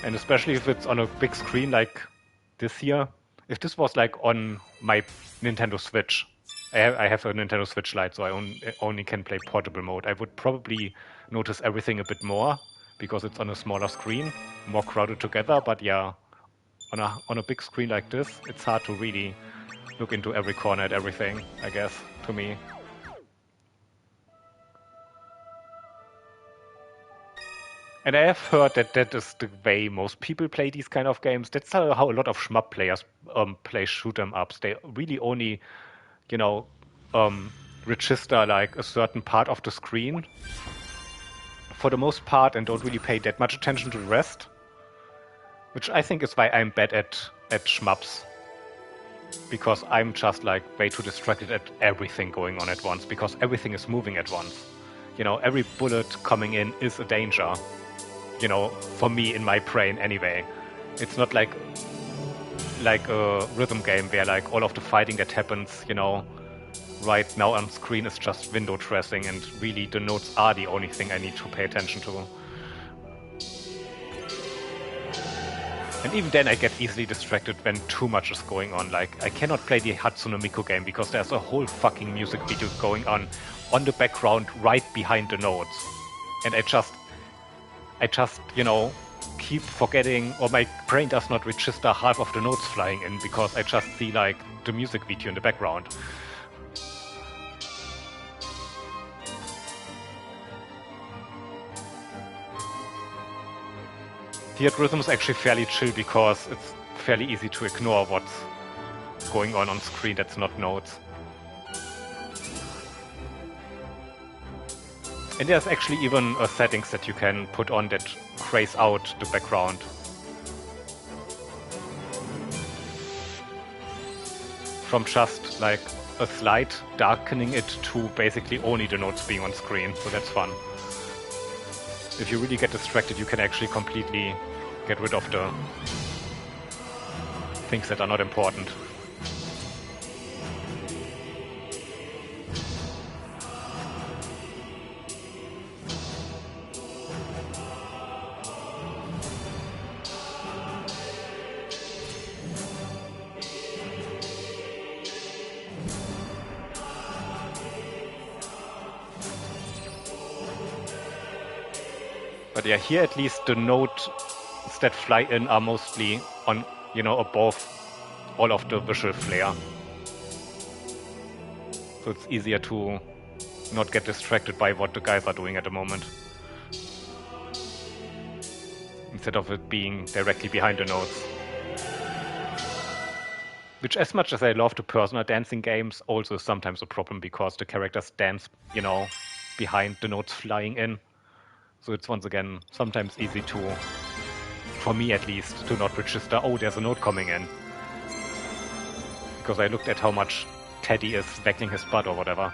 and especially if it's on a big screen like this here. If this was like on my Nintendo Switch, I have a Nintendo Switch Lite, so I only can play portable mode. I would probably notice everything a bit more because it's on a smaller screen, more crowded together. But yeah. On a big screen like this, it's hard to really look into every corner at everything, I guess, to me. And I have heard that that is the way most people play these kind of games. That's how a lot of shmup players play shoot 'em ups. They really only, you know, register like a certain part of the screen for the most part and don't really pay that much attention to the rest. Which I think is why I'm bad at shmups. Because I'm just like way too distracted at everything going on at once, because everything is moving at once. You know, every bullet coming in is a danger. You know, for me in my brain anyway. It's not like a rhythm game where like all of the fighting that happens, you know, right now on screen is just window dressing, and really the notes are the only thing I need to pay attention to. And even then I get easily distracted when too much is going on. Like, I cannot play the Hatsune Miku game because there's a whole fucking music video going on the background right behind the notes. And I just, you know, keep forgetting, or my brain does not register half of the notes flying in because I just see like the music video in the background. Theatrhythm is actually fairly chill because it's fairly easy to ignore what's going on screen that's not notes. And there's actually even settings that you can put on that grays out the background. From just like a slight darkening it to basically only the notes being on screen, so that's fun. If you really get distracted, you can actually completely get rid of the things that are not important. But yeah, here at least the notes that fly in are mostly on, you know, above all of the visual flair. So it's easier to not get distracted by what the guys are doing at the moment. Instead of it being directly behind the notes. Which, as much as I love the personal dancing games, also is sometimes a problem because the characters dance, you know, behind the notes flying in. So it's once again sometimes easy to, for me at least, to not register, oh, there's a note coming in. Because I looked at how much Teddy is waggling his butt or whatever.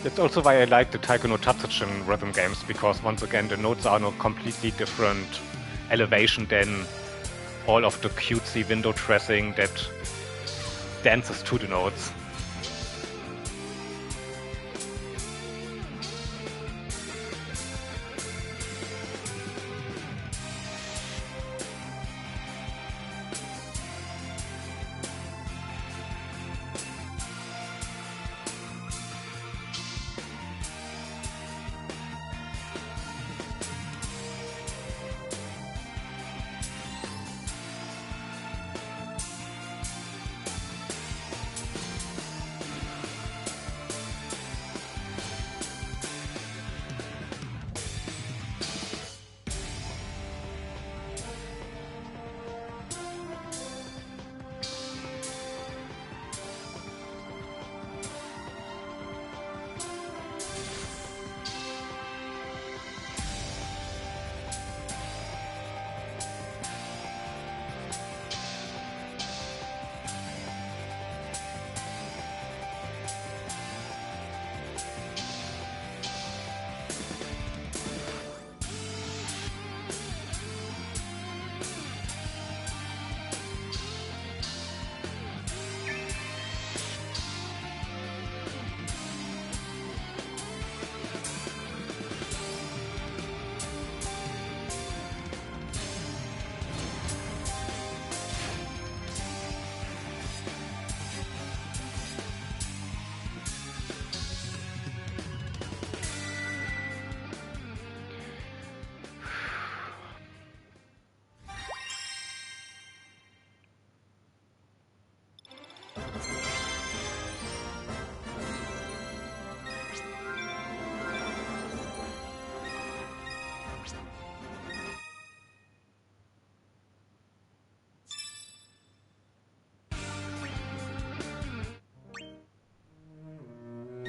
That's also why I like the Taiko no Tatsujin rhythm games, because once again the notes are on a completely different elevation than all of the cutesy window dressing that dances to the notes.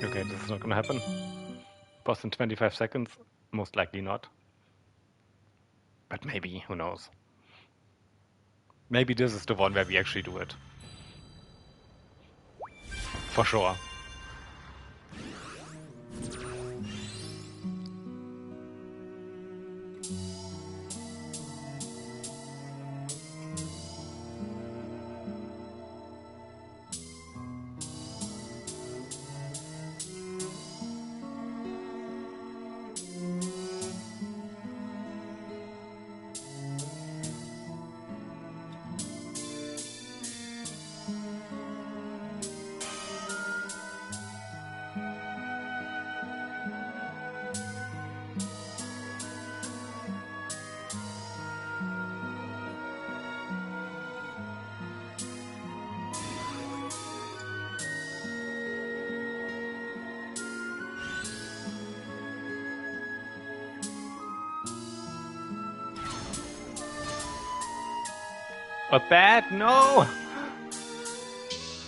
Okay, this is not gonna happen. Boss in 25 seconds? Most likely not. But maybe, who knows? Maybe this is the one where we actually do it. For sure. A bad no!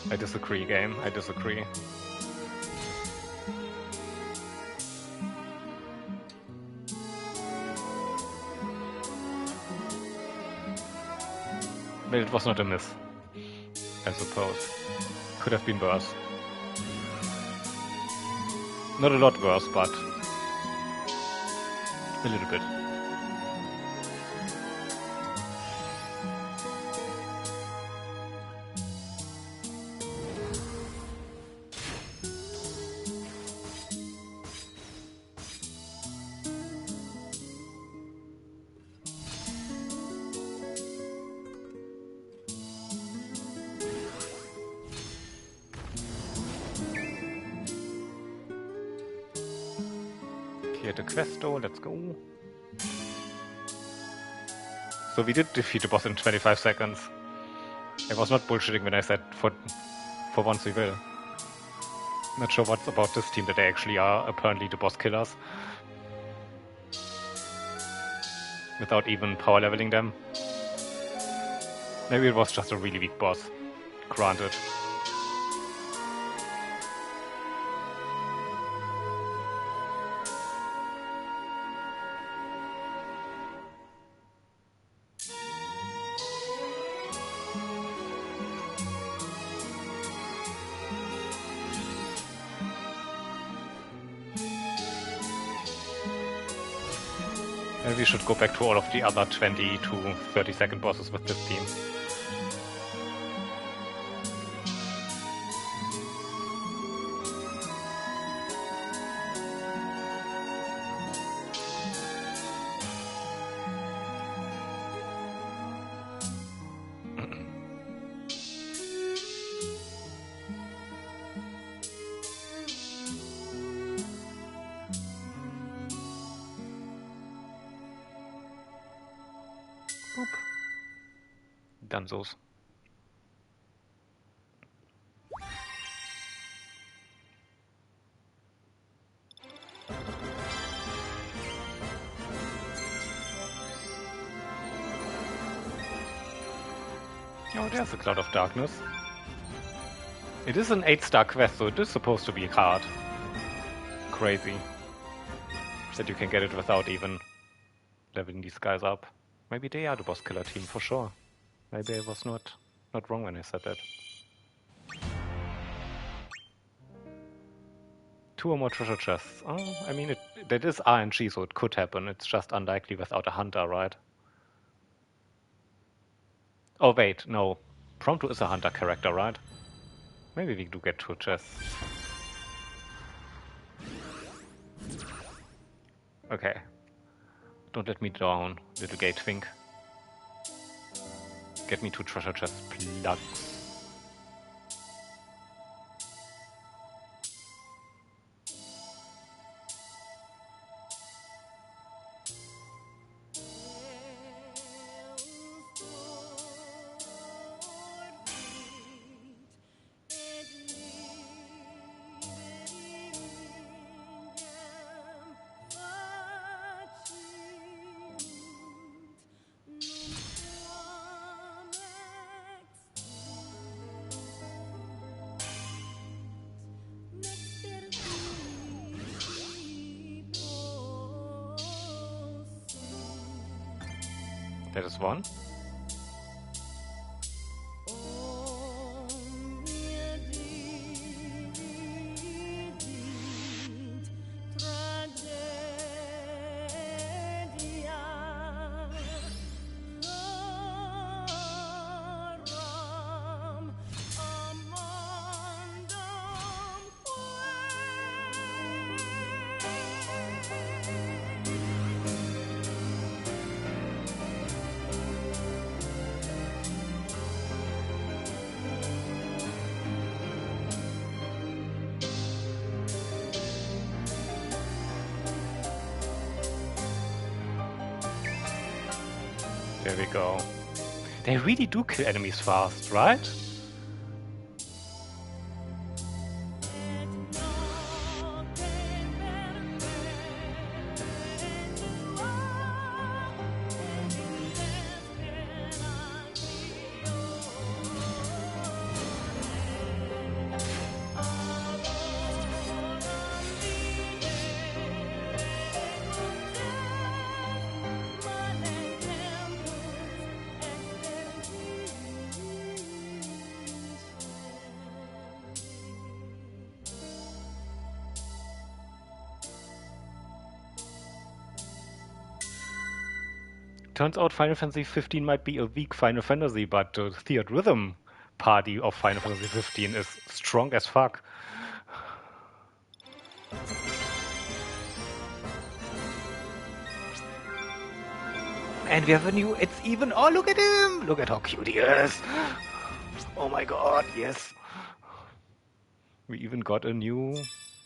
I disagree, game. I disagree. But it was not a miss, I suppose. Could have been worse. Not a lot worse, but a little bit. Clear the questo, let's go. So we did defeat the boss in 25 seconds. I was not bullshitting when I said for once we will. Not sure what's about this team that they actually are apparently the boss killers. Without even power leveling them. Maybe it was just a really weak boss. Granted. Maybe we should go back to all of the other 20 to 30 second bosses with this team. Boop. Dunzos. Oh, there's a Cloud of Darkness. It is an 8-star quest, so it is supposed to be hard. Crazy. That you can get it without even leveling these guys up. Maybe they are the boss killer team for sure. Maybe I was not wrong when I said that. 2 or more treasure chests. Oh, I mean, that is RNG, so it could happen. It's just unlikely without a hunter, right? Oh wait, no. Prompto is a hunter character, right? Maybe we do get 2 chests. Okay. Don't let me down, little gate twink. Get me 2 treasure chests, plugs. That is one. There we go. They really do kill enemies fast, right? Turns out Final Fantasy 15 might be a weak Final Fantasy, but the Theatrhythm party of Final Fantasy 15 is strong as fuck. And we have a new, it's even, oh look at him! Look at how cute he is! Oh my god, yes! We even got a new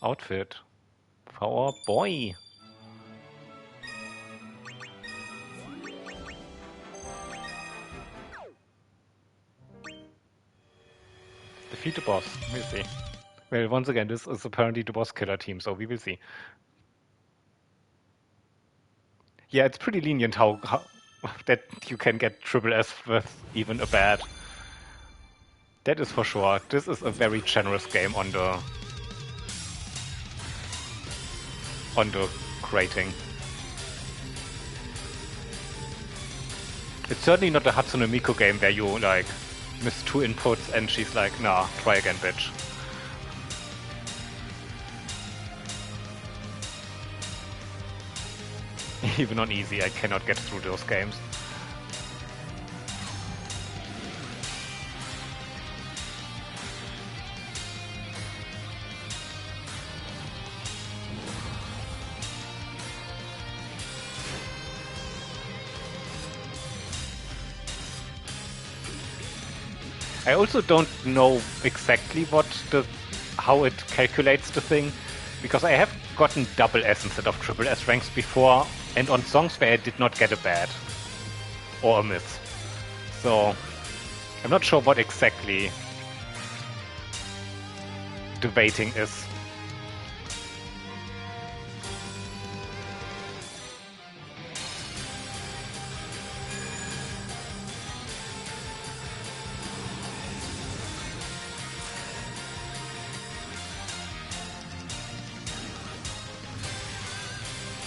outfit for our boy. Defeat the boss, we'll see. Well, once again, this is apparently the boss killer team, so we will see. Yeah, it's pretty lenient how that you can get triple S with even a bad. That is for sure. This is a very generous game on the crating. It's certainly not a Hatsune Miku game where you like miss 2 inputs and she's like, nah, try again, bitch. Even on easy, I cannot get through those games. I also don't know exactly how it calculates the thing, because I have gotten double S instead of triple S ranks before, and on songs where I did not get a bad or a miss. So I'm not sure what exactly the weighting is.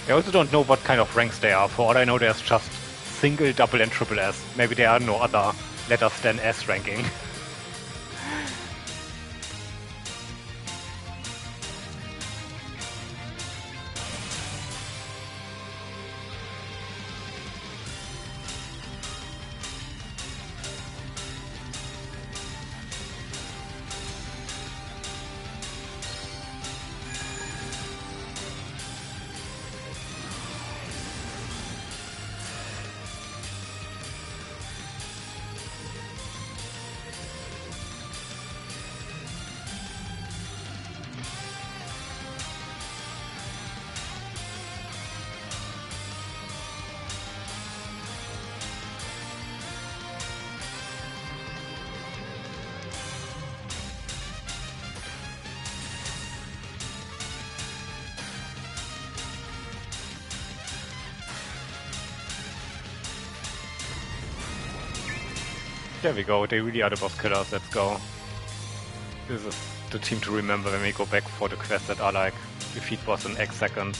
I also don't know what kind of ranks they are. For all I know, there's just single, double, and triple S. Maybe there are no other letters than S ranking. There we go, they really are the boss killers, let's go. This is the team to remember when we go back for the quests that are like, defeat boss in X seconds.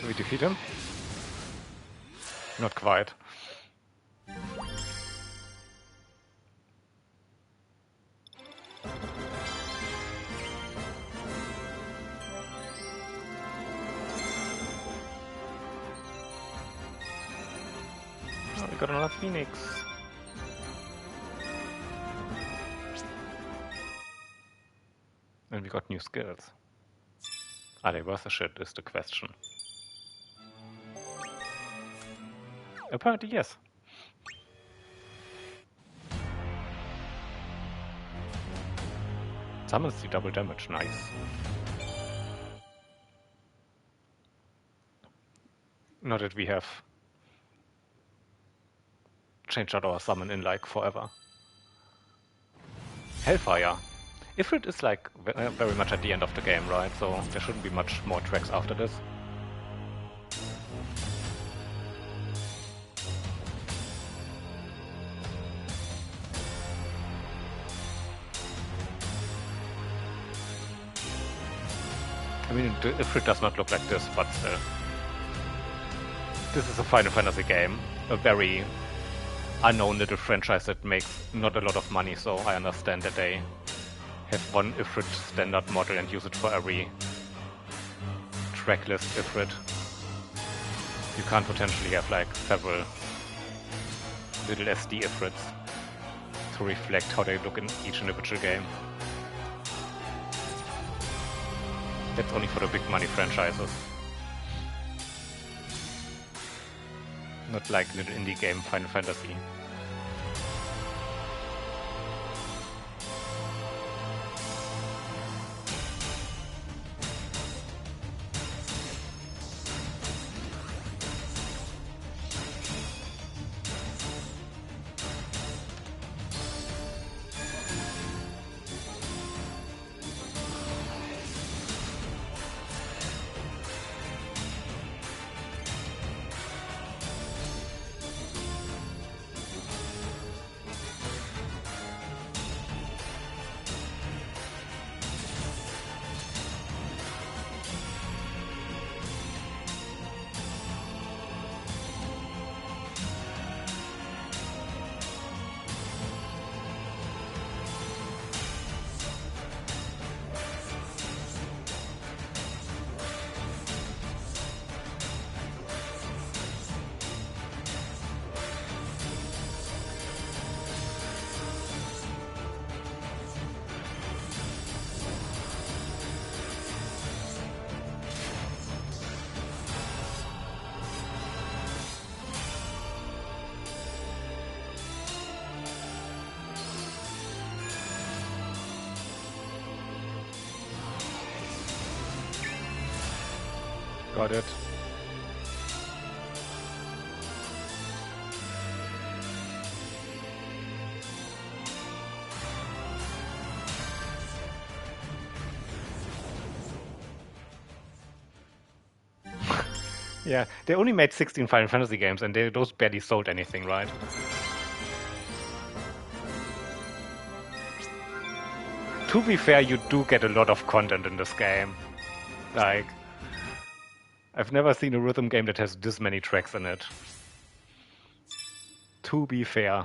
Do we defeat him? Not quite. Oh, we got another Phoenix. And we got new skills. Are they worth a shit is the question. Apparently, yes. Summons the double damage, nice. Not that we have changed out our summon in like forever. Hellfire. Ifrit is like very much at the end of the game, right? So there shouldn't be much more tracks after this. I mean, the Ifrit does not look like this, but still. This is a Final Fantasy game, a very unknown little franchise that makes not a lot of money, so I understand that they have one Ifrit standard model and use it for every tracklist Ifrit. You can't potentially have like several little SD Ifrits to reflect how they look in each individual game. That's only for the big money franchises. Not like little indie game Final Fantasy. Got it. Yeah, they only made 16 Final Fantasy games, and those barely sold anything, right? To be fair, you do get a lot of content in this game. Like, I've never seen a rhythm game that has this many tracks in it. To be fair.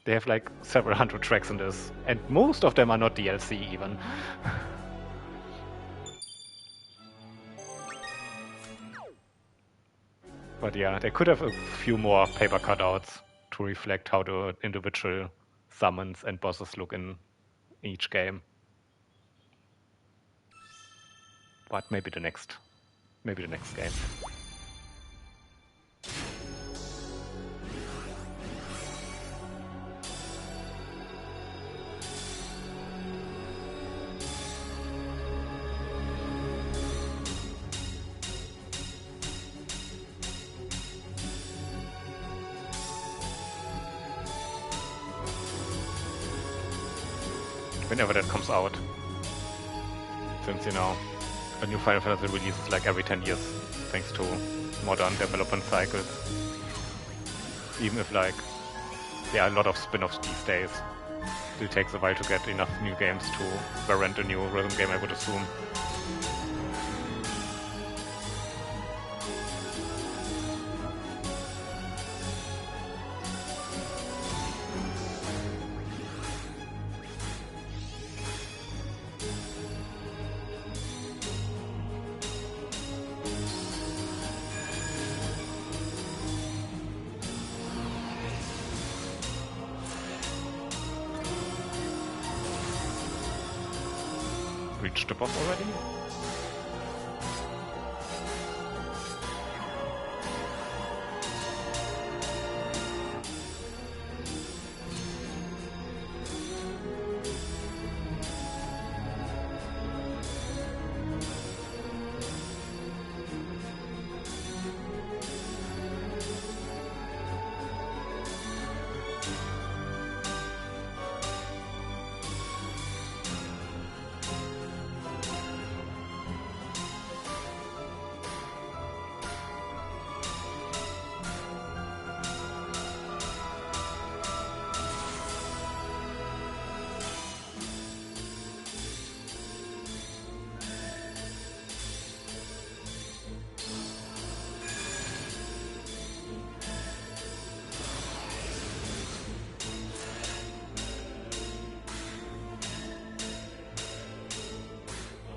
They have like several hundred tracks in this, and most of them are not DLC even. But yeah, they could have a few more paper cutouts to reflect how the individual summons and bosses look in each game. But maybe the next game. Whenever that comes out. Since, you know, a new Final Fantasy releases like every 10 years, thanks to modern development cycles. Even if, like, there are a lot of spin-offs these days. Still takes a while to get enough new games to warrant a new rhythm game, I would assume. Reached the boss already?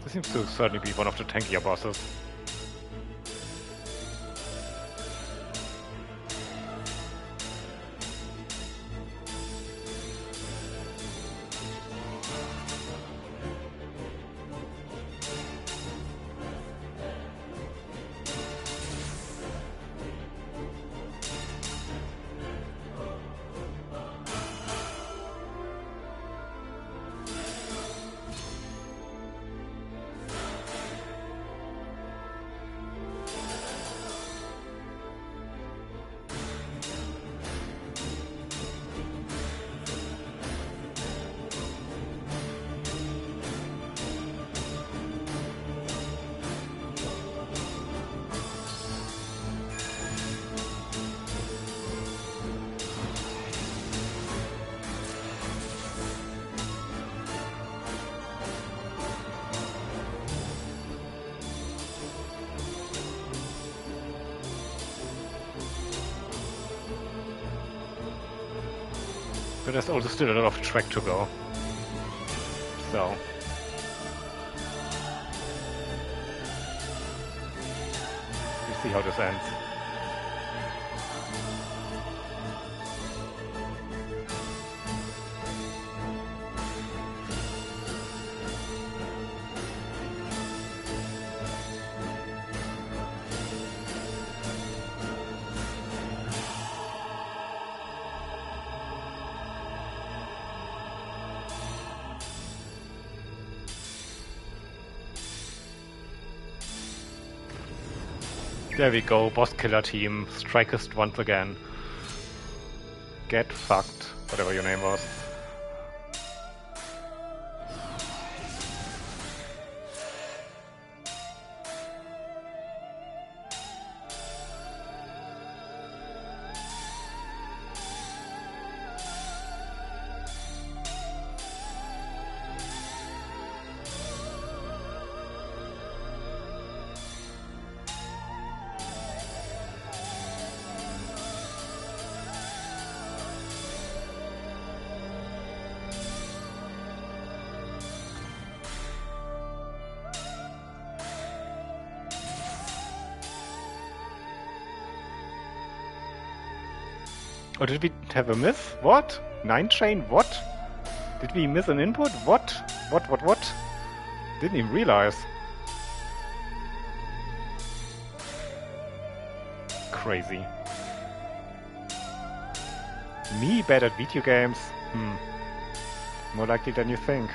This seems to certainly be one of the tankier bosses. But there's also still a lot of track to go. So. We'll see how this ends. There we go, boss killer team, strikest once again. Get fucked, whatever your name was. Or did we have a miss? What? 9 chain? What? Did we miss an input? What? What? Didn't even realize. Crazy. Me bad at video games? More likely than you think.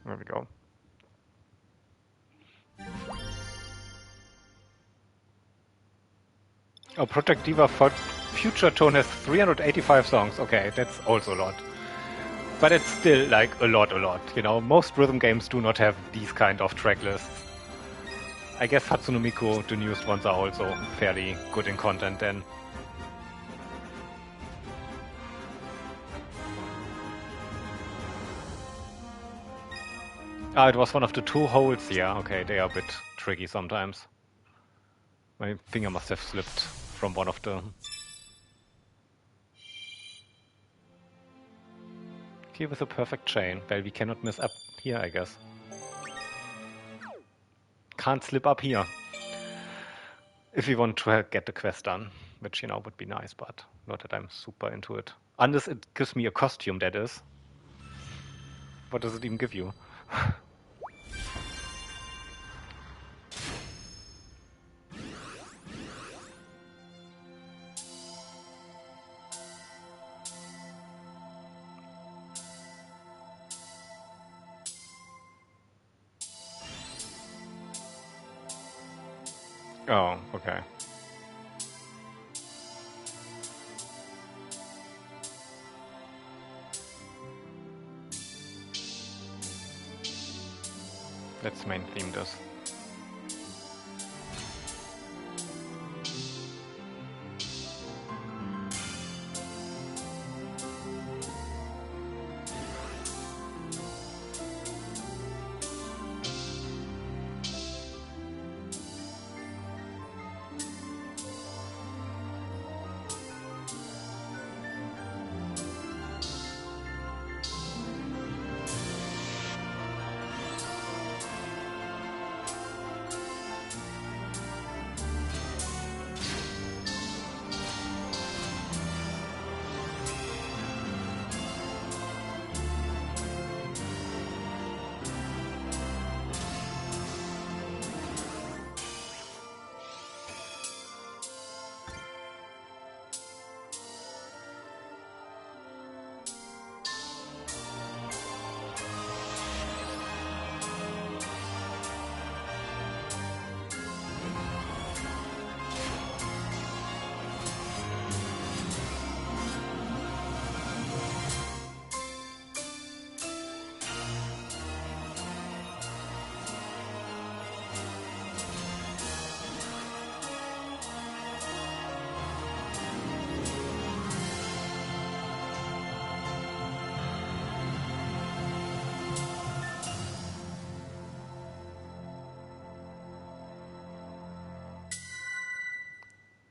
There we go. Oh, Project Diva Future Tone has 385 songs. Okay, that's also a lot. But it's still like a lot. You know, most rhythm games do not have these kind of track lists. I guess Hatsune Miku, the newest ones, are also fairly good in content then. Ah, it was one of the 2 holes. Yeah, okay, they are a bit tricky sometimes. My finger must have slipped from one of the... Here with a perfect chain. Well, we cannot miss up here, I guess. Can't slip up here. If we want to get the quest done, which, you know, would be nice, but not that I'm super into it. Unless it gives me a costume, that is. What does it even give you? Oh, okay. Let's main theme this.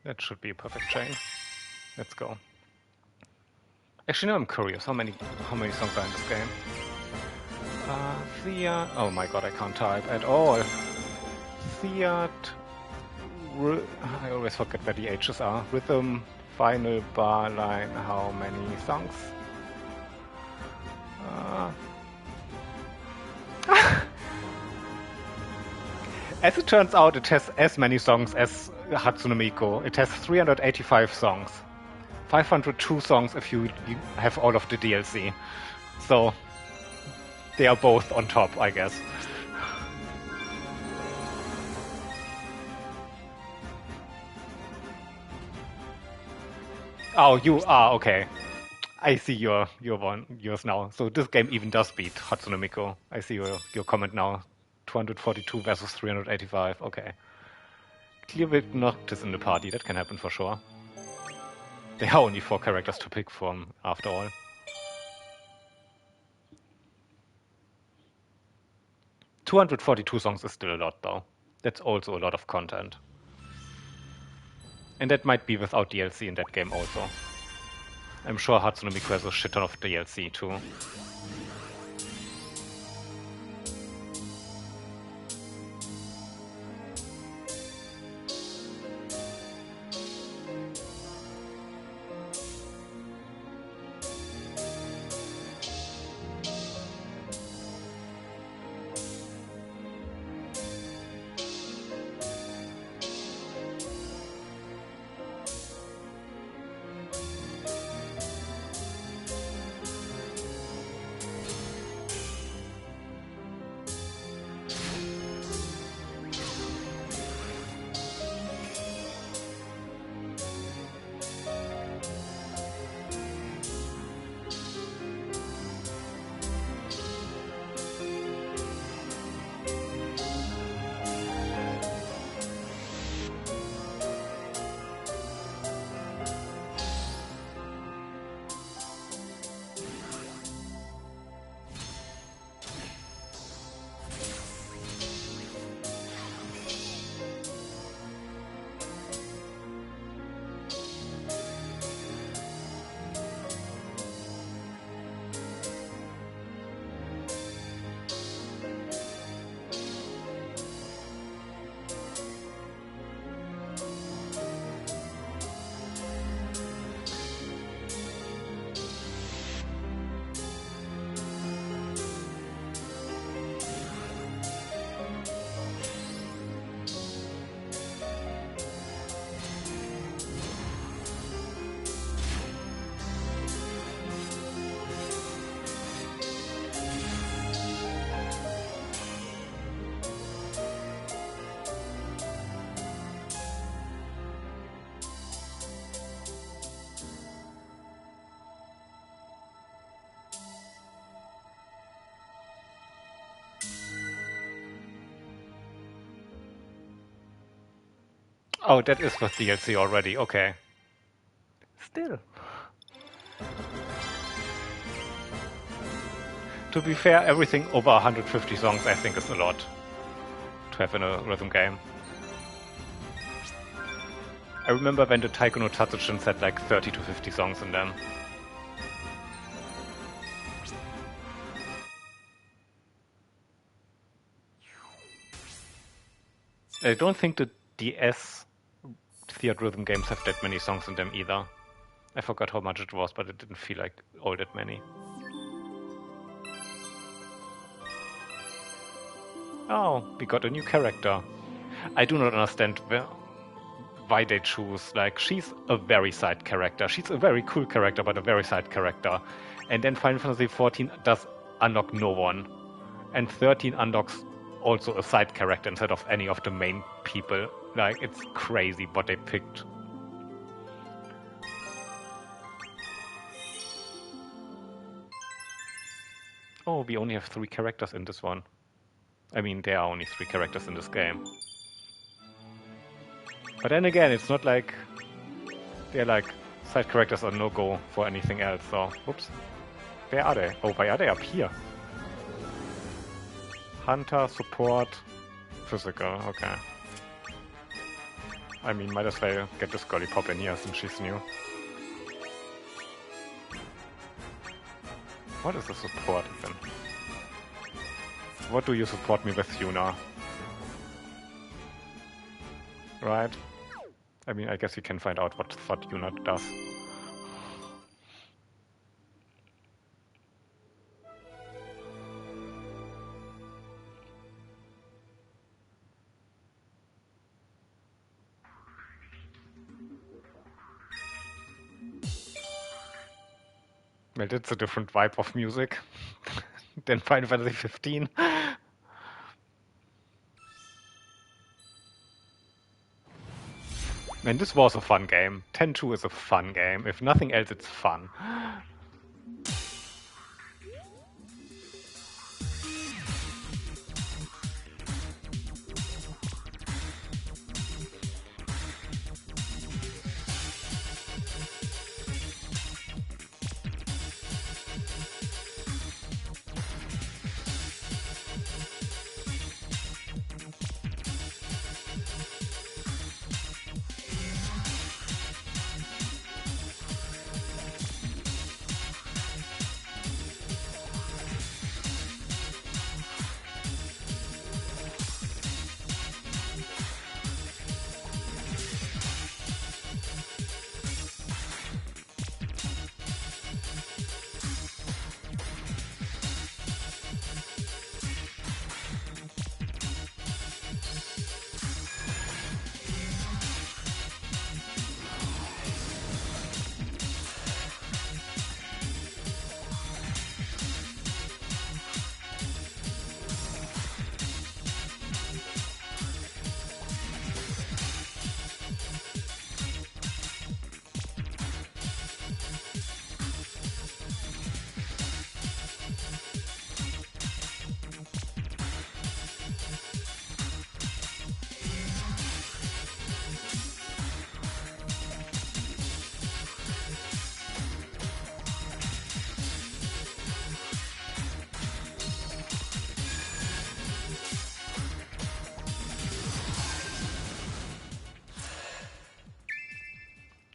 That should be a perfect chain. Let's go. Actually, no, I'm curious. How many songs are in this game? Fiat... Oh my god, I can't type at all. Fiat... I always forget where the H's are. Rhythm, final bar line, how many songs? As it turns out, it has as many songs as Hatsune Miku. It has 385 songs. 502 songs if you have all of the DLC. So, They are both on top, I guess. Oh, you are okay. I see yours now. So this game even does beat Hatsune Miku. I see your comment now. 242 versus 385. Okay. Clear with Noctis in the party. That can happen for sure. There are only 4 characters to pick from, after all. "242 songs is still a lot, though. That's also a lot of content. And that might be without DLC in that game also. I'm sure Hatsune Miku has a shit ton of DLC too. Oh, that is with DLC already. Okay. Still. To be fair, everything over 150 songs I think is a lot to have in a rhythm game. I remember when the Taiko no Tatsujins had like 30 to 50 songs in them. I don't think the DS Theatrhythm games have that many songs in them either. I forgot how much it was, but it didn't feel like all that many. Oh, we got a new character. I do not understand why they choose. Like, she's a very side character. She's a very cool character, but a very side character. And then Final Fantasy XIV does unlock no one. And 13 unlocks also a side character instead of any of the main people. Like, it's crazy what they picked. Oh, we only have 3 characters in this one. I mean, there are only 3 characters in this game. But then again, it's not like they're like side characters are no-go for anything else, so... Oops. Where are they? Oh, why are they up here? Hunter, support, physical, okay. I mean, might as well get this girly pop in here since she's new. What is the support even? What do you support me with, Yuna? Right? I mean, I guess you can find out what Yuna does. Well, that's a different vibe of music. than Final Fantasy 15. Man, this was a fun game. 10-2 is a fun game. If nothing else, it's fun.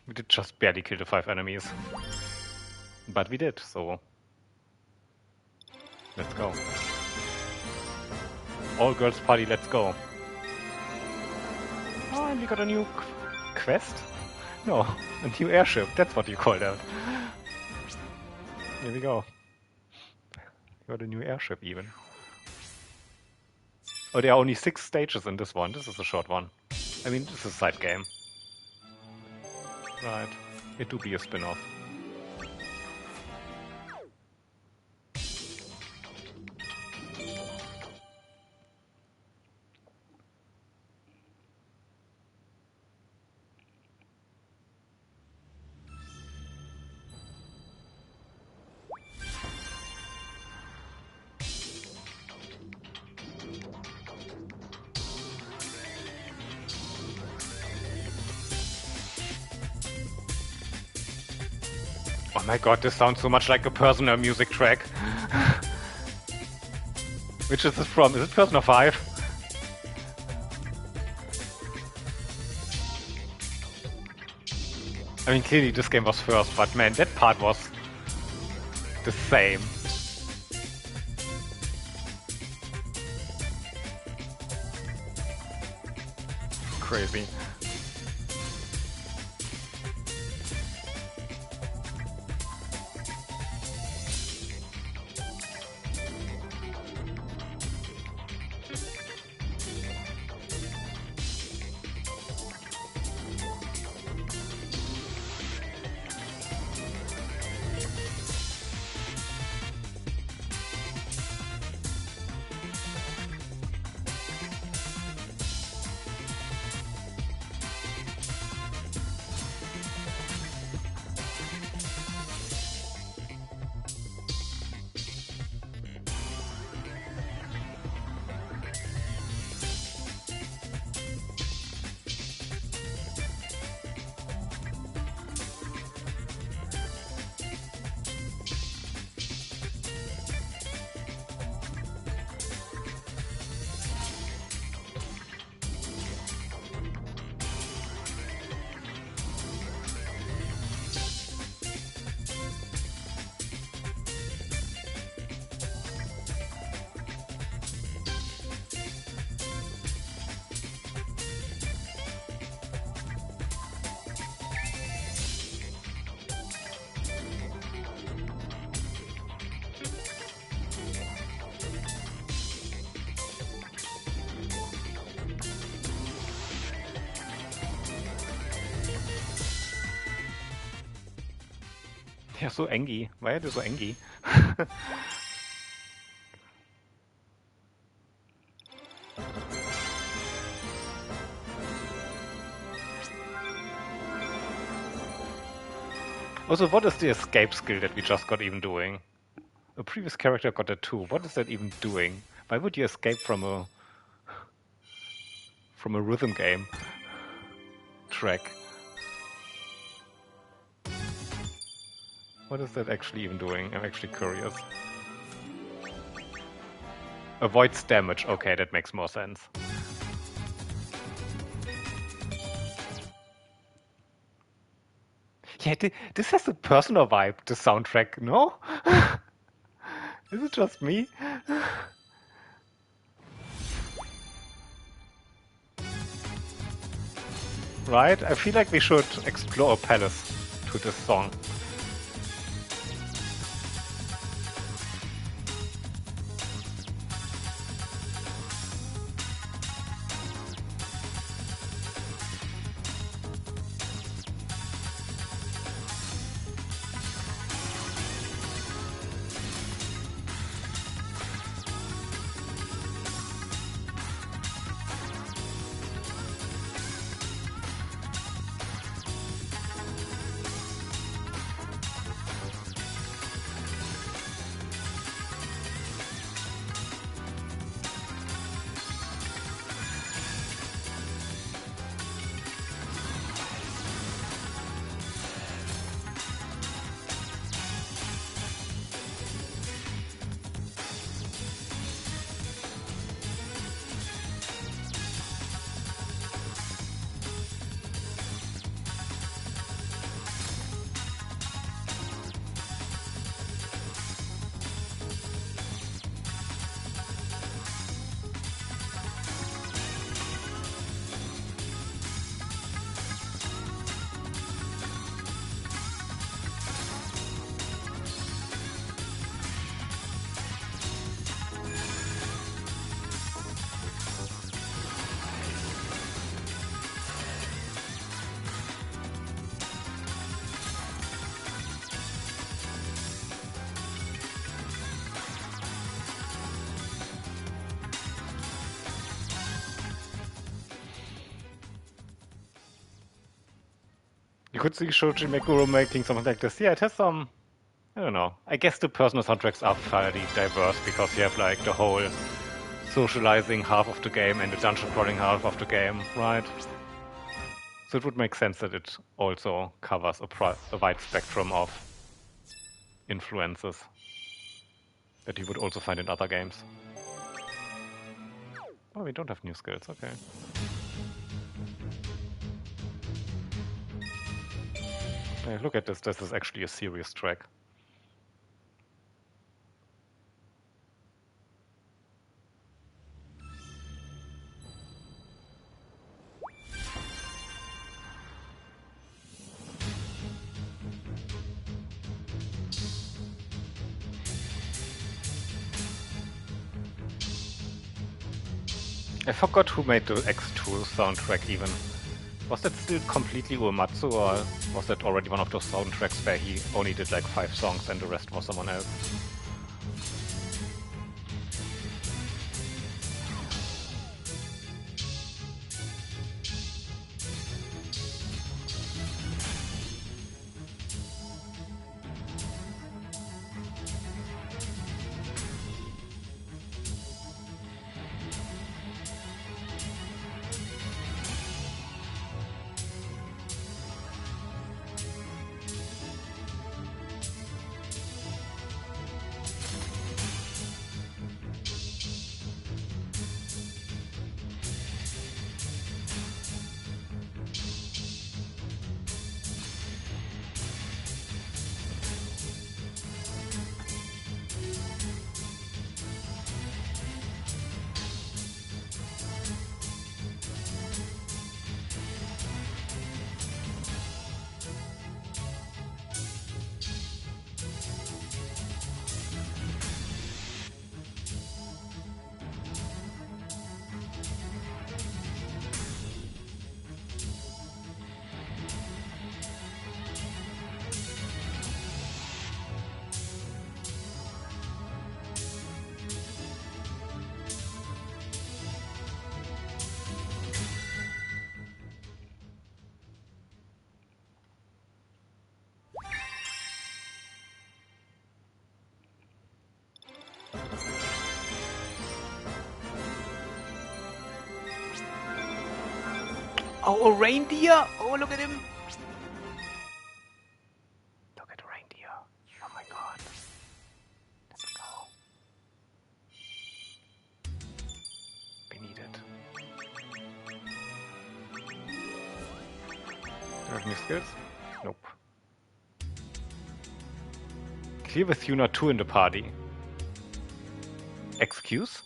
We did just barely kill the 5 enemies. But we did, so... Let's go. All girls party, let's go. Oh, and we got a new quest? No, a new airship, that's what you call that. Here we go. Got a new airship even. Oh, there are only 6 stages in this one. This is a short one. I mean, this is a side game. Right. It do be a spin-off. Oh my god, this sounds so much like a Persona music track. Which is this from? Is it Persona 5? I mean, clearly this game was first, but man, that part was the same. Crazy. Der ist so engi. Why are they so engi? Also, what is the escape skill that we just got even doing? A previous character got that too. What is that even doing? Why would you escape from a rhythm game track? What is that actually even doing? I'm actually curious. Avoids damage. Okay, that makes more sense. Yeah, this has a personal vibe, the soundtrack, no? Is it just me? Right? I feel like we should explore a palace to this song. You could see Shoji Meguro making something like this. Yeah, it has some... I don't know. I guess the personal soundtracks are fairly diverse because you have like the whole socializing half of the game and the dungeon crawling half of the game, right? So it would make sense that it also covers a wide spectrum of influences that you would also find in other games. Oh, we don't have new skills, okay. Hey, look at this, this is actually a serious track. I forgot who made the X2 soundtrack even. Was that still completely Uematsu, or was that already one of those soundtracks where he only did like 5 songs and the rest was someone else? Oh, a reindeer! Oh, look at him! Look at the reindeer. Oh my god. Let's go. We need it. Do I have any skills? Nope. Clear with Yuna 2 in the party. Excuse?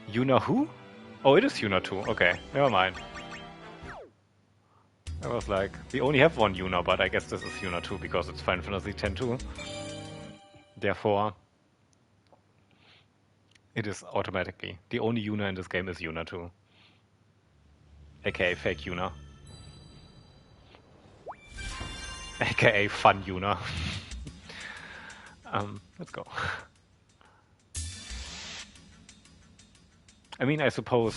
Yuna who? Oh, it is Yuna 2. Okay, never mind. I was like, we only have one Yuna, but I guess this is Yuna 2 because it's Final Fantasy X-2. Therefore, it is automatically. The only Yuna in this game is Yuna 2. AKA fake Yuna. AKA fun Yuna. Let's go. I mean, I suppose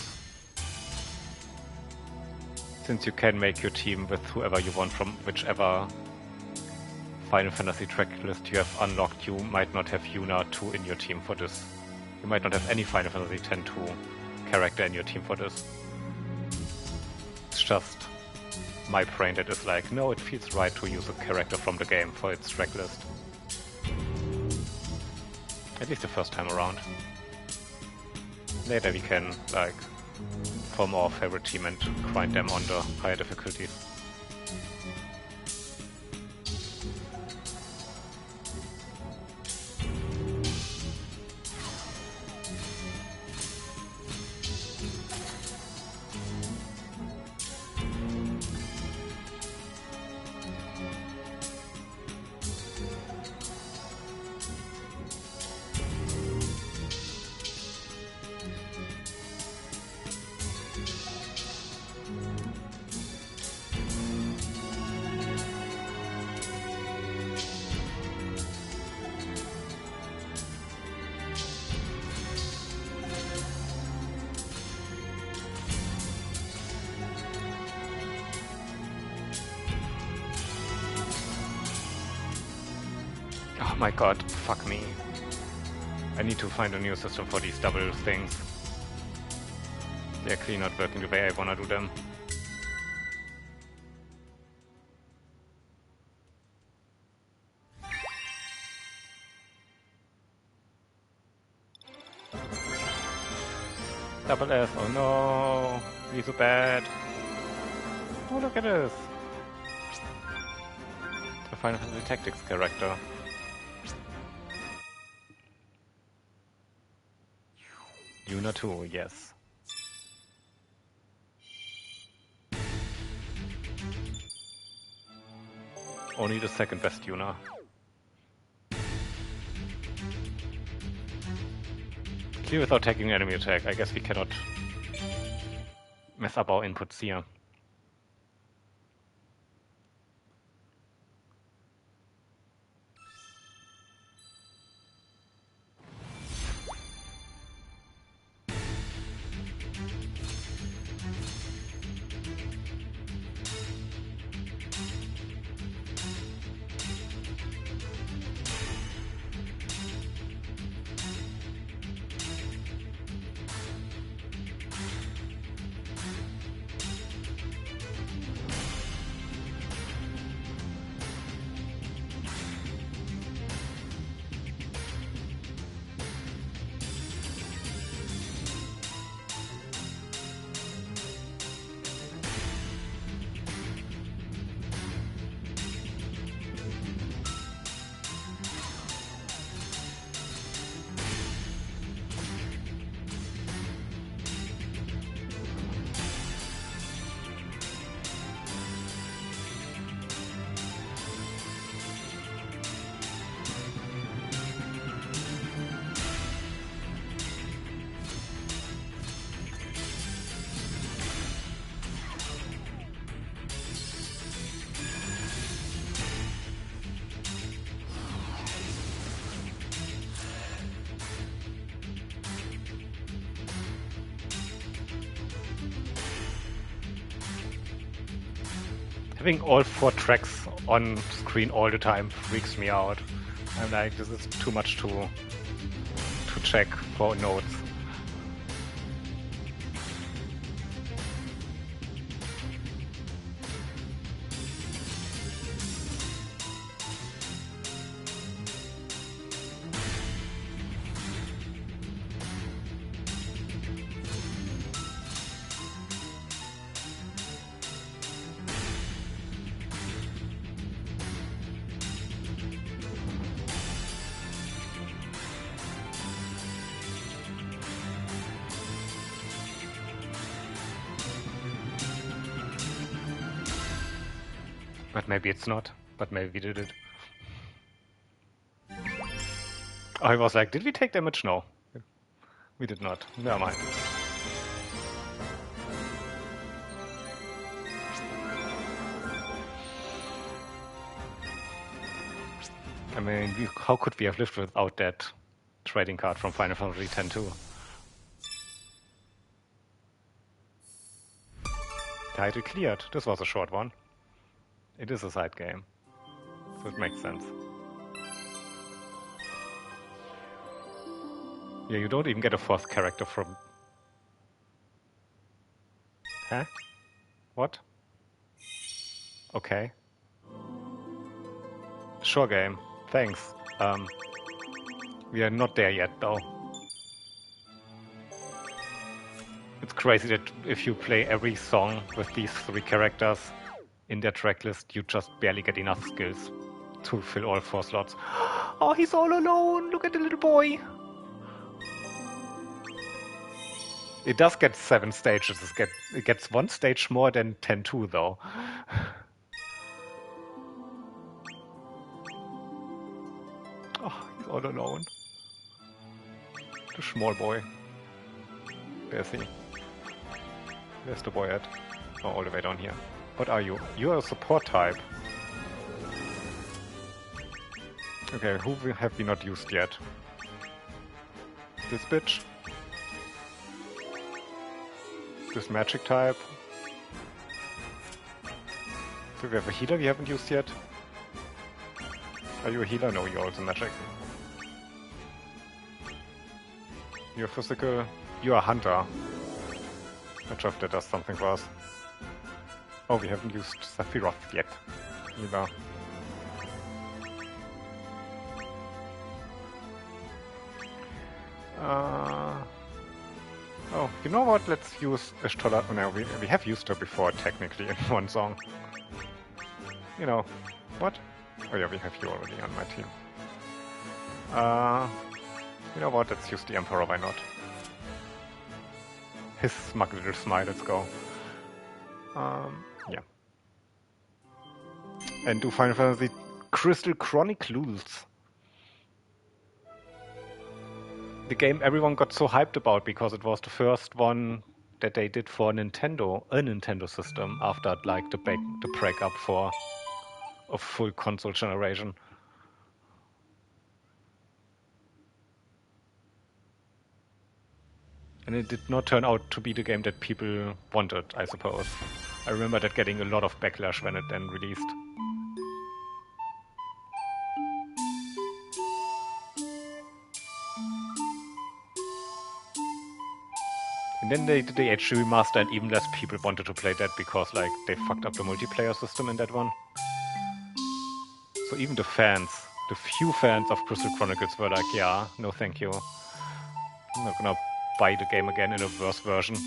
since you can make your team with whoever you want from whichever Final Fantasy track list you have unlocked, you might not have Yuna 2 in your team for this. You might not have any Final Fantasy X-2 character in your team for this. It's just my brain that is like, no, it feels right to use a character from the game for its track list. At least the first time around. Later we can, like, form our favorite team and grind them on the higher difficulties. Oh my god, fuck me. I need to find a new system for these double things. They're clearly not working the way I wanna do them. Double S, oh no, he's so bad. Oh, look at this. The Final Fantasy Tactics character. Yuna 2, yes. Only the second best Yuna. Clear without taking an enemy attack. I guess we cannot mess up our inputs here. Having all 4 tracks on screen all the time freaks me out. I'm like, this is too much to check for notes. But maybe it's not. But maybe we did it. I was like, did we take damage? No. We did not. Never mind. I mean, how could we have lived without that trading card from Final Fantasy X-2? Title cleared. This was a short one. It is a side game, so it makes sense. Yeah, you don't even get a fourth character from... Huh? What? Okay. Sure game. Thanks. We are not there yet, though. It's crazy that if you play every song with these 3 characters in their tracklist, you just barely get enough skills to fill all 4 slots. Oh, he's all alone! Look at the little boy! It does get 7 stages. It gets 1 stage more than 10-2, though. Oh, he's all alone. The small boy. There's he. Where's the boy at? Oh, all the way down here. What are you? You're a support type. Okay, who have we not used yet? This bitch. This magic type. Do we have a healer we haven't used yet? Are you a healer? No, you're also magic. You're physical. You're a hunter. Not sure if that does something for us. Oh, we haven't used Sephiroth yet. Either. Oh, you know what? Let's use Ishtola. Oh, no, we have used her before, technically, in one song. You know, what? Oh yeah, we have you already on my team. You know what? Let's use the Emperor, why not? His smug little smile, let's go. Yeah. And do Final Fantasy Crystal Chronicles. The game everyone got so hyped about because it was the first one that they did for a Nintendo system after like the breakup for a full console generation. And it did not turn out to be the game that people wanted, I suppose. I remember that getting a lot of backlash when it then released. And then they did the HD remaster and even less people wanted to play that because like they fucked up the multiplayer system in that one. So even the few fans of Crystal Chronicles were like, yeah, no thank you. I'm not gonna buy the game again in a worse version.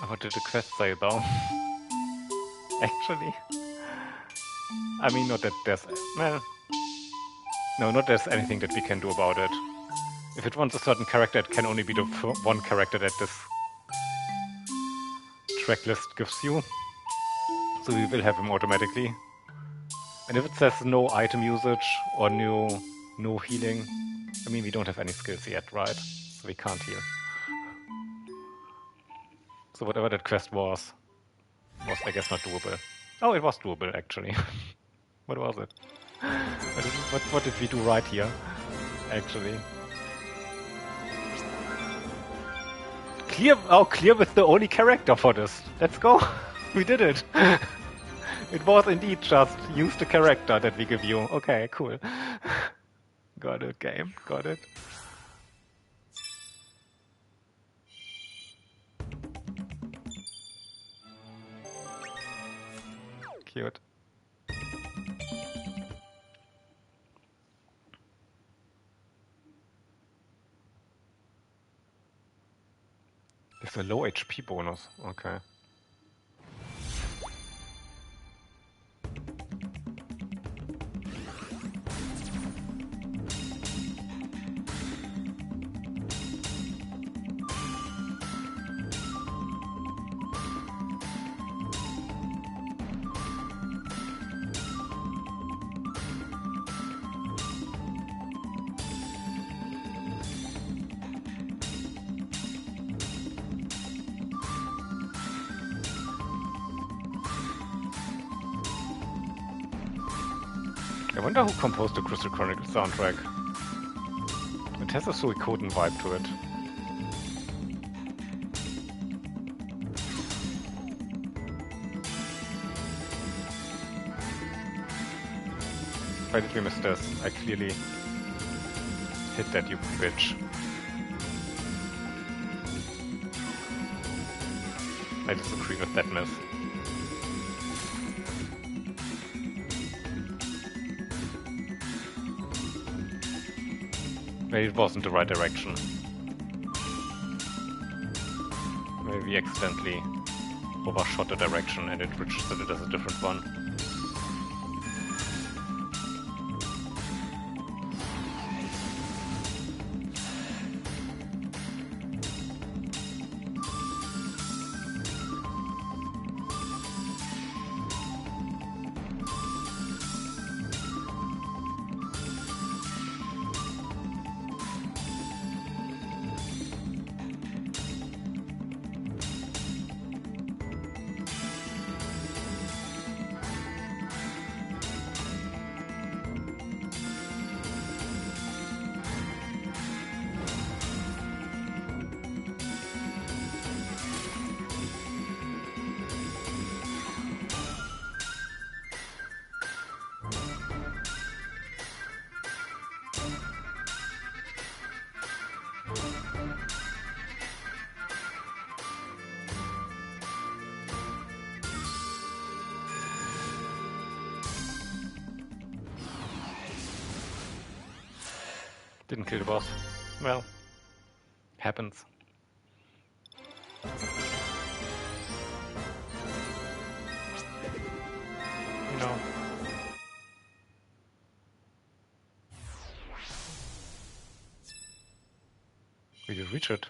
What did the quest say though? Actually? I mean, not that there's... Well... No, not there's anything that we can do about it. If it wants a certain character, it can only be the one character that this track list gives you. So we will have him automatically. And if it says no item usage or no healing, I mean, we don't have any skills yet, right? So we can't heal. So whatever that quest was, Was, I guess, not doable. Oh, it was doable, actually. What was it? What did we do right here, actually? Clear! Oh, clear with the only character for this. Let's go! We did it! It was indeed just use the character that we give you. Okay, cool. Got it, game. Got it. Cute. It's a low HP bonus. Okay. I wonder who composed the Crystal Chronicles soundtrack. It has a Suikoden vibe to it. Why did we miss this? I clearly hit that, you bitch. I disagree with that miss. Maybe it wasn't the right direction. Maybe we accidentally overshot the direction and it registered it as a different one. Didn't kill the boss. Well, happens. No. We did reach it.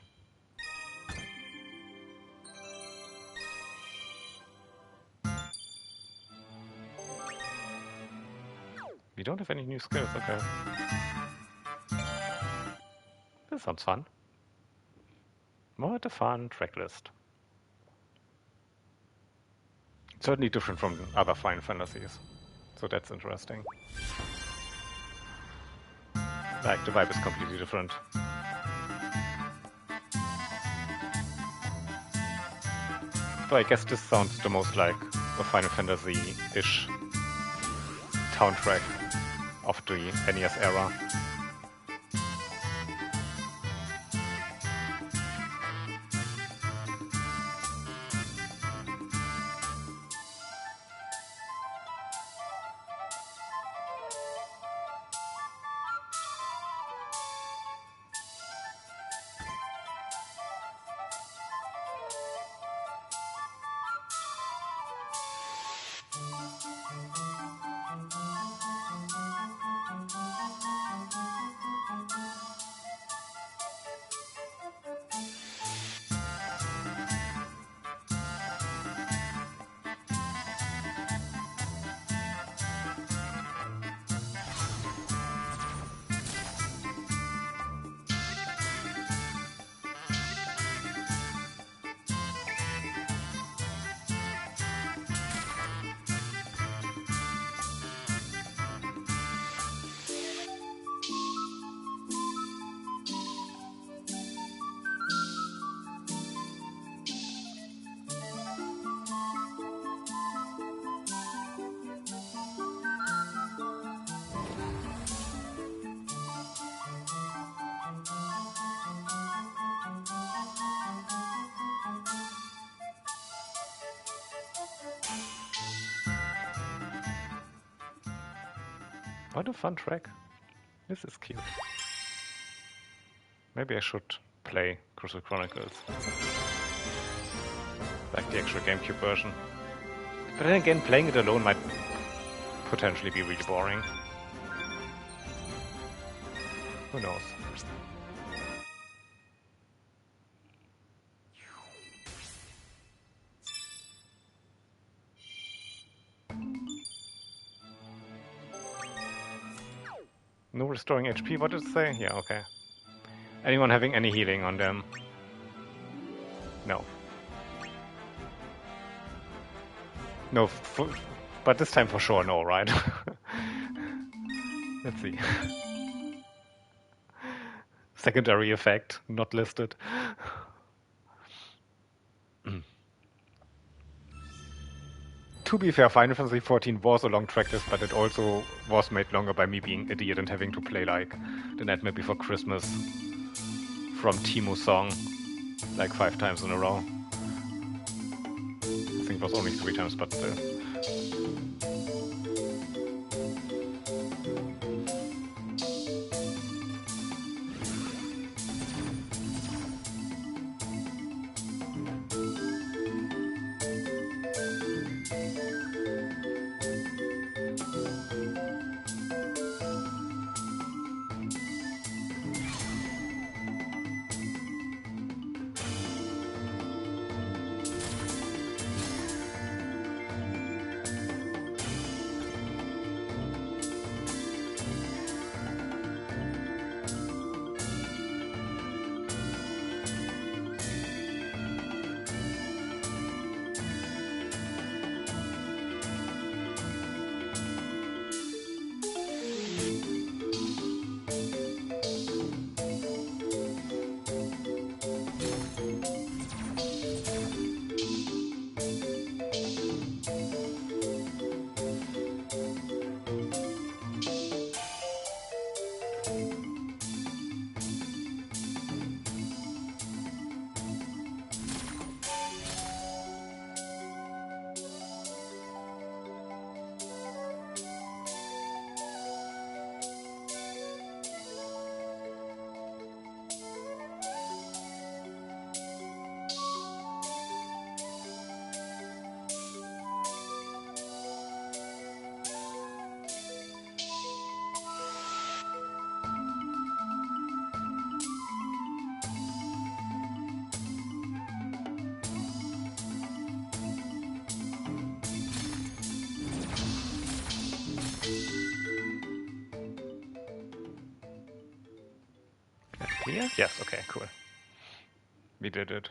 We don't have any new skills, okay. This sounds fun. More at the fun track list. Certainly different from other Final Fantasies. So that's interesting. Like, the vibe is completely different. So I guess this sounds the most like a Final Fantasy-ish soundtrack of the NES era. What a fun track. This is cute. Maybe I should play Crystal Chronicles. Like the actual GameCube version. But then again, playing it alone might potentially be really boring. Who knows? No restoring HP, what did it say? Yeah, okay. Anyone having any healing on them? No. No, but this time for sure no, right? Let's see. Secondary effect, not listed. To be fair, Final Fantasy XIV was a long tracklist, but it also was made longer by me being idiot and having to play like the Nightmare Before Christmas from Teemu's song like 5 times in a row. I think it was only 3 times, but still. Clear? Yes, okay, cool. We did it.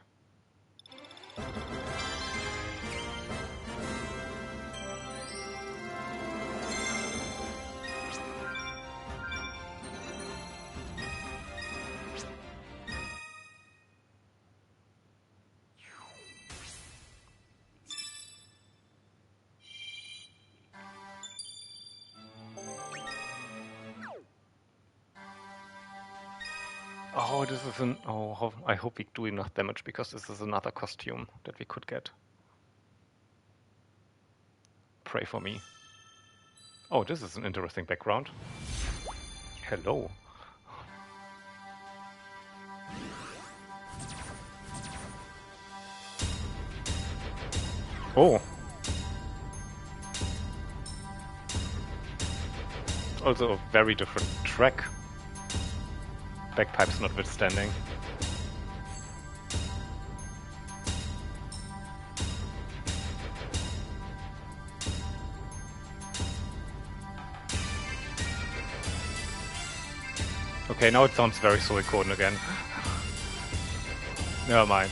Oh, this is an... Oh, I hope we do enough damage, because this is another costume that we could get. Pray for me. Oh, this is an interesting background. Hello. Oh. It's also a very different track. Bagpipes notwithstanding. Okay, now it sounds very Suikoden again. Never mind.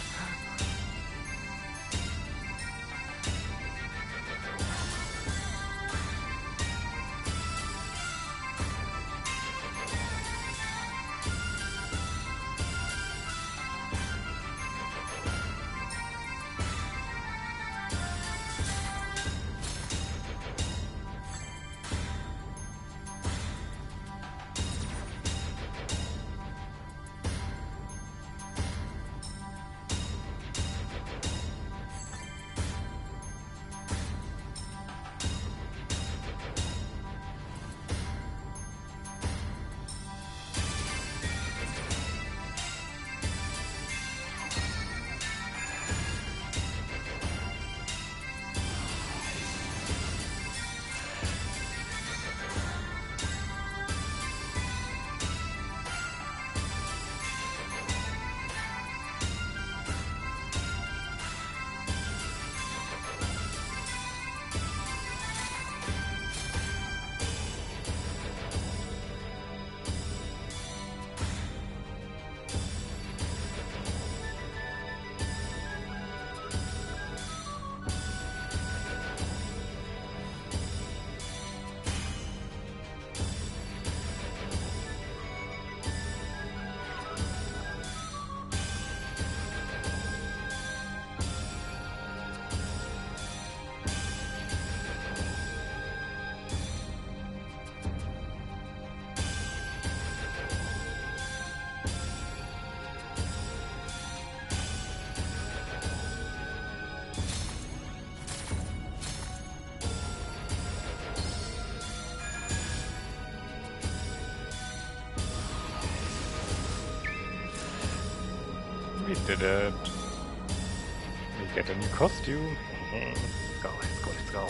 We did it. We get a new costume. Let's go, let's go, let's go.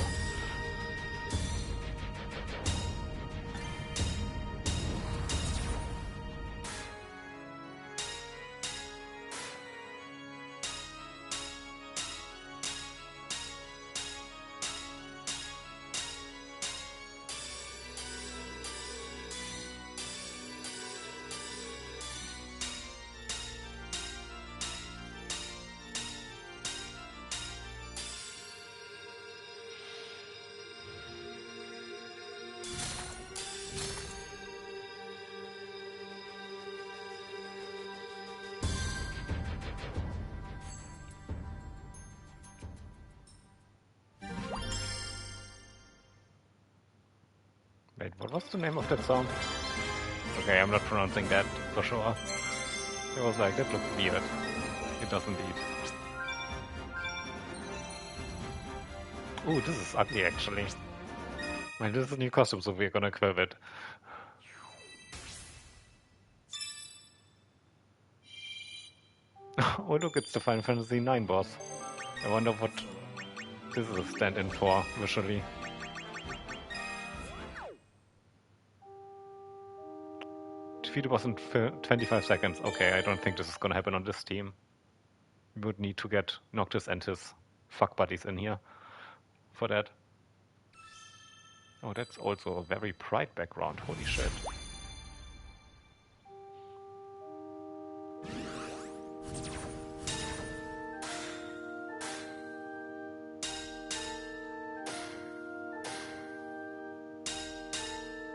Wait, what was the name of that song? Okay, I'm not pronouncing that for sure. It was like, that looks weird. It does indeed. Ooh, this is ugly actually. Man, this is a new costume, so we're gonna equip it. Oh look, it's the Final Fantasy IX boss. I wonder what this is a stand-in for, visually. Defeat the boss in 25 seconds. Okay, I don't think this is gonna happen on this team. We would need to get Noctis and his fuck buddies in here for that. Oh, that's also a very bright background. Holy shit.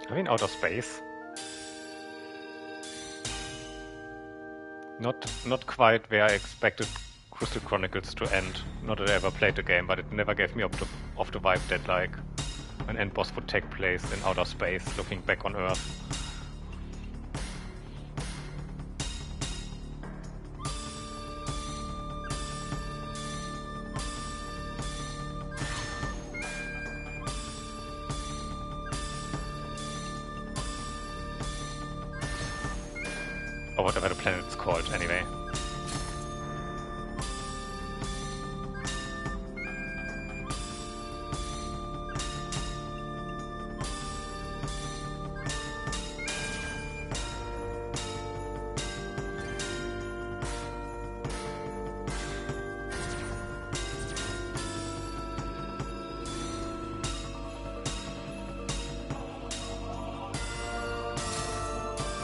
I mean, outer space. Not quite where I expected Crystal Chronicles to end. Not that I ever played the game, but it never gave me off the vibe that like an end boss would take place in outer space, looking back on Earth. Or whatever the planet's called, anyway.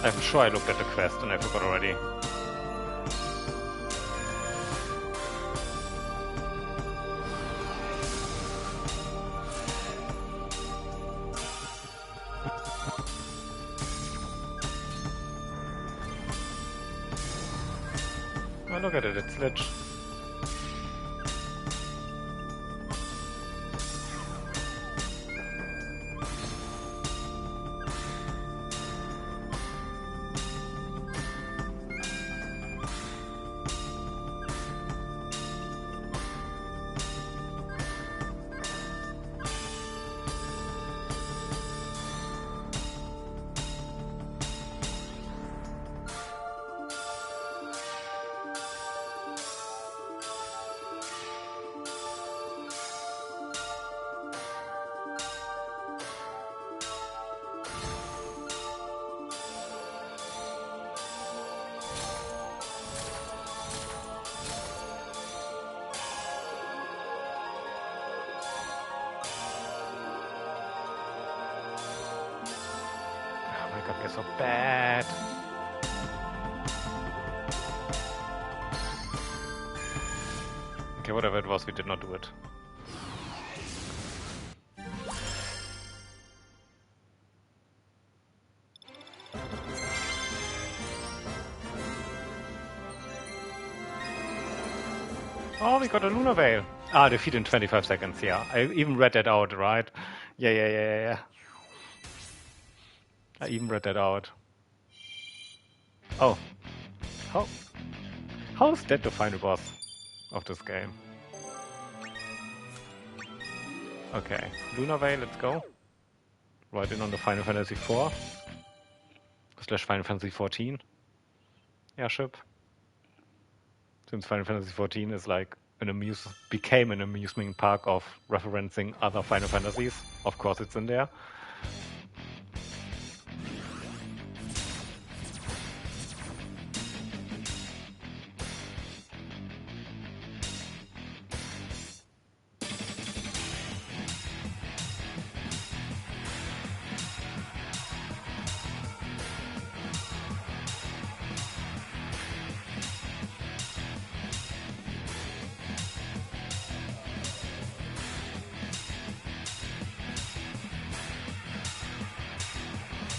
I'm sure I looked at the quest and I forgot already. Oh, look at it, it's Lich. Oh my god, they're so bad. Okay, whatever it was, we did not do it. Oh, we got a Lunar Veil. Ah, defeat in 25 seconds, yeah. I even read that out, right? Yeah. I even read that out. Oh. How is that the final boss of this game? Okay. Lunar Veil, let's go. Right in on the Final Fantasy IV. / Final Fantasy XIV. Airship. since Final Fantasy XIV is like became an amusement park of referencing other Final Fantasies. Of course, it's in there.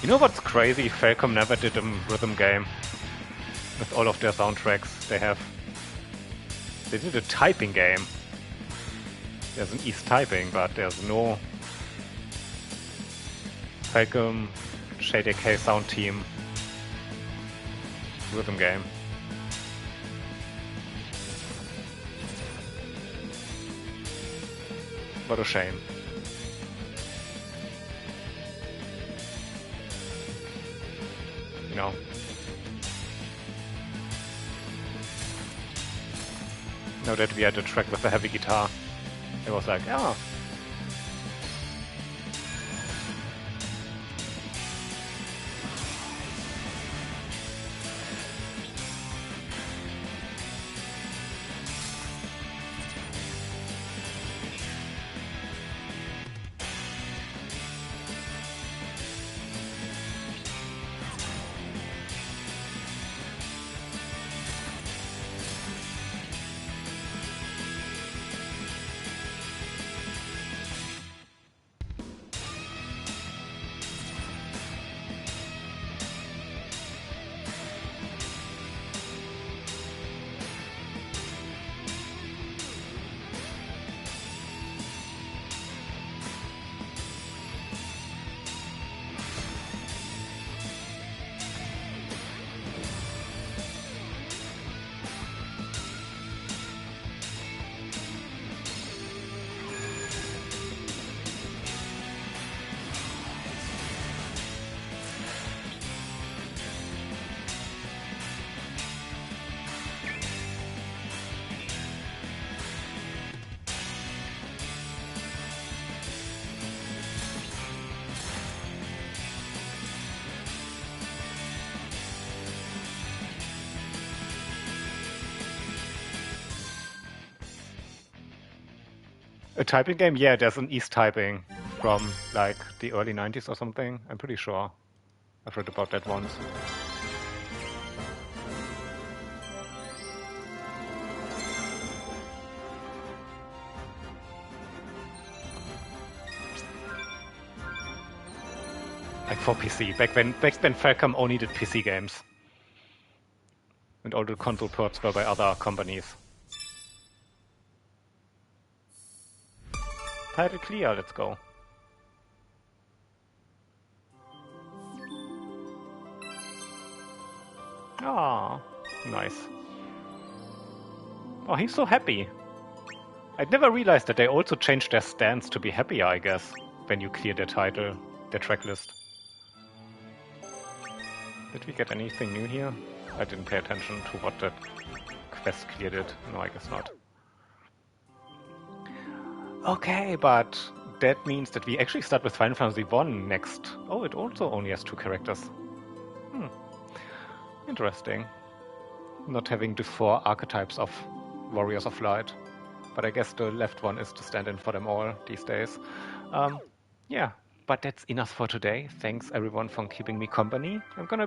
You know what's crazy? Falcom never did a rhythm game with all of their soundtracks they have. They did a typing game. There's an East typing, but there's no Falcom JDK sound team rhythm game. What a shame. You know. Now that we had a track with the heavy guitar, it was like, oh. A typing game? Yeah, there's an East typing from like the early 90s or something. I'm pretty sure. I've read about that once. Like for PC. Back when Falcom only did PC games. And all the console ports were by other companies. Title clear, let's go. Ah, nice. Oh, he's so happy. I'd never realized that they also changed their stance to be happier, I guess, when you clear their title, their tracklist. Did we get anything new here? I didn't pay attention to what that quest clear did. No, I guess not. Okay, but that means that we actually start with Final Fantasy I next. Oh, it also only has 2 characters. Interesting. Not having the 4 archetypes of Warriors of Light. But I guess the left one is to stand in for them all these days. Yeah, but that's enough for today. Thanks everyone for keeping me company. I'm gonna